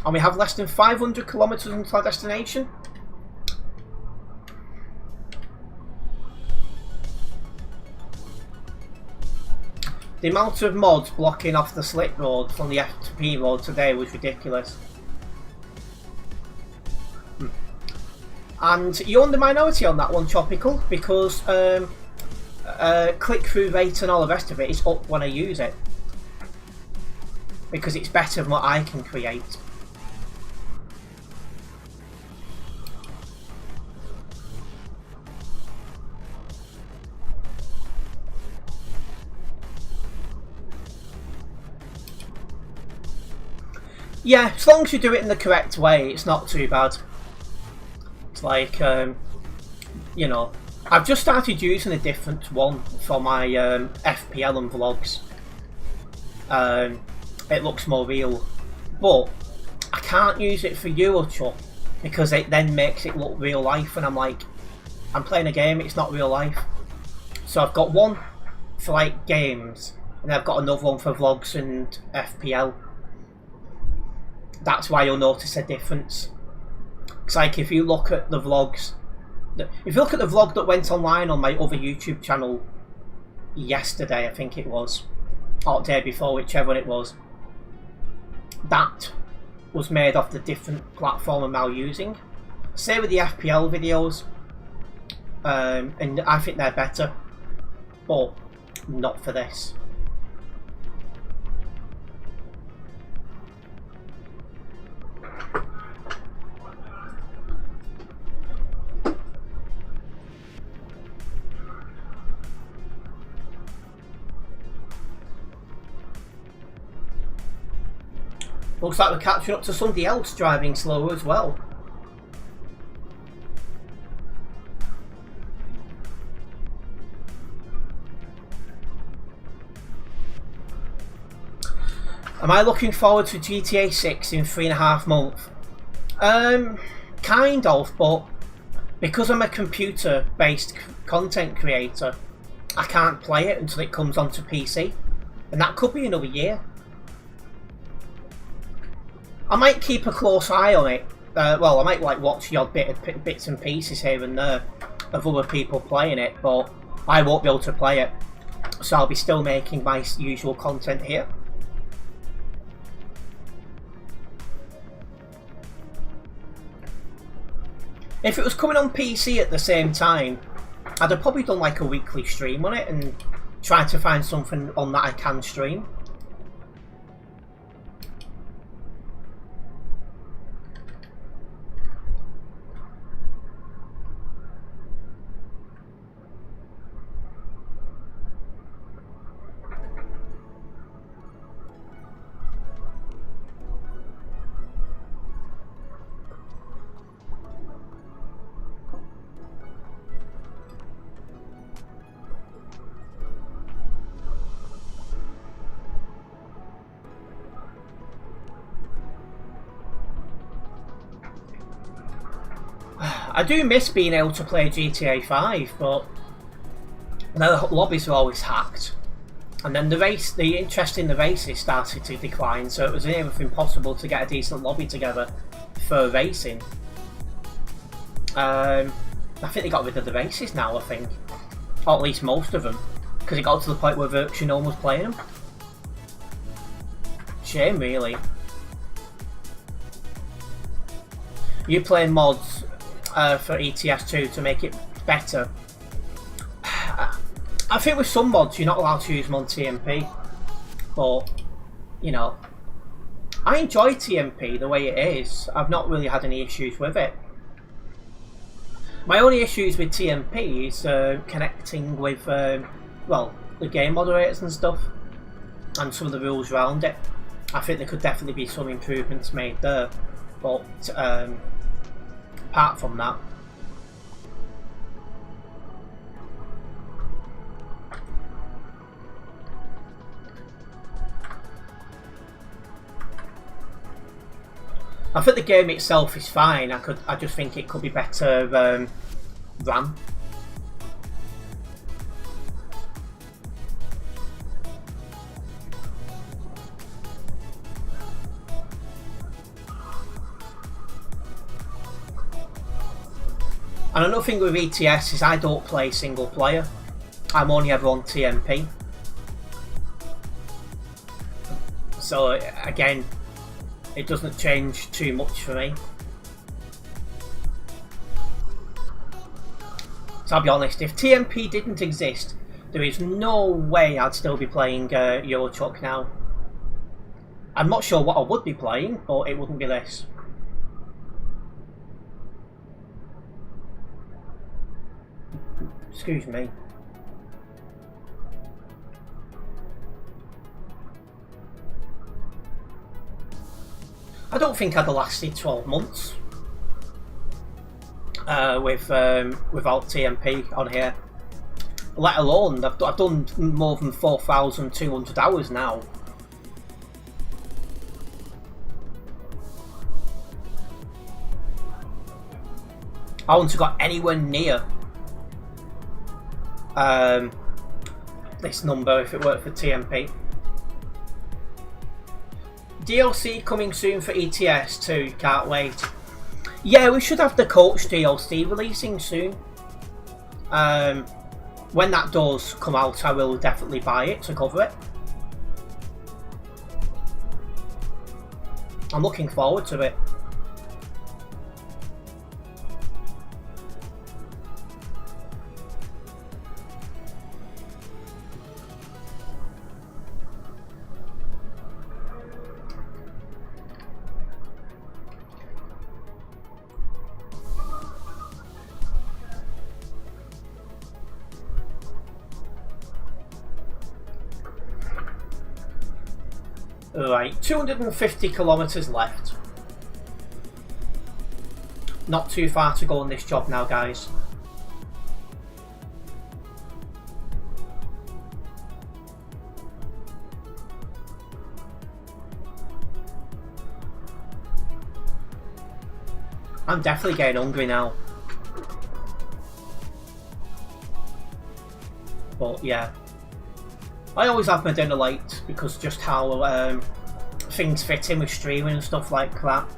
Speaker 1: And we have less than 500 kilometers until our destination. The amount of mods blocking off the slip road from the FP road today was ridiculous. And you're in the minority on that one, Tropical, because click-through rate and all the rest of it is up when I use it. Because it's better than what I can create. Yeah, as long as you do it in the correct way, it's not too bad. It's like, you know, I've just started using a different one for my FPL and vlogs. It looks more real, but I can't use it for Eurotrip because it then makes it look real life, and I'm like, I'm playing a game, it's not real life. So I've got one for like games, and I've got another one for vlogs and FPL. That's why you'll notice a difference. It's like if you look at the vlogs, if you look at the vlog that went online on my other YouTube channel yesterday, I think it was, or the day before, whichever one it was, that was made off the different platform I'm now using. Same with the FPL videos, and I think they're better, but not for this. Looks like we're catching up to somebody else driving slower as well. Am I looking forward to GTA 6 in 3.5 months? Kind of, but because I'm a computer-based content creator, I can't play it until it comes onto PC, and that could be another year. I might keep a close eye on it. Well, I might like watch the odd bits and pieces here and there of other people playing it, but I won't be able to play it, so I'll be still making my usual content here. If it was coming on PC at the same time, I'd have probably done like a weekly stream on it and tried to find something on that I can stream. I do miss being able to play GTA 5, but the lobbies were always hacked. And then the interest in the races started to decline, so it was nearly impossible to get a decent lobby together for racing. I think they got rid of the races now, I think. Or at least most of them. Because it got to the point where virtually no one was playing them. Shame, really. You playing mods for ETS2 to make it better? I think with some mods you're not allowed to use them on TMP, but you know, I enjoy TMP the way it is. I've not really had any issues with it. My only issues with TMP is connecting with well, the game moderators and stuff, and some of the rules around it. I think there could definitely be some improvements made there, but apart from that, I think the game itself is fine. I just think it could be better RAM. And another thing with ETS is I don't play single player. I'm only ever on TMP. So again, it doesn't change too much for me. So I'll be honest, if TMP didn't exist, there is no way I'd still be playing Euro Truck now. I'm not sure what I would be playing, but it wouldn't be this. Excuse me. I don't think I'd have lasted 12 months without TMP on here. Let alone, I've done more than 4,200 hours now. I wouldn't have got anywhere near this number if it weren't for TMP. DLC coming soon for ETS too, can't wait. Yeah, we should have the coach DLC releasing soon. When that does come out, I will definitely buy it to cover it. I'm looking forward to it. Right, 250 kilometers left. Not too far to go on this job now, guys. I'm definitely getting hungry now. But yeah. I always have my dinner late because just how things fit in with streaming and stuff like that.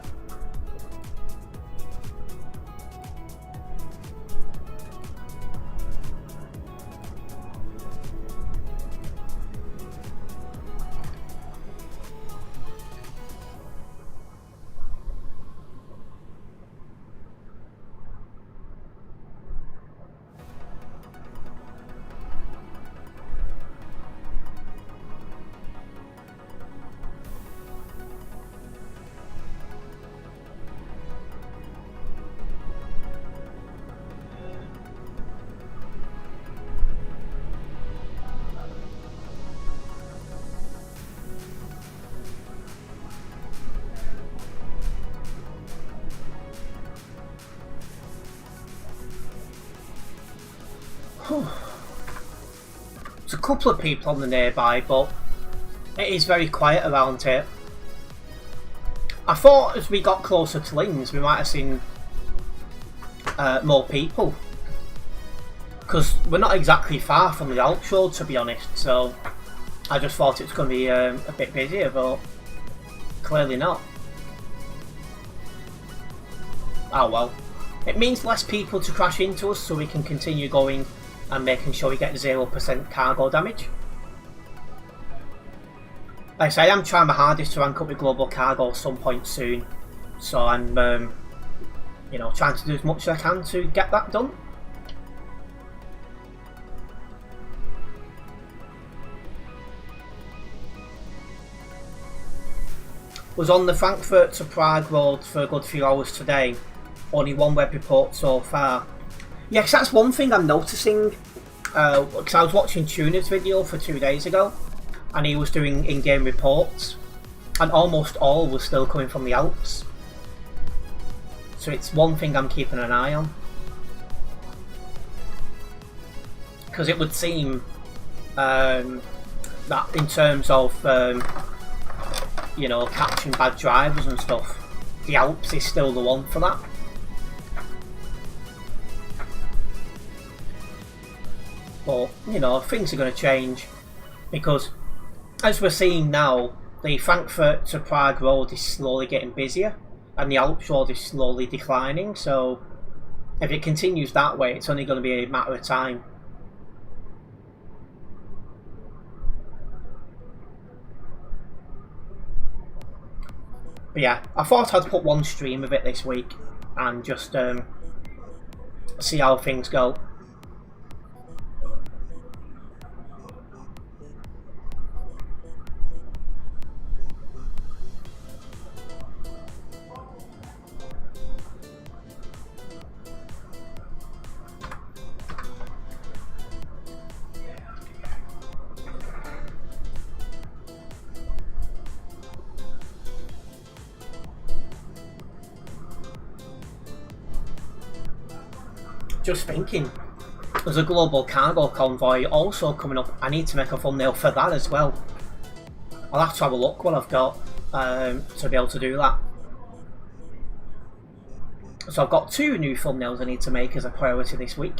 Speaker 1: There's a couple of people on the nearby, but it is very quiet around here. I thought as we got closer to Linz we might have seen more people. Because we're not exactly far from the Alps Road, to be honest, so I just thought it was going to be a bit busier, but clearly not. Oh well. It means less people to crash into us, so we can continue going and making sure we get 0% cargo damage. Like I say, I am trying my hardest to rank up with global cargo at some point soon, so I'm, you know, trying to do as much as I can to get that done. Was on the Frankfurt to Prague road for a good few hours today. Only one web report so far. Yes, that's one thing I'm noticing. Because I was watching Tuner's video for 2 days ago, and he was doing in-game reports, and almost all was still coming from the Alps. So it's one thing I'm keeping an eye on. Because it would seem that in terms of you know, catching bad drivers and stuff, the Alps is still the one for that. But, you know, things are going to change, because as we're seeing now, the Frankfurt to Prague road is slowly getting busier and the Alps road is slowly declining, so if it continues that way, it's only going to be a matter of time. But yeah, I thought I'd put one stream of it this week and just see how things go. Just thinking, there's a global cargo convoy also coming up. I need to make a thumbnail for that as well. I'll have to have a look what I've got to be able to do that. So I've got 2 new thumbnails I need to make as a priority this week.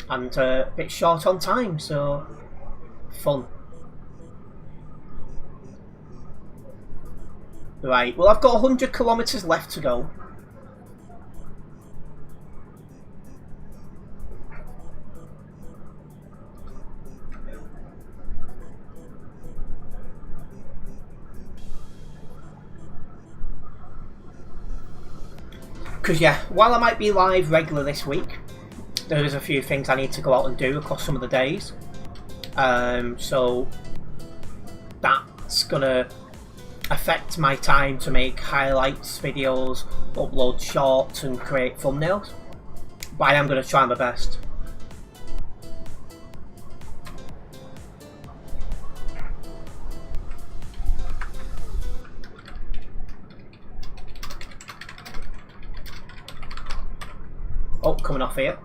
Speaker 1: And a bit short on time, so fun. Right, well I've got 100 kilometres left to go. Because yeah, while I might be live regular this week, there is a few things I need to go out and do across some of the days. So that's gonna affect my time to make highlights videos, upload shorts and create thumbnails. But I am gonna try my best. Oh, coming off here.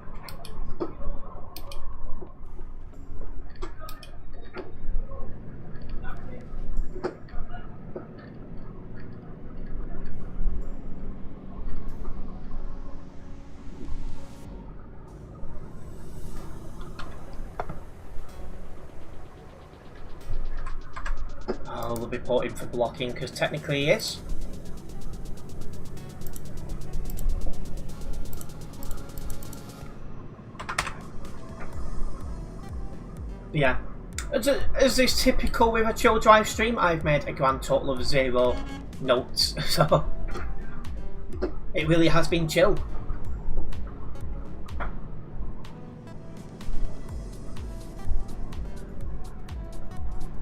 Speaker 1: I'll be put in for blocking because technically he is. Yeah, as is typical with a chill drive stream, I've made a grand total of 0 notes, so it really has been chill.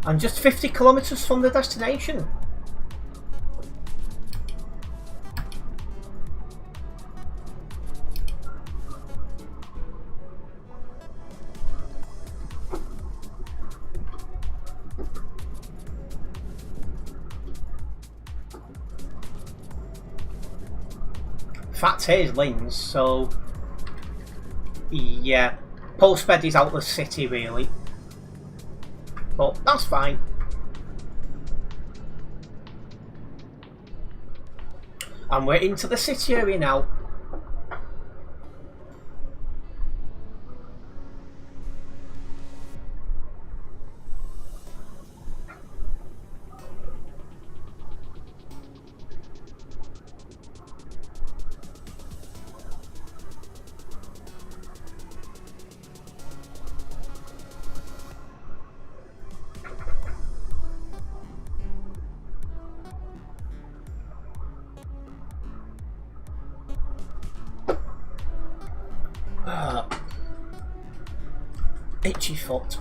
Speaker 1: I'm just 50 kilometres from the destination. Fact is lanes, so yeah, Postbed is out of the city really, but that's fine. And we're into the city area now. Itchy foot.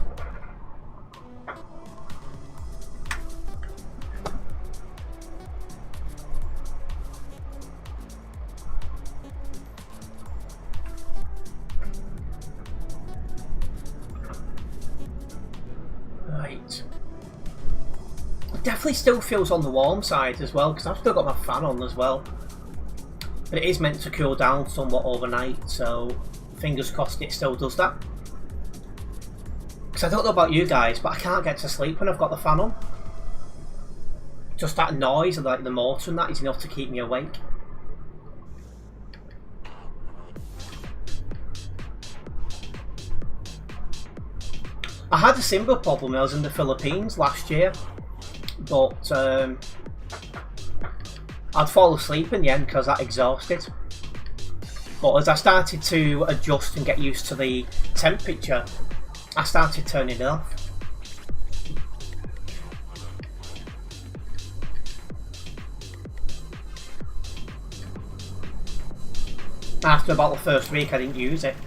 Speaker 1: Right. It definitely still feels on the warm side as well, because I've still got my fan on as well. But it is meant to cool down somewhat overnight, so fingers crossed it still does that. Because I don't know about you guys, but I can't get to sleep when I've got the fan on. Just that noise of like the motor and that is enough to keep me awake. I had a similar problem when I was in the Philippines last year, but I'd fall asleep in the end because I got exhausted. But as I started to adjust and get used to the temperature, I started turning it off. After about the first week, I didn't use it.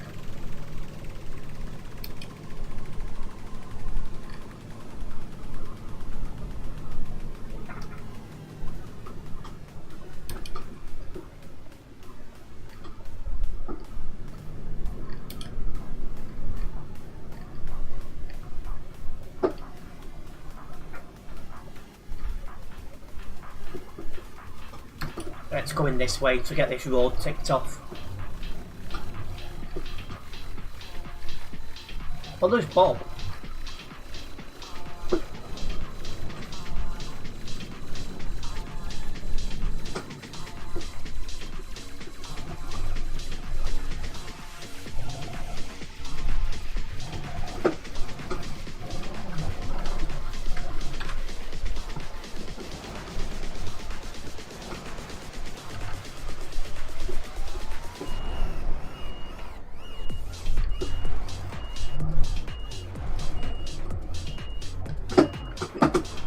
Speaker 1: Let's go in this way to get this road ticked off. Oh, there's Bob.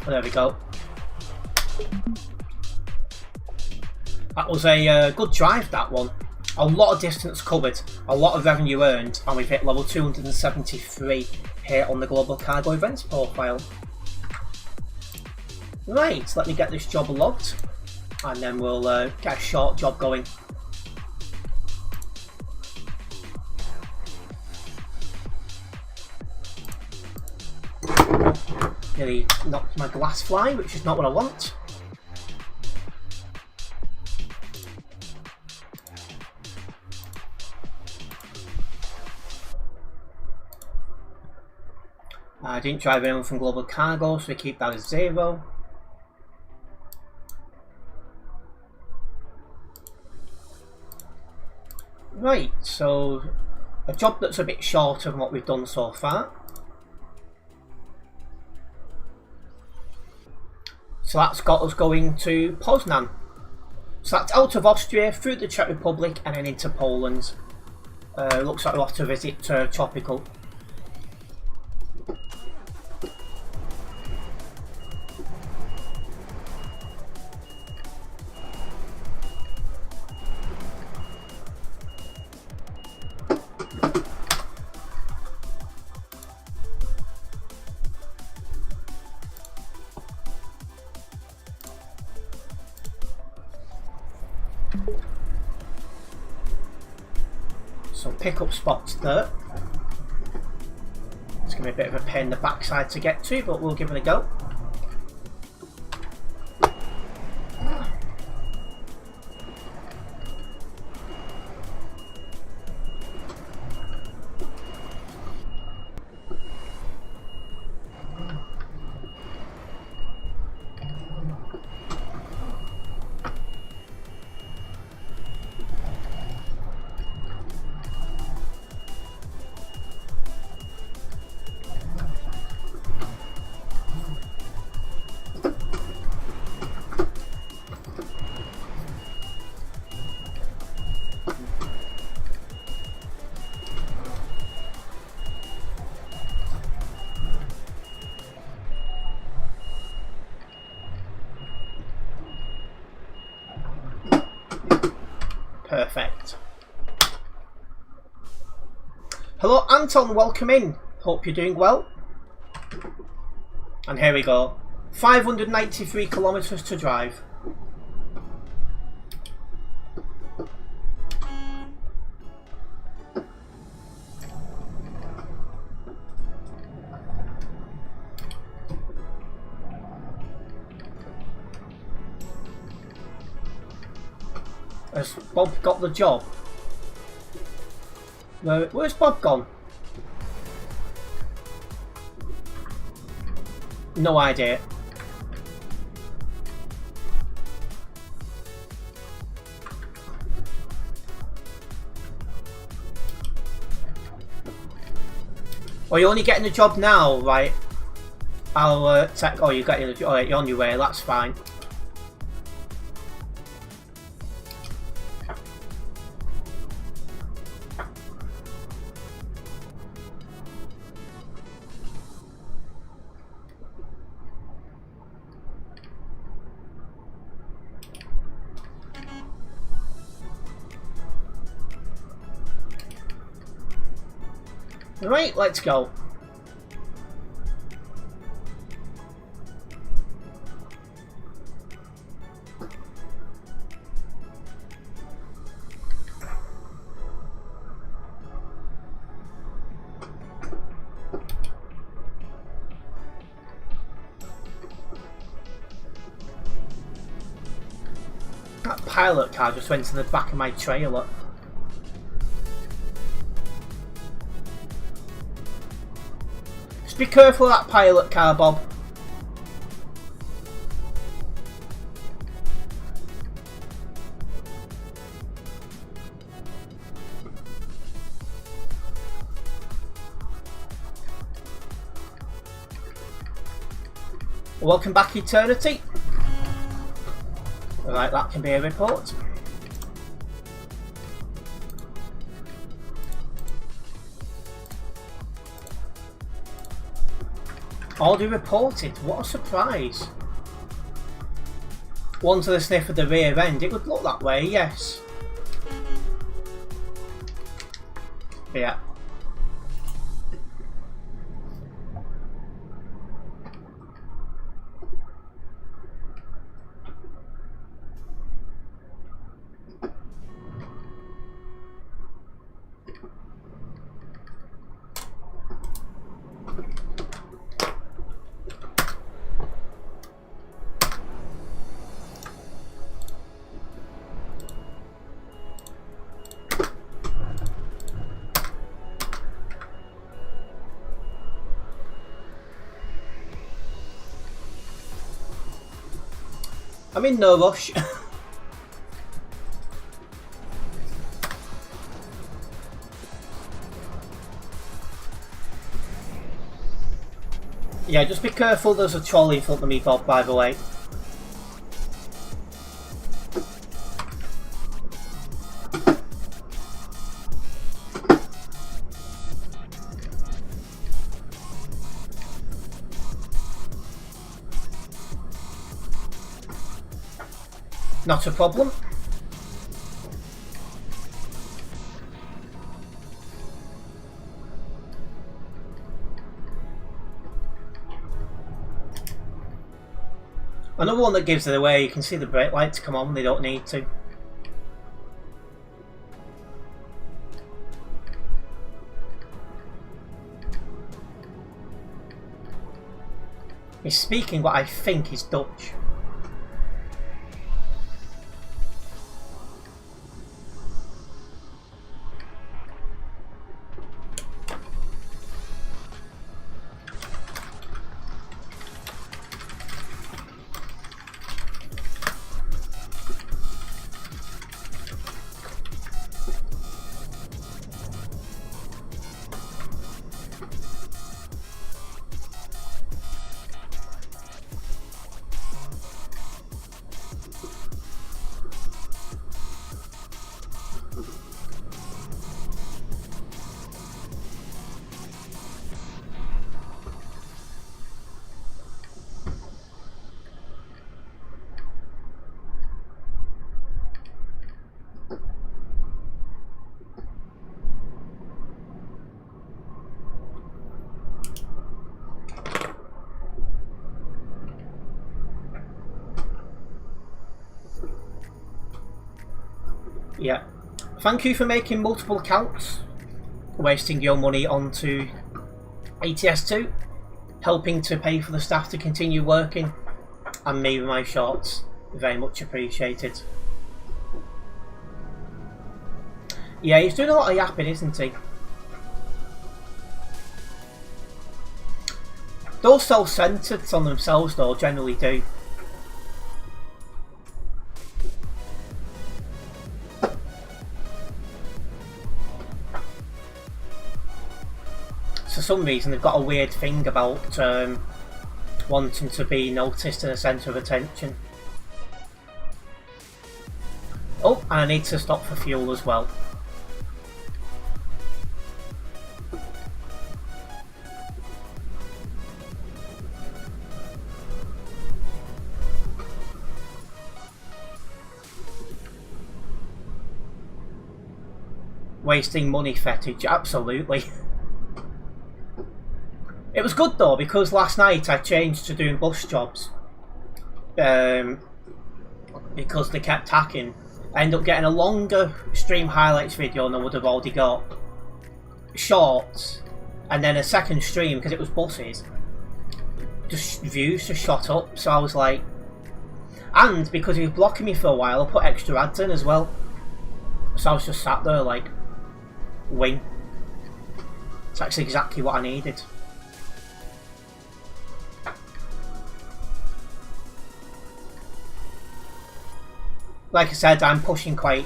Speaker 1: There we go. That was a good drive, that one. A lot of distance covered, a lot of revenue earned, and we've hit level 273 here on the Global Cargo Events profile. Right, let me get this job logged, and then we'll get a short job going. Nearly knocked my glass fly, which is not what I want. I didn't drive anyone from Global Cargo, so we keep that as 0. Right, so a job that's a bit shorter than what we've done so far. So that's got us going to Poznan. So that's out of Austria, through the Czech Republic, and then into Poland. Looks like we'll have to visit Tropical. So pick up spots there. It's going to be a bit of a pain in the backside to get to, but we'll give it a go. Perfect. Hello Anton, welcome in. Hope you're doing well. And here we go. 593 kilometers to drive. Has Bob got the job? Where's Bob gone? No idea. Oh, you're only getting the job now, right? I'll take. Oh, you're getting the job. Oh, you're on your way. That's fine. Right, let's go. That pilot car just went to the back of my trailer. Just be careful of that pilot car, Bob. Welcome back, Eternity. Right, that can be a report. Already reported. What a surprise. One to the sniff of the rear end. It would look that way, yes. Yeah. I'm in no rush. Yeah, just be careful, there's a trolley in front of me, Bob, by the way. Not a problem. Another one that gives it away, you can see the brake lights come on, they don't need to. He's speaking what I think is Dutch. Yeah. Thank you for making multiple accounts, wasting your money onto ATS2, helping to pay for the staff to continue working, and me with my shorts. Very much appreciated. Yeah, he's doing a lot of yapping, isn't he? Those self-centered on themselves, though, generally do. For some reason, they've got a weird thing about wanting to be noticed and a centre of attention. Oh, and I need to stop for fuel as well. Wasting money fetish, absolutely. It was good though, because last night I changed to doing bus jobs. Because they kept hacking. I ended up getting a longer stream highlights video than I would have already got. Shorts, and then a second stream because it was buses. Just views just shot up, so I was like... And because he was blocking me for a while, I put extra ads in as well. So I was just sat there like... Wing. It's actually exactly what I needed. Like I said, I'm pushing quite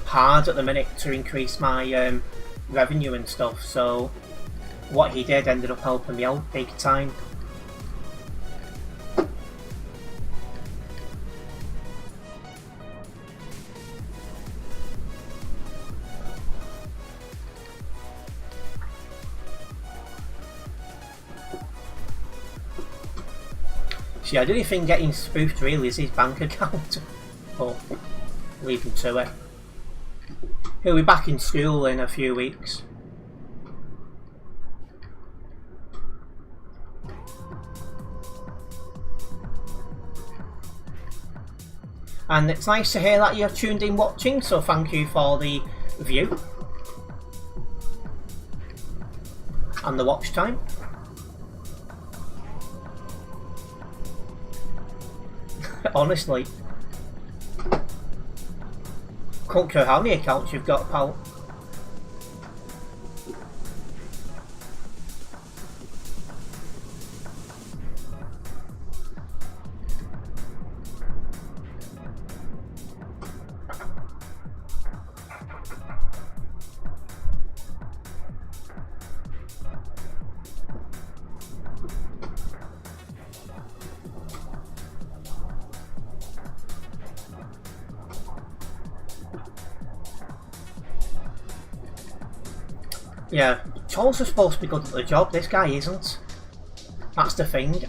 Speaker 1: hard at the minute to increase my revenue and stuff, so what he did ended up helping me out big time. See, the only thing getting spoofed really is his bank account. But leave him to it. He'll be back in school in a few weeks. And it's nice to hear that you're tuned in watching, so thank you for the view and the watch time. Honestly, can't care how many accounts you've got, pal. Yeah, Charles is supposed to be good at the job, this guy isn't. That's the thing.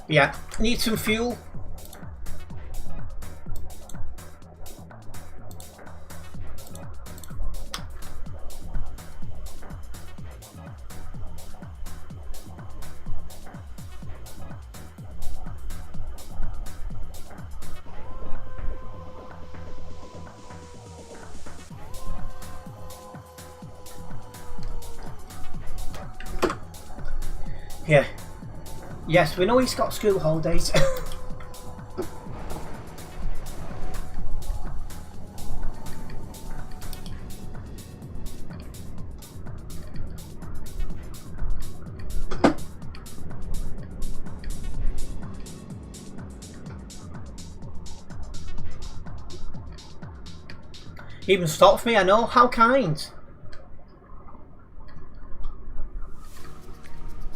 Speaker 1: Yeah, need some fuel. Yeah. Yes, we know he's got school holidays. He even stopped me, I know, how kind.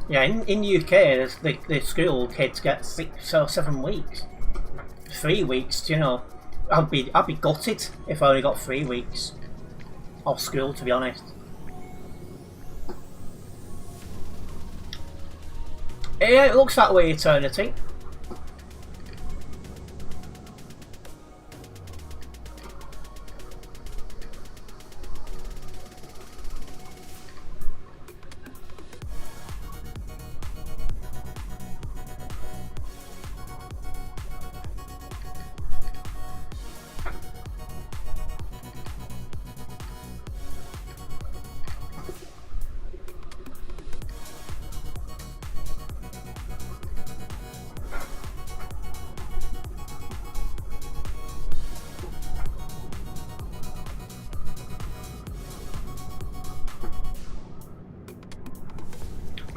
Speaker 1: Yeah, in UK, the school kids get 6 or 7 weeks. 3 weeks, you know. I'd be gutted if I only got 3 weeks off school, to be honest. Yeah, it looks that way, Eternity.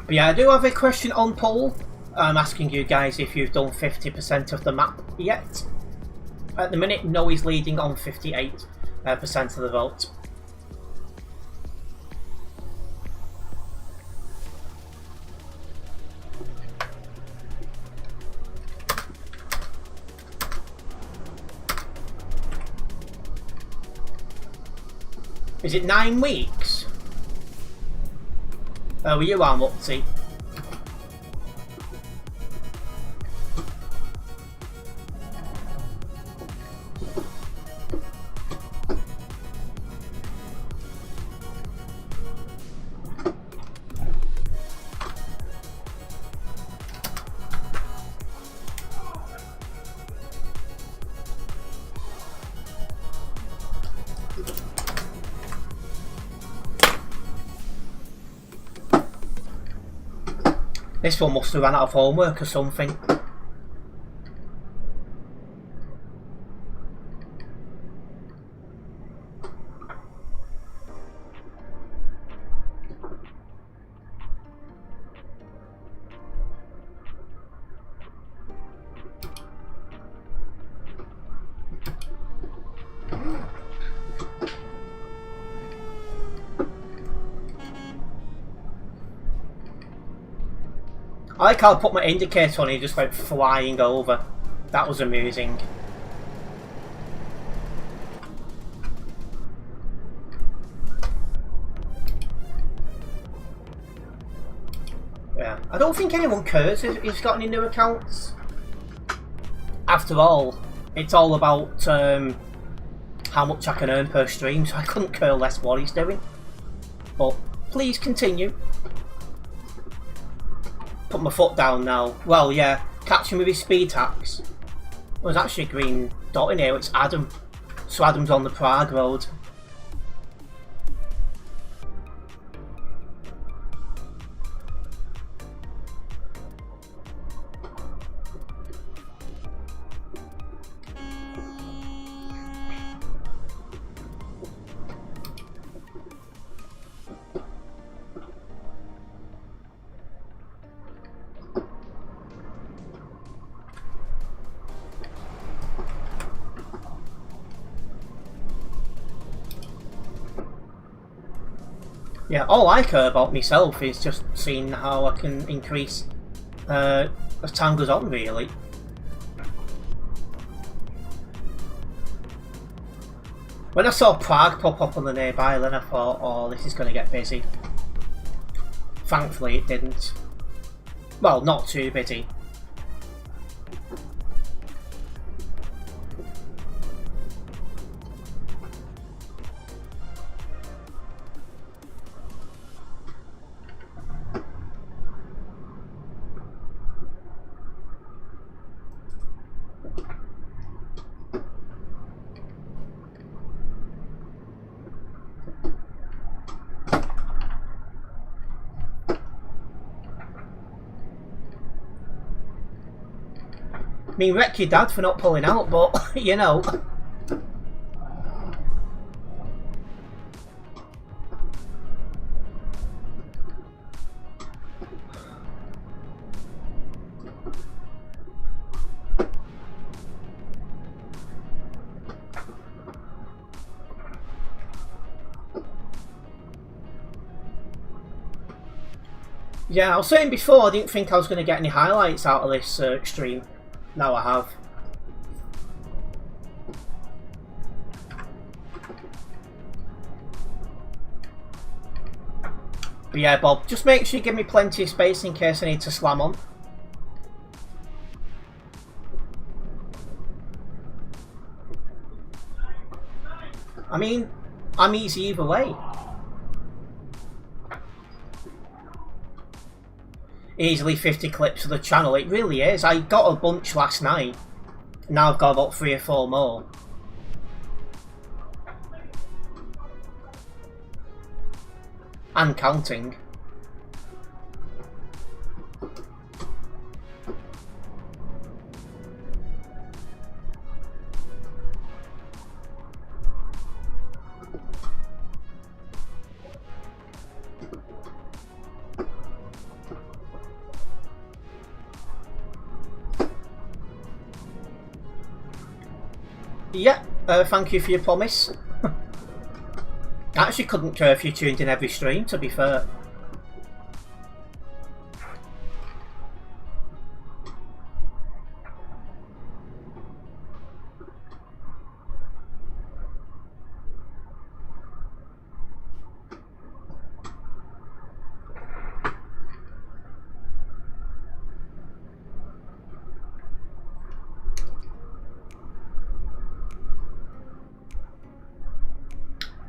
Speaker 1: But yeah, I do have a question on poll. I'm asking you guys if you've done 50% of the map yet. At the minute, no is leading on 58% of the vote. Is it 9 weeks? Oh, you are Mutzi. This one must have run out of homework or something. I like how I put my indicator on and he just went flying over. That was amusing. Yeah, I don't think anyone cares if he's got any new accounts. After all, it's all about how much I can earn per stream, so I couldn't care less what he's doing. But please continue. Put my foot down now. Well, yeah, catch him with his speed hacks. There's actually a green dot in here, it's Adam. So Adam's on the Prague road. Yeah, all I care about myself is just seeing how I can increase as time goes on, really. When I saw Prague pop up on the nearby island, I thought, oh, this is going to get busy. Thankfully, it didn't. Well, not too busy. I mean, wreck your dad for not pulling out, but, you know. Yeah, I was saying before, I didn't think I was going to get any highlights out of this stream. Now I have. But yeah, Bob, just make sure you give me plenty of space in case I need to slam on. mean, I'm easy either way. Easily 50 clips of the channel, it really is. I got a bunch last night. Now I've got about 3 or 4 more. And counting. Yeah, thank you for your promise. I actually couldn't care if you tuned in every stream, to be fair.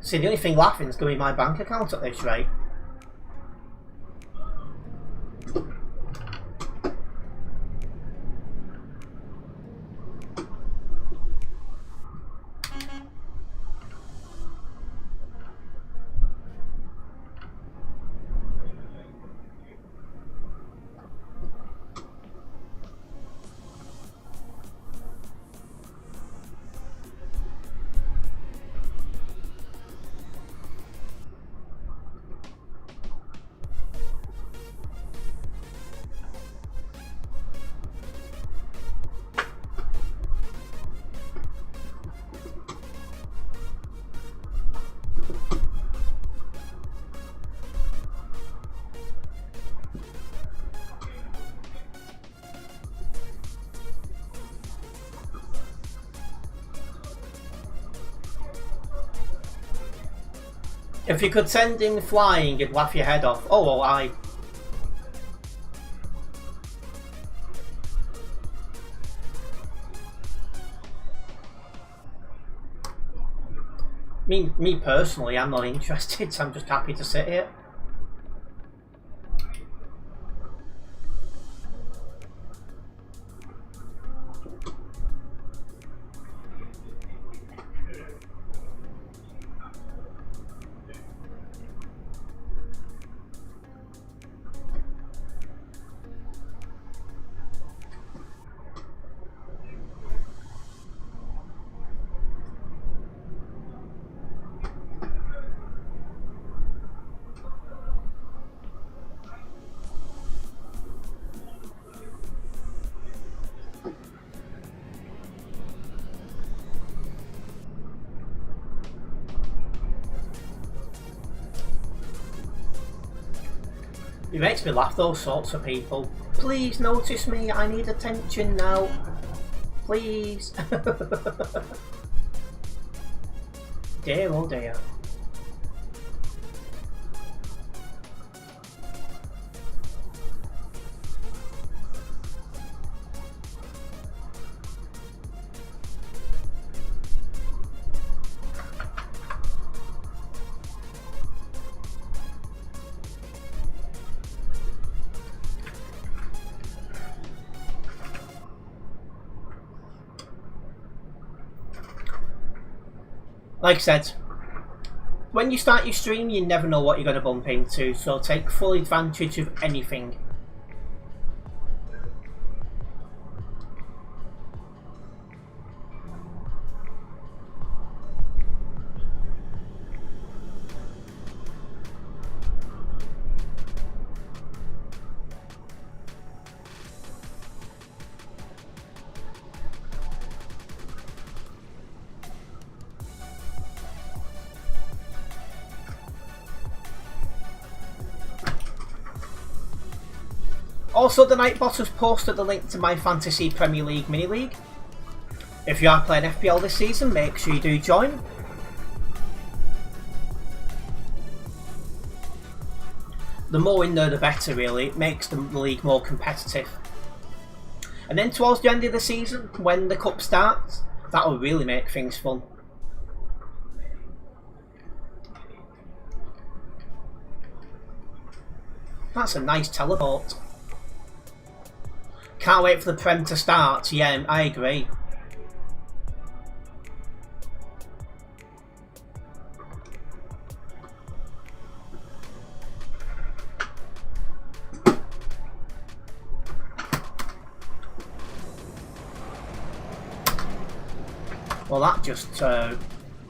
Speaker 1: See, the only thing laughing is going to be my bank account at this rate. If you could send him flying, you'd laugh your head off. Oh, well, I. Me personally, I'm not interested, so I'm just happy to sit here. It makes me laugh, those sorts of people. Please notice me, I need attention now. Please. Dear oh dear. Like I said, when you start your stream, you never know what you're going to bump into, so take full advantage of anything. Also, the Nightbot has posted the link to my Fantasy Premier League Mini League. If you are playing FPL this season, make sure you do join. The more in there, the better, really. It makes the league more competitive. And then towards the end of the season, when the cup starts, that will really make things fun. That's a nice teleport. Can't wait for the Prem to start. Yeah, I agree. Well, that just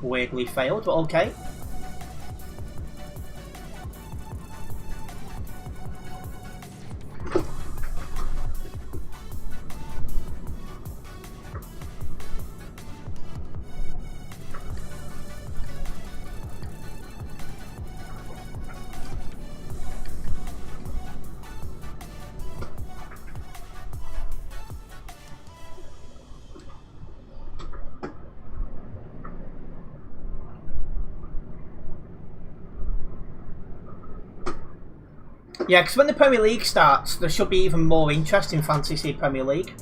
Speaker 1: weirdly failed, but okay. Yeah, because when the Premier League starts, there should be even more interest in Fantasy Premier League.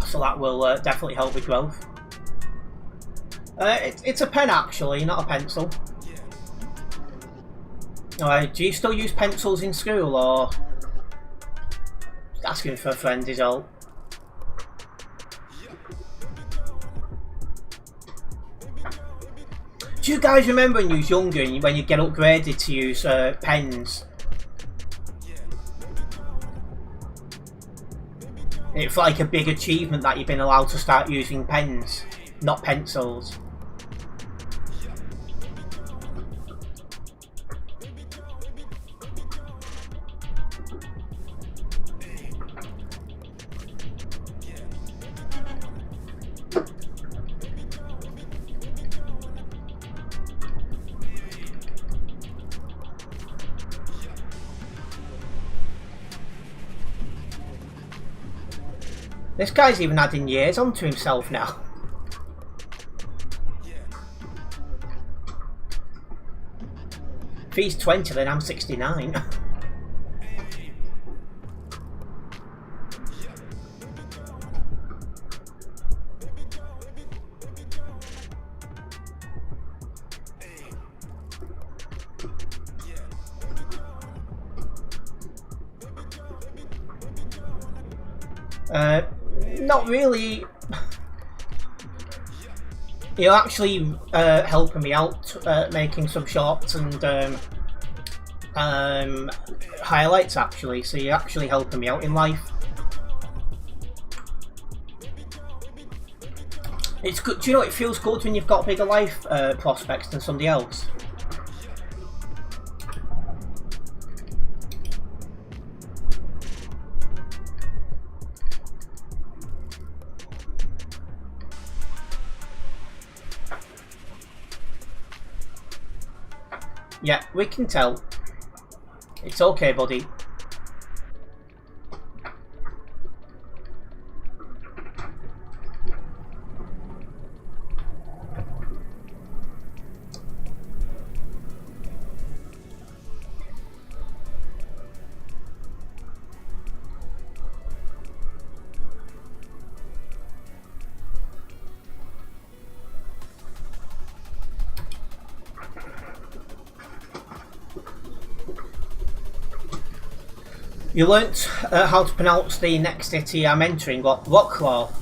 Speaker 1: So that will definitely help with growth. It's a pen actually, not a pencil. Do you still use pencils in school, or just asking for a friend is all? Do you guys remember when you was younger and when you get upgraded to use pens? It's like a big achievement that you've been allowed to start using pens, not pencils. This guy's even adding years onto himself now. If he's 20, then I'm 69. Not really. You're actually helping me out, making some shorts and highlights actually, so you're actually helping me out in life. It's good. Do you know it feels good when you've got bigger life prospects than somebody else? Yeah, we can tell. It's okay, buddy. You learnt how to pronounce the next city I'm entering, what? Rocklaw.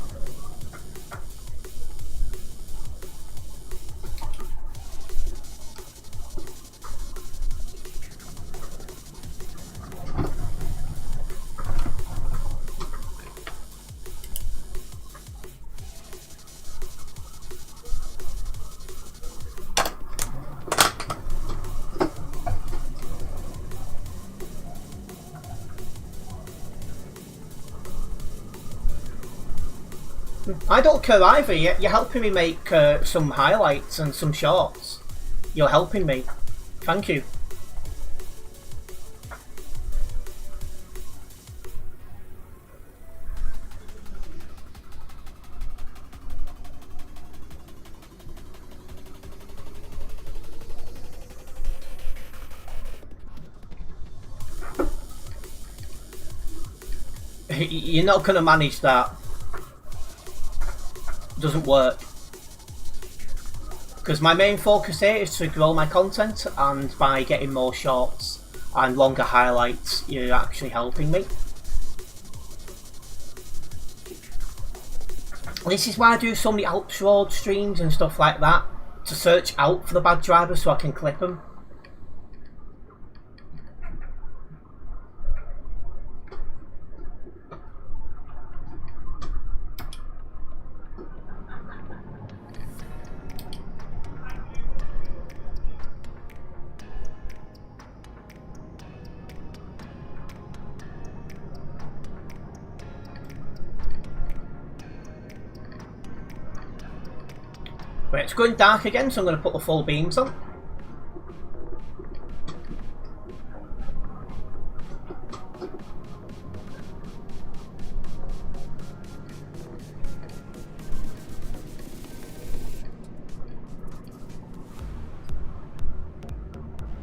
Speaker 1: I don't care either. You're helping me make some highlights and some shorts. You're helping me. Thank you. You're not going to manage that. Doesn't work, because my main focus here is to grow my content, and by getting more shorts and longer highlights, you're actually helping me. This is why I do so many Alps Road streams and stuff like that, to search out for the bad drivers so I can clip them. Right, it's going dark again, so I'm going to put the full beams on.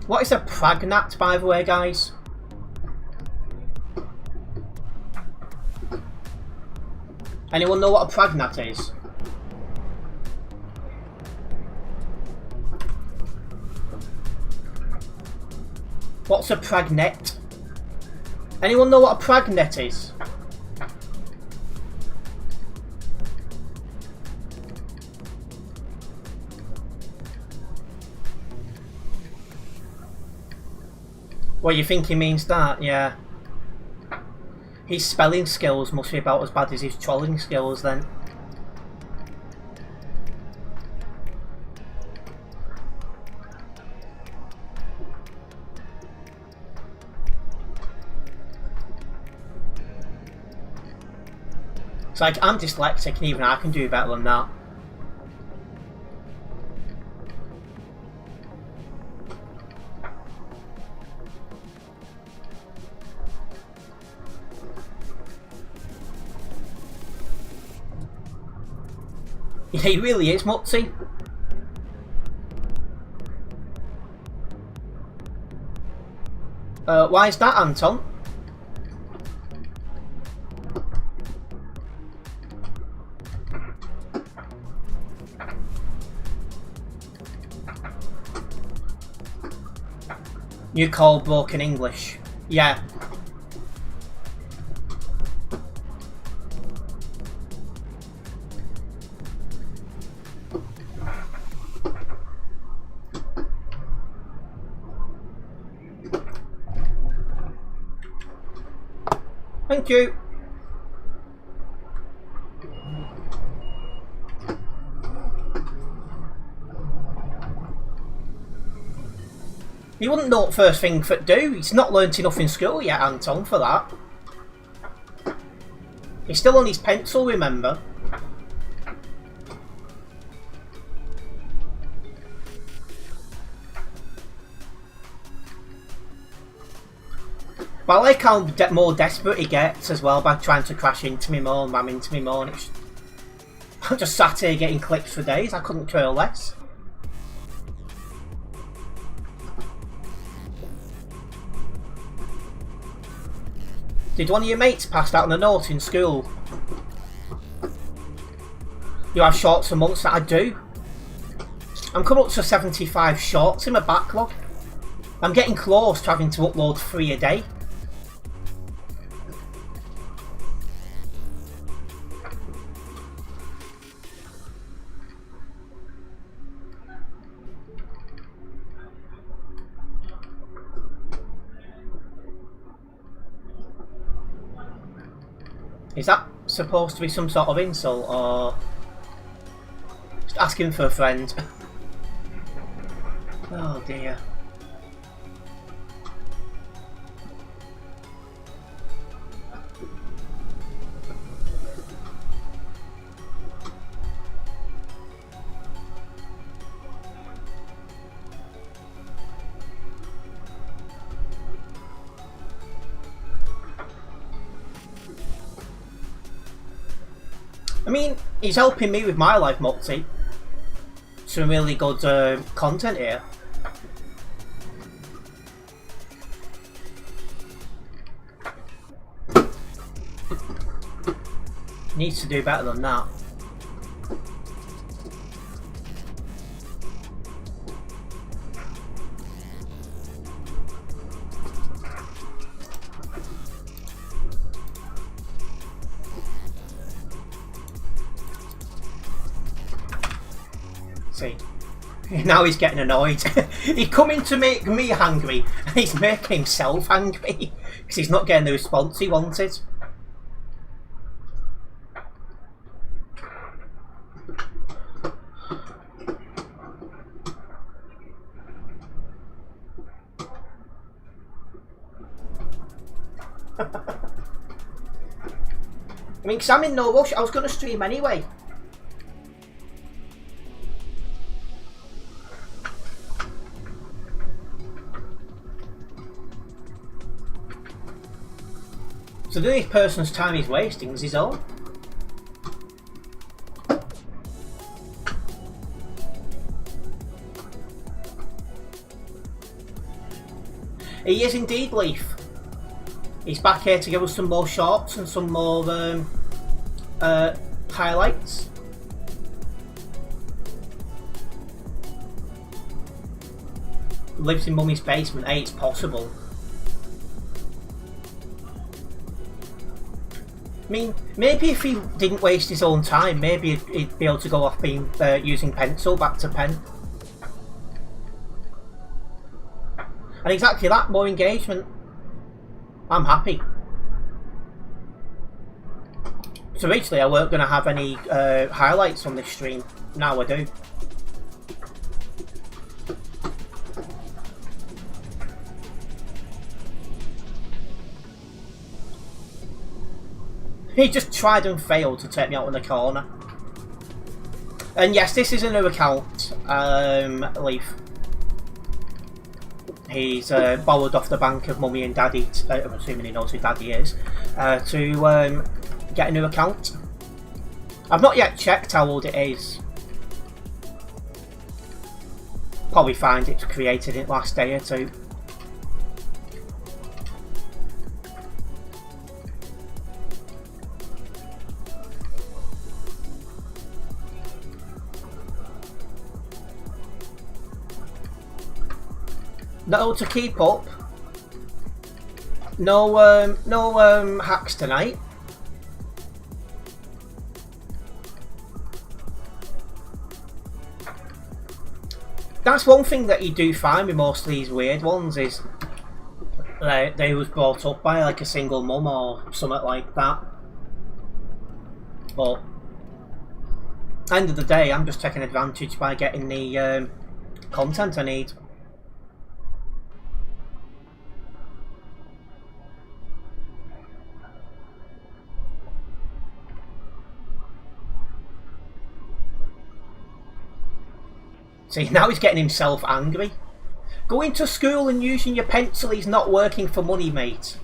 Speaker 1: What is a pragnat, by the way, guys? Anyone know what a pragnat is? What's a pragnet? Anyone know what a pragnet is? Well, you think he means that? Yeah. His spelling skills must be about as bad as his trolling skills then. It's like, I'm dyslexic and even I can do better than that. Yeah, he really is, Mutsy. Why is that, Anton? You call broken English. Yeah. Thank you. He wouldn't know what first thing for do. He's not learnt enough in school yet, Anton, for that. He's still on his pencil, remember? But I like how more desperate he gets as well by trying to crash into me more and ram into me more. And I'm just sat here getting clicks for days. I couldn't care less. Did one of your mates pass out on a note in school? You have shorts for months that I do. I'm coming up to 75 shorts in my backlog. I'm getting close to having to upload 3 a day. Is that supposed to be some sort of insult or just asking for a friend? Oh dear. I mean, he's helping me with my life, Multi. Some really good content here. Needs to do better than that. Now he's getting annoyed. He's coming to make me angry, and he's making himself angry because he's not getting the response he wanted. I mean, because I'm in no rush. I was going to stream anyway. So the only person's time he's wasting is his own. He is indeed, Leaf. He's back here to give us some more shorts and some more highlights. Lives in Mummy's basement. Hey, it's possible. I mean, maybe if he didn't waste his own time, maybe he'd be able to go off being using pencil back to pen. And exactly that, more engagement. I'm happy. So originally I weren't going to have any highlights on this stream. Now I do. He just tried and failed to take me out in the corner. And yes, this is a new account, Leaf. He's borrowed off the bank of Mummy and Daddy, I'm assuming he knows who Daddy is, to get a new account. I've not yet checked how old it is. Probably find it's created in the last day or two. No, to keep up. No hacks tonight. That's one thing that you do find with most of these weird ones is they was brought up by like a single mum or something like that. But end of the day, I'm just taking advantage by getting the content I need. See, now he's getting himself angry. Going to school and using your pencil is not working for money, mate.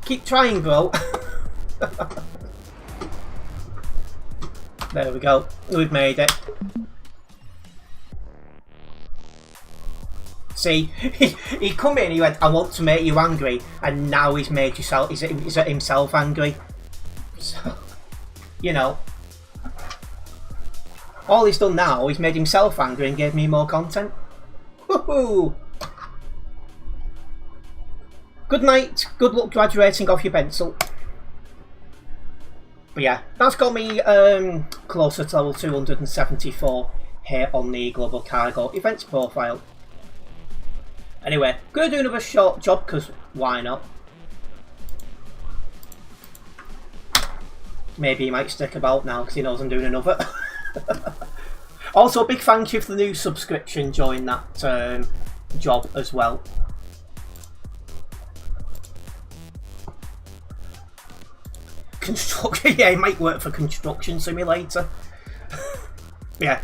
Speaker 1: Keep trying, bro. There we go. We've made it. See, he come in, he went, I want to make you angry, and now he's made yourself, he's himself angry. So, you know. All he's done now, he's made himself angry and gave me more content. Woohoo! Good night, good luck graduating off your pencil. But yeah, that's got me closer to level 274 here on the Global Cargo events profile. Anyway, gonna do another short job because why not? Maybe he might stick about now because he knows I'm doing another. Also, big thank you for the new subscription during that job as well. Construction, yeah, it might work for Construction Simulator. Yeah,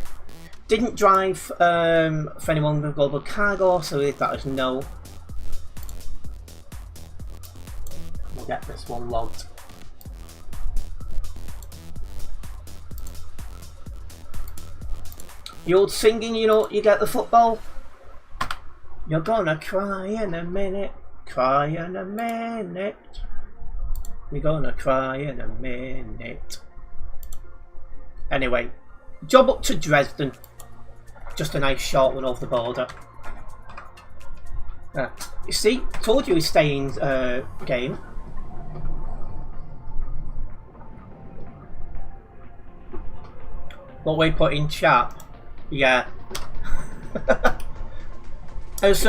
Speaker 1: didn't drive for anyone with Global Cargo, so leave that as no. We'll get this one logged. The old singing, you know, you get the football. You're gonna cry in a minute, cry in a minute. You're gonna cry in a minute. Anyway, job up to Dresden. Just a nice short one over the border. You see, told you he's staying game. What we put in chat? Yeah. Has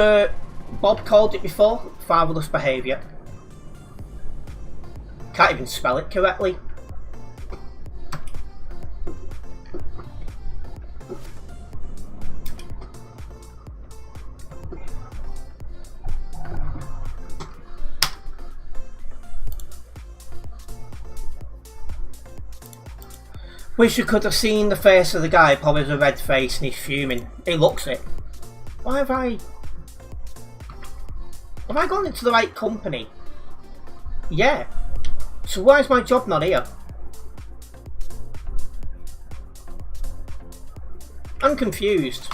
Speaker 1: Bob called it before? Fatherless behaviour. Can't even spell it correctly. Wish you could have seen the face of the guy, probably with a red face and he's fuming. He looks it. Why have I gone into the right company? Yeah. So why is my job not here? I'm confused.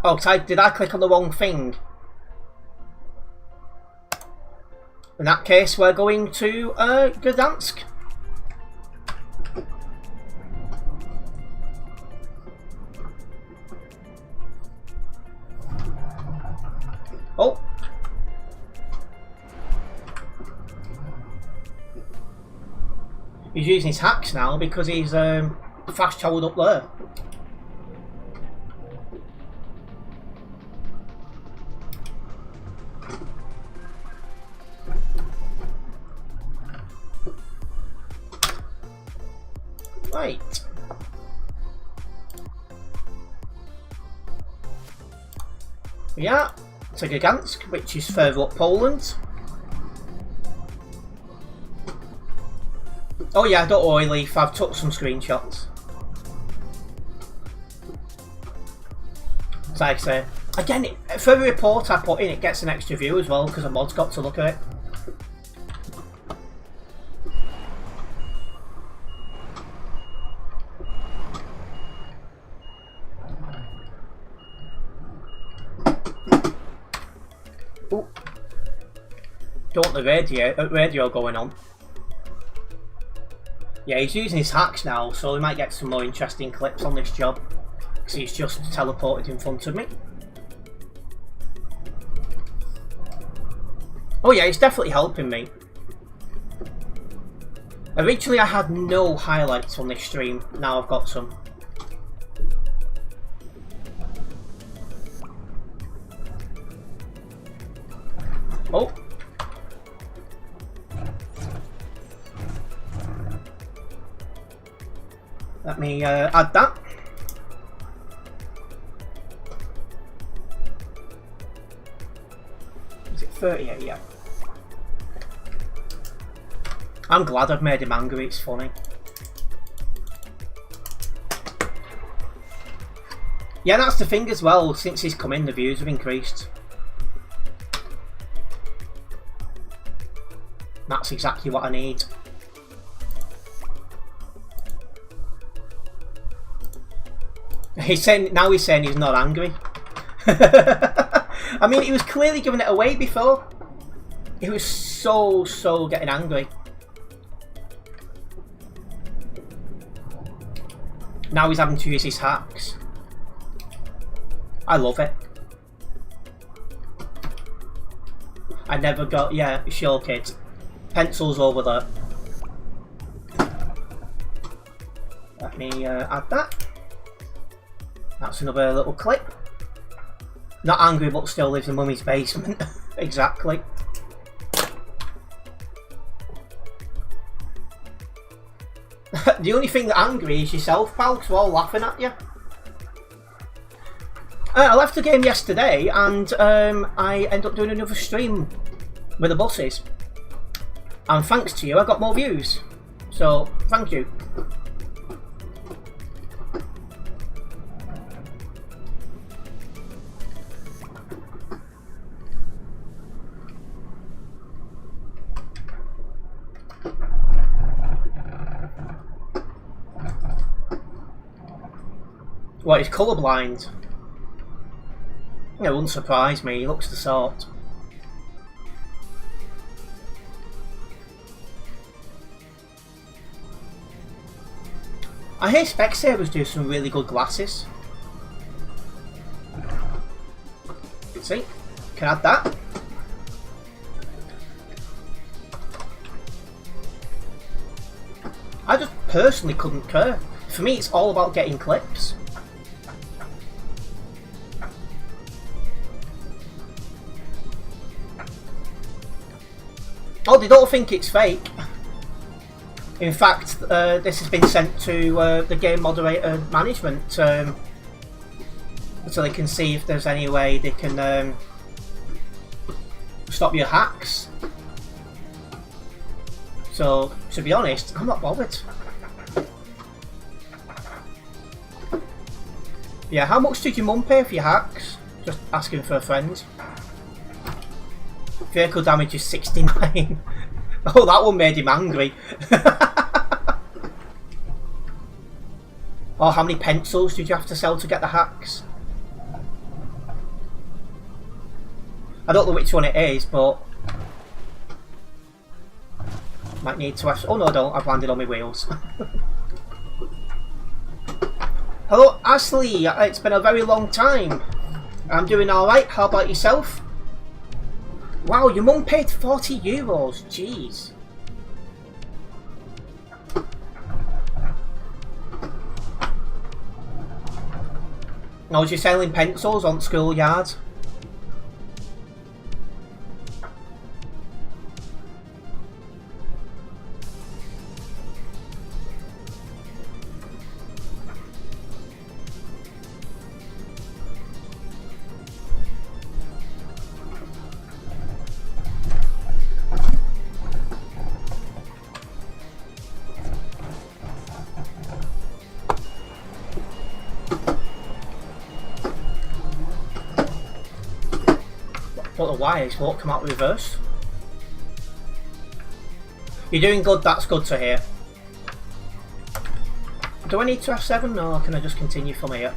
Speaker 1: Oh, did I click on the wrong thing? In that case, we're going to Gdansk. Oh. He's using his hacks now because he's fast travelled up there. Right. Yeah, to Gdansk, which is further up Poland. Oh yeah, don't worry, Leaf, I've took some screenshots. So like I say, again, for every report I put in, it gets an extra view as well, because a mod's got to look at it. Ooh. Don't want the radio going on. Yeah, he's using his hacks now, so we might get some more interesting clips on this job. Because he's just teleported in front of me. Oh yeah, it's definitely helping me. Originally I had no highlights on this stream, now I've got some. Oh. Let me add that. Is it 38? Yeah. I'm glad I've made him angry, it's funny. Yeah, that's the thing as well, since he's come in the views have increased. That's exactly what I need. He's saying he's not angry. I mean, he was clearly giving it away before. He was so getting angry. Now he's having to use his hacks. I love it. I never got, yeah, sure kids. Pencils over there. Let me add that. That's another little clip. Not angry, but still lives in mummy's basement. Exactly. The only thing that angry is yourself, pal, because we're all laughing at you. I left the game yesterday and I ended up doing another stream with the buses. And thanks to you, I got more views. So, thank you. What, he's colourblind? It wouldn't surprise me, he looks the sort. I hear Specsavers do some really good glasses. See? Can add that. I just personally couldn't care. For me, it's all about getting clips. Oh, they don't think it's fake. In fact, this has been sent to the game moderator management so they can see if there's any way they can stop your hacks. So, to be honest, I'm not bothered. Yeah, how much did your mum pay for your hacks? Just asking for a friend. Vehicle damage is 69. Oh, that one made him angry. Oh, how many pencils did you have to sell to get the hacks? I don't know which one it is, but might need to ask. Oh no, I don't. I've landed on my wheels. Hello, Ashley. It's been a very long time. I'm doing alright. How about yourself? Wow, your mum paid €40. Jeez. Now, was you selling pencils on schoolyard? Don't know why it's won't come out reverse. You're doing good, that's good to hear. Do I need to F7 or can I just continue from here?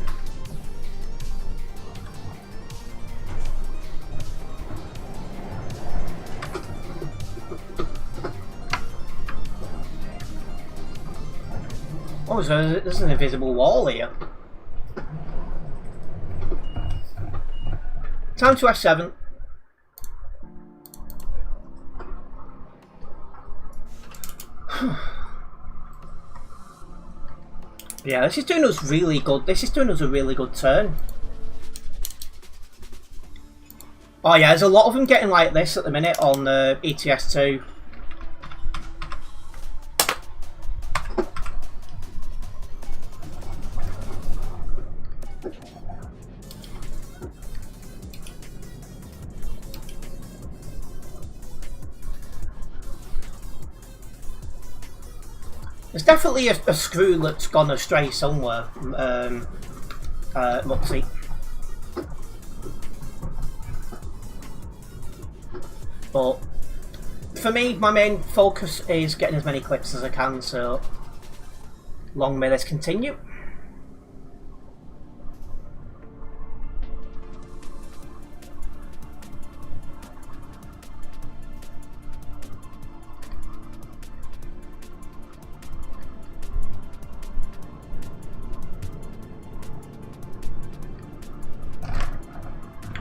Speaker 1: Oh, there's an invisible wall here. Time to F7. Yeah, this is doing us really good. This is doing us a really good turn. Oh yeah, there's a lot of them getting like this at the minute on ETS2. There's definitely a screw that's gone astray somewhere, Muxie. But for me, my main focus is getting as many clips as I can, so long may this continue.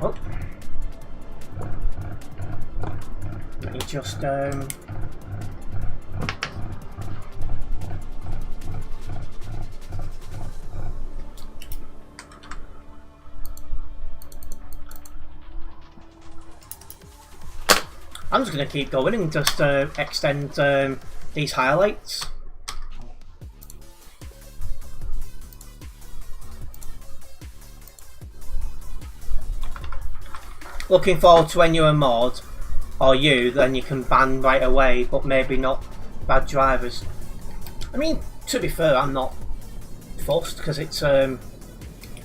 Speaker 1: Oh. Let me just I'm just going to keep going and just extend these highlights. Looking forward to when you're a mod, or you, then you can ban right away, but maybe not bad drivers. I mean, to be fair, I'm not fussed because it's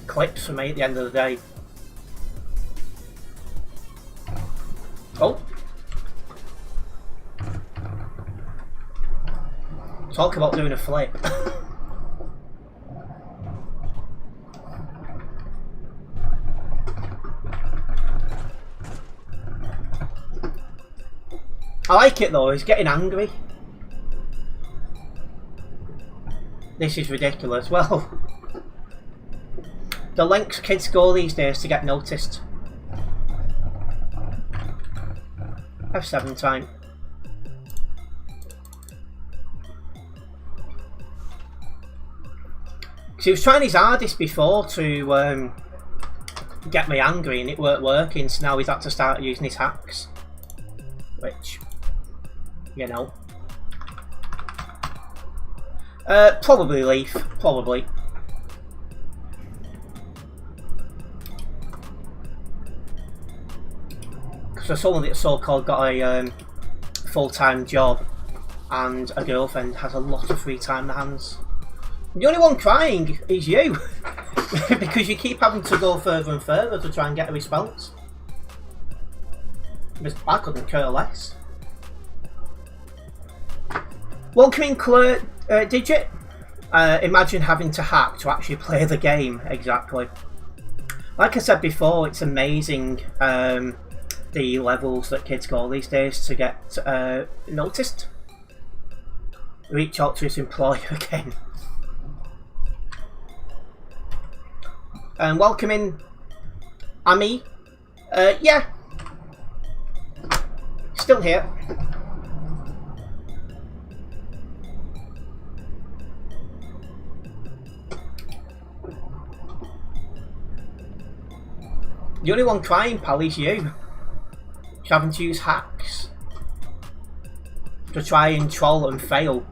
Speaker 1: clips for me at the end of the day. Oh. Talk about doing a flip. I like it though, he's getting angry. This is ridiculous. Well, the lengths kids go these days to get noticed. F7 time. He was trying his hardest before to get me angry and it weren't working, so now he's had to start using his hacks. Which, you know. Probably Leaf, probably. Because someone that's so-called got a full-time job and a girlfriend has a lot of free time in their hands. The only one crying is you, because you keep having to go further and further to try and get a response. Because I couldn't care less. Welcoming Claire Digit. Imagine having to hack to actually play the game, exactly. Like I said before, it's amazing the levels that kids go these days to get noticed. Reach out to his employer again. And welcoming Ami. Yeah. Still here. The only one crying, pal, is you. You're having to use hacks to try and troll and fail.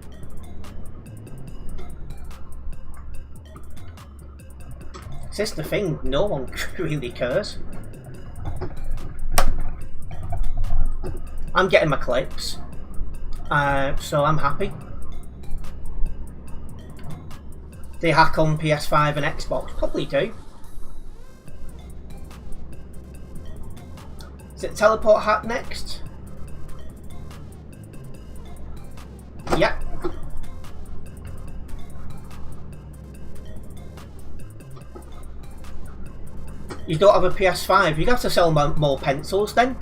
Speaker 1: It's the thing, no one really cares. I'm getting my clips, so I'm happy. They hack on PS5 and Xbox? Probably do. Is it teleport hack next? Yep. You don't have a PS5, you'd have to sell more pencils then.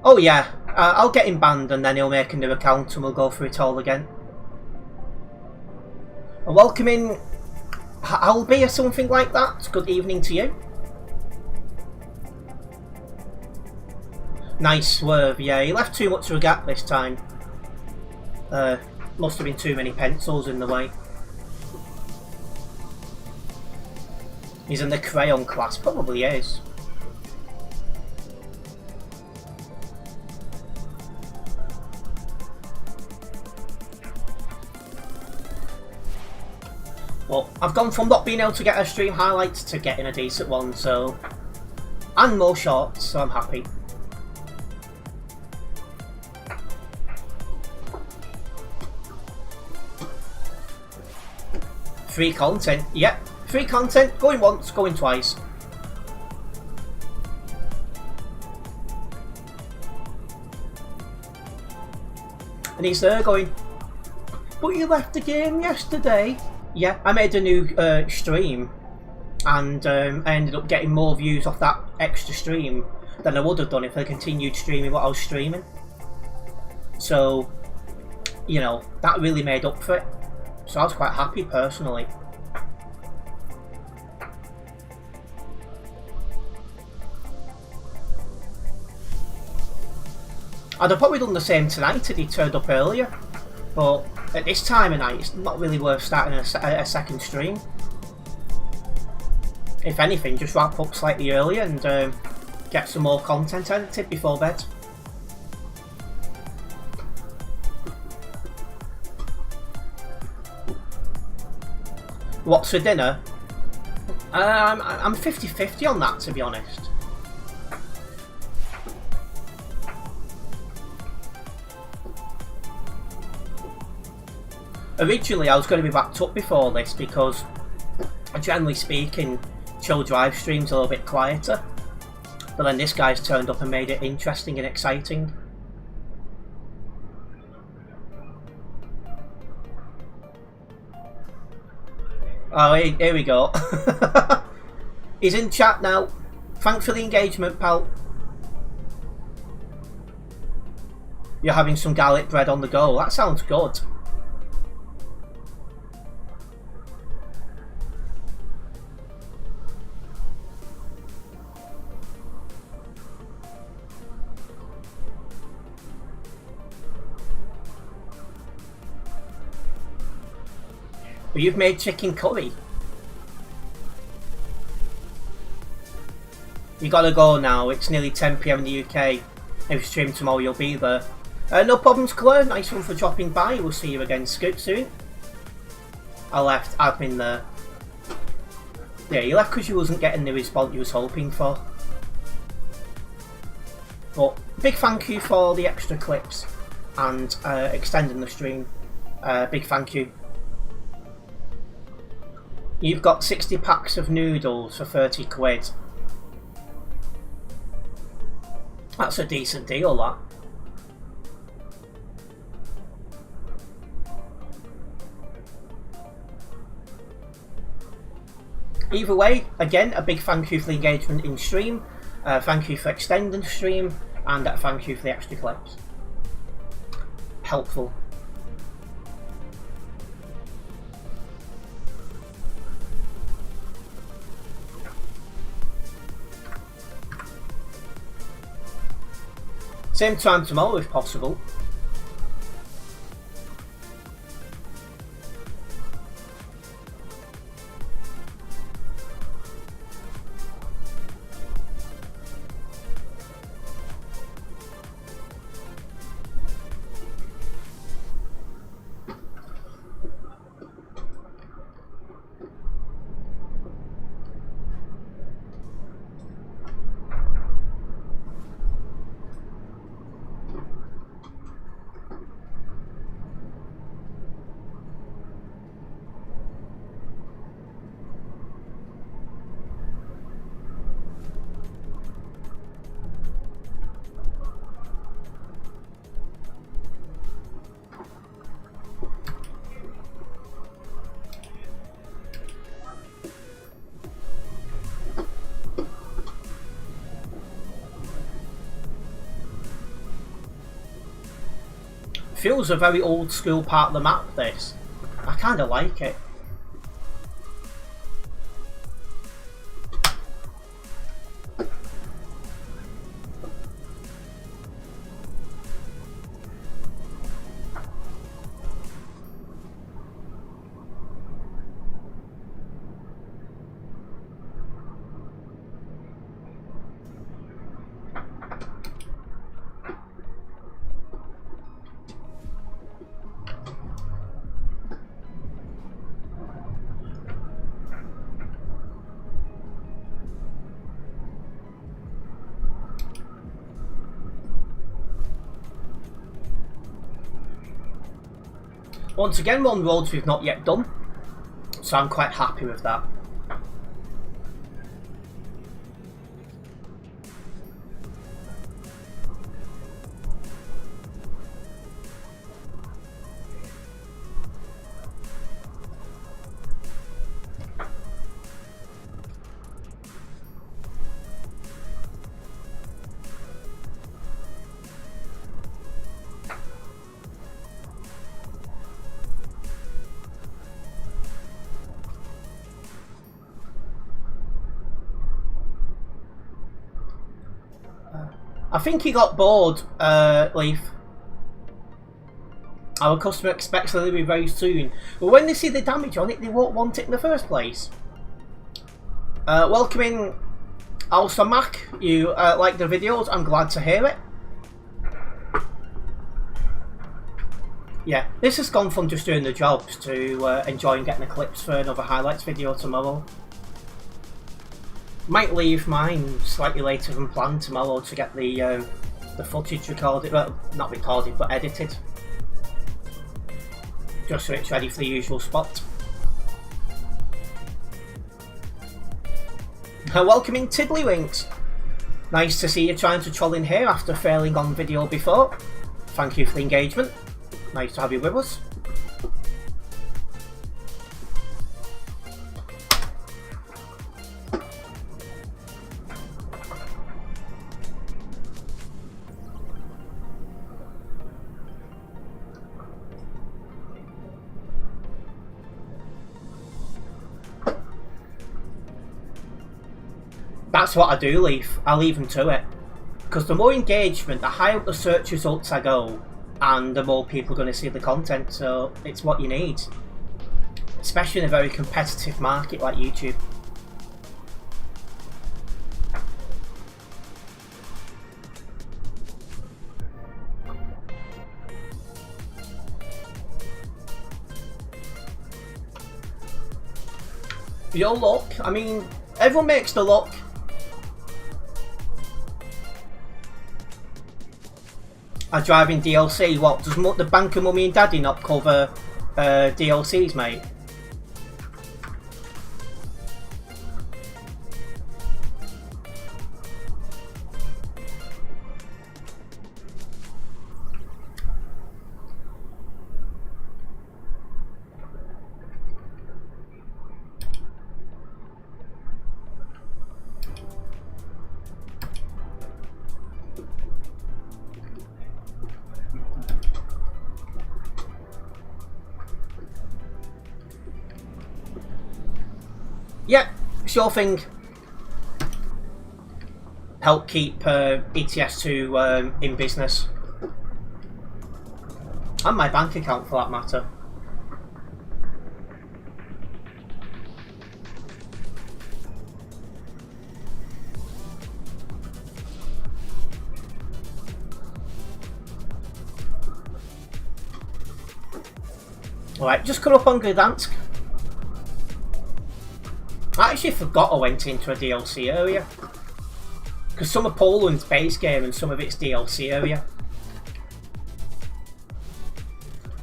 Speaker 1: Oh yeah, I'll get him banned and then he'll make a new account and we'll go through it all again. Welcoming Albi or something like that. Good evening to you. Nice swerve, yeah, he left too much of a gap this time. Must have been too many pencils in the way. He's in the crayon class, probably is. But I've gone from not being able to get a stream highlight to getting a decent one, so... And more shorts, so I'm happy. Free content, yep. Free content, going once, going twice. And he's there going, but you left the game yesterday. Yeah, I made a new stream and I ended up getting more views off that extra stream than I would have done if I continued streaming what I was streaming. So, you know, that really made up for it. So I was quite happy personally. I'd have probably done the same tonight if he turned up earlier, but at this time of night it's not really worth starting a second stream. If anything, just wrap up slightly earlier and get some more content edited before bed. What's for dinner? I'm 50-50 on that, to be honest. Originally I was going to be backed up before this because, generally speaking, Chill Drive streams a little bit quieter. But then this guy's turned up and made it interesting and exciting. Oh, here we go. He's in chat now. Thanks for the engagement, pal. You're having some garlic bread on the go. That sounds good. But you've made chicken curry. You gotta go now. It's nearly 10 PM in the UK. If you stream tomorrow, you'll be there. No problems, Claire. Nice one for dropping by. We'll see you again soon. I left admin there. Yeah, you left because you wasn't getting the response you was hoping for. But big thank you for the extra clips and extending the stream. Big thank you. You've got 60 packs of noodles for 30 quid. That's a decent deal, that. Either way, again, a big thank you for the engagement in stream, thank you for extending the stream, and thank you for the extra clips. Helpful. Same time tomorrow if possible. Feels a very old school part of the map, this. I kinda like it. Once again, we're on roads we've not yet done, so I'm quite happy with that. I think he got bored, Leaf. Our customer expects delivery very soon. But when they see the damage on it, they won't want it in the first place. Welcome in, Alistair Mac. You like the videos, I'm glad to hear it. Yeah, this has gone from just doing the jobs to enjoying getting the clips for another highlights video tomorrow. Might leave mine slightly later than planned tomorrow to get the footage recorded, well, not recorded, but edited. Just so it's ready for the usual spot. Welcome in, Tiddlywinks. Nice to see you trying to troll in here after failing on video before. Thank you for the engagement. Nice to have you with us. That's what I do leave. I leave them to it. Because the more engagement, the higher up the search results I go, and the more people are going to see the content, so it's what you need. Especially in a very competitive market like YouTube. Your luck, I mean, everyone makes the luck. I drive in DLC. What, does the bank of mummy and daddy not cover DLCs, mate? Yeah, sure thing. Help keep ETS2 in business. And my bank account for that matter. Alright, just come up on Gdansk. I actually forgot I went into a DLC area. Because some of Poland's base game and some of its DLC area.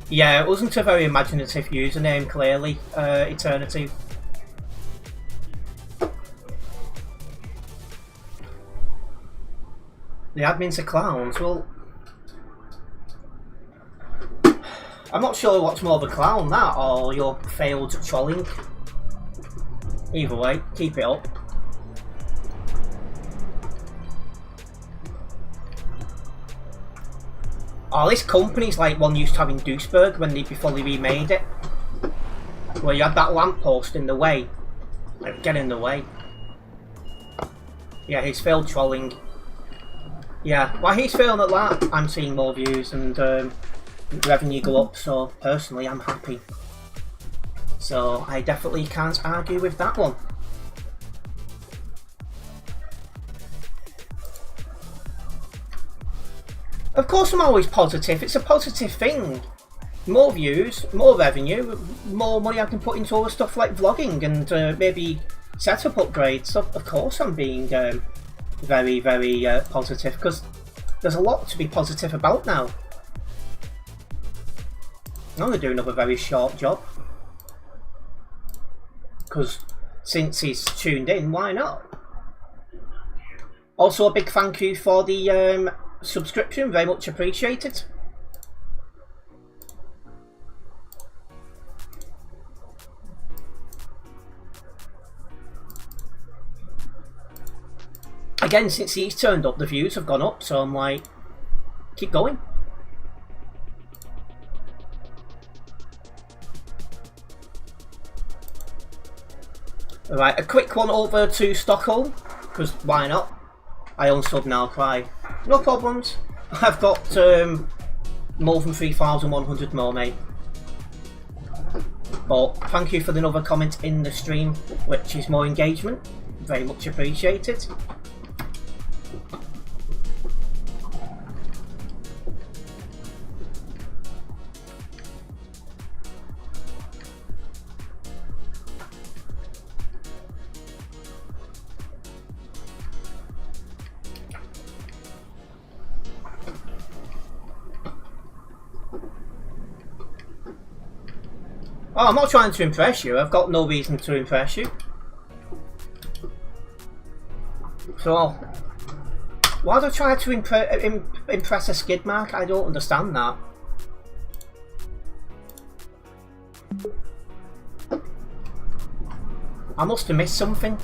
Speaker 1: Yeah, it wasn't a very imaginative username, clearly, Eternity. The admins are clowns, well... I'm not sure what's more of a clown, that or your failed trolling. Either way, keep it up. Oh, this company's like one used to have in Duisburg when before they remade it. Where you had that lamppost in the way. Like, get in the way. Yeah, he's failed trolling. Yeah, while he's failing at that, I'm seeing more views and revenue go up, so personally I'm happy. So I definitely can't argue with that one. Of course I'm always positive, it's a positive thing. More views, more revenue, more money I can put into other stuff like vlogging and maybe setup upgrades. So of course I'm being very, very positive, because there's a lot to be positive about now. I'm going to do another very short job. Because since he's tuned in, why not? Also a big thank you for the subscription, very much appreciated. Again, since he's turned up, the views have gone up, so I'm like, keep going. Alright, a quick one over to Stockholm, because why not? I unsub now, cry. No problems. I've got more than 3,100 more, mate. But thank you for another comment in the stream, which is more engagement. Very much appreciated. Oh, I'm not trying to impress you. I've got no reason to impress you. So, why do I try to impress a skid mark? I don't understand that. I must have missed something.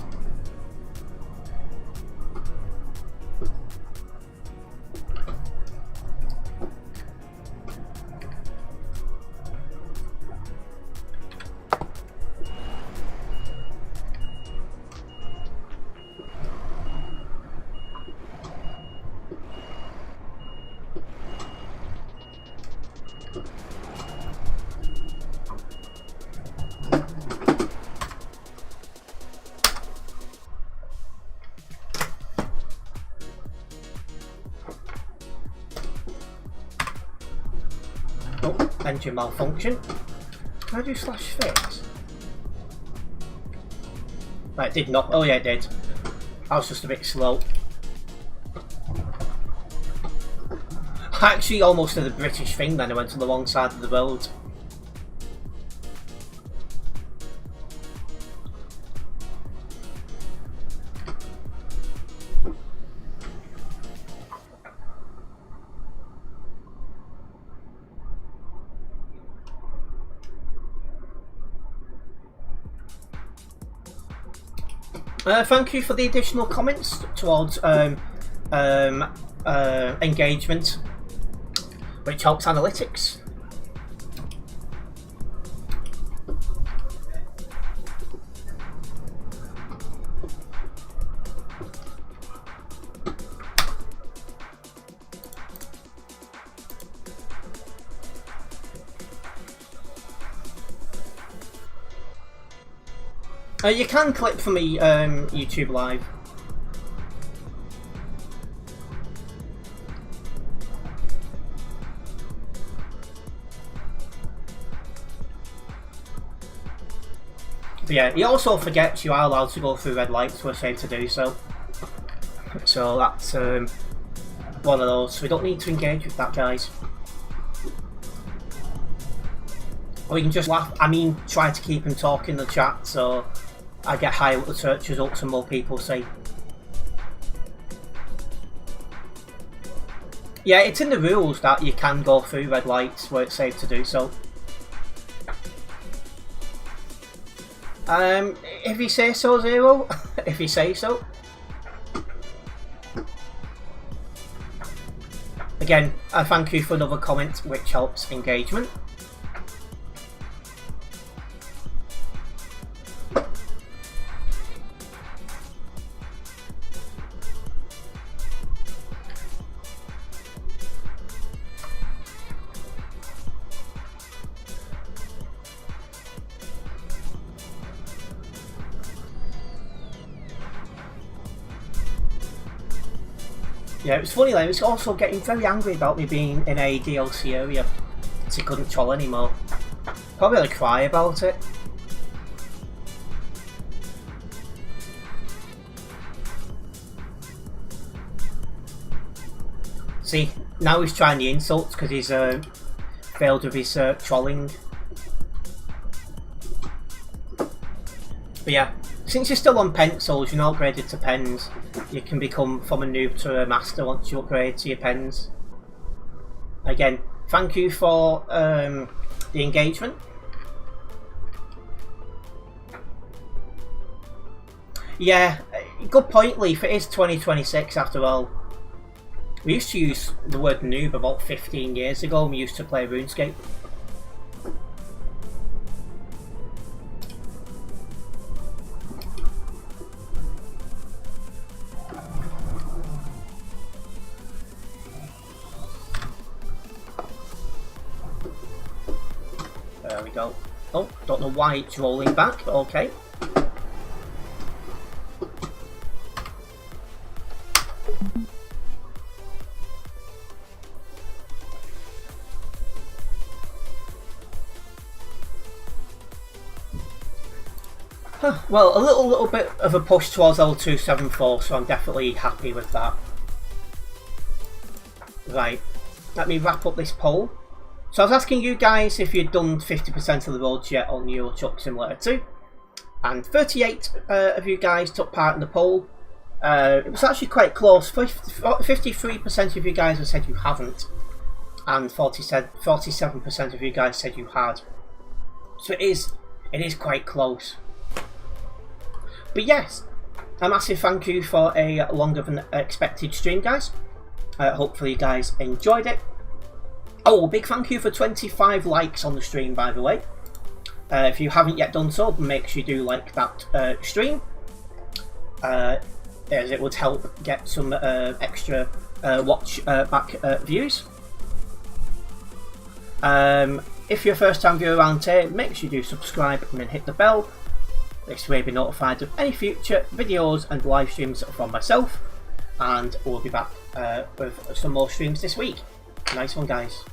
Speaker 1: engine malfunction. Can I do /fix? Right, it did not. Oh yeah, it did. I was just a bit slow. I actually almost did the British thing then. I went to the wrong side of the road. Thank you for the additional comments towards engagement, which helps analytics. You can clip for me YouTube Live. But yeah, he also forgets you are allowed to go through red lights. We're safe to do so. So that's one of those. So we don't need to engage with that, guys. Or you can just laugh. I mean, try to keep him talking in the chat so I get higher up the search results and more people see. Yeah, it's in the rules that you can go through red lights where it's safe to do so. If you say so, Zero. If you say so. Again, I thank you for another comment which helps engagement. Yeah, it was funny though, he was also getting very angry about me being in a DLC area, so he couldn't troll anymore. Probably had a cry about it. See, now he's trying the insults because he's failed with his trolling. But yeah, since you're still on pencils, you're not upgraded to pens. You can become from a noob to a master once you upgrade to your pens. Again, thank you for the engagement. Yeah, good point, Leaf. It is 2026 after all. We used to use the word noob about 15 years ago when we used to play RuneScape. There we go. Oh, don't know why it's rolling back, but okay. Well, a little bit of a push towards L274, so I'm definitely happy with that. Right, let me wrap up this poll. So I was asking you guys if you'd done 50% of the roads yet on Euro Truck Simulator 2, and 38 of you guys took part in the poll. It was actually quite close. 53% of you guys have said you haven't, and 47% of you guys said you had. So it is quite close. But yes, a massive thank you for a longer than expected stream, guys. Hopefully you guys enjoyed it. Oh, big thank you for 25 likes on the stream, by the way. If you haven't yet done so, make sure you do like that stream, as it would help get some extra watch back views. If you're a first time viewer around here, make sure you do subscribe and then hit the bell. This way you'll be notified of any future videos and live streams from myself, and we'll be back with some more streams this week. Nice one, guys.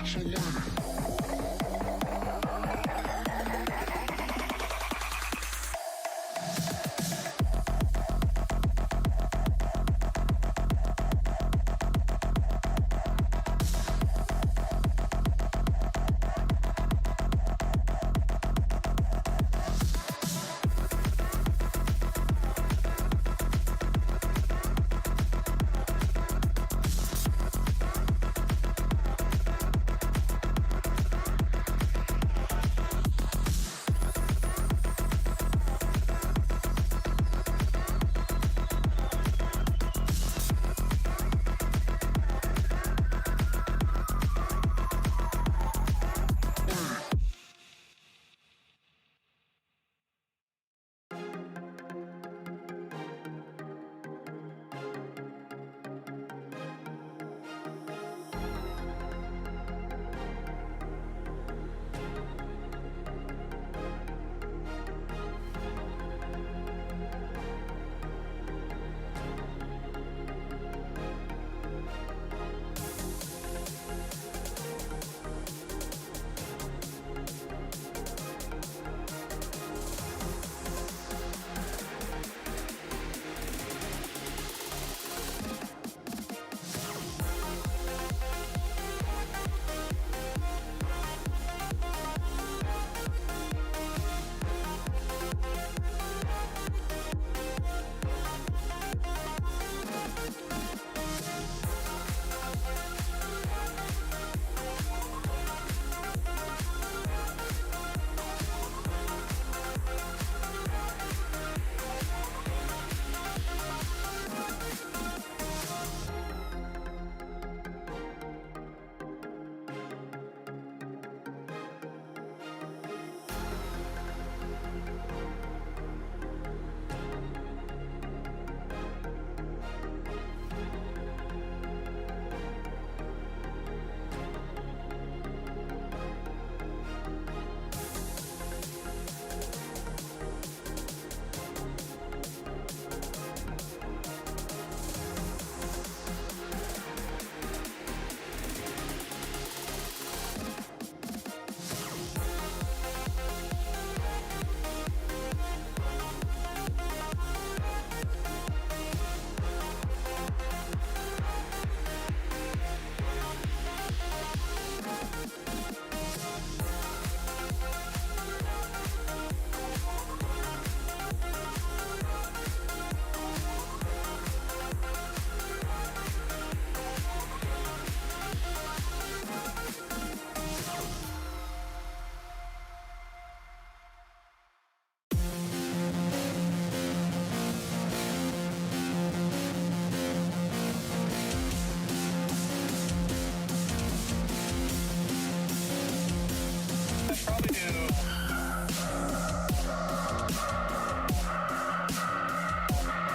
Speaker 2: Shalom.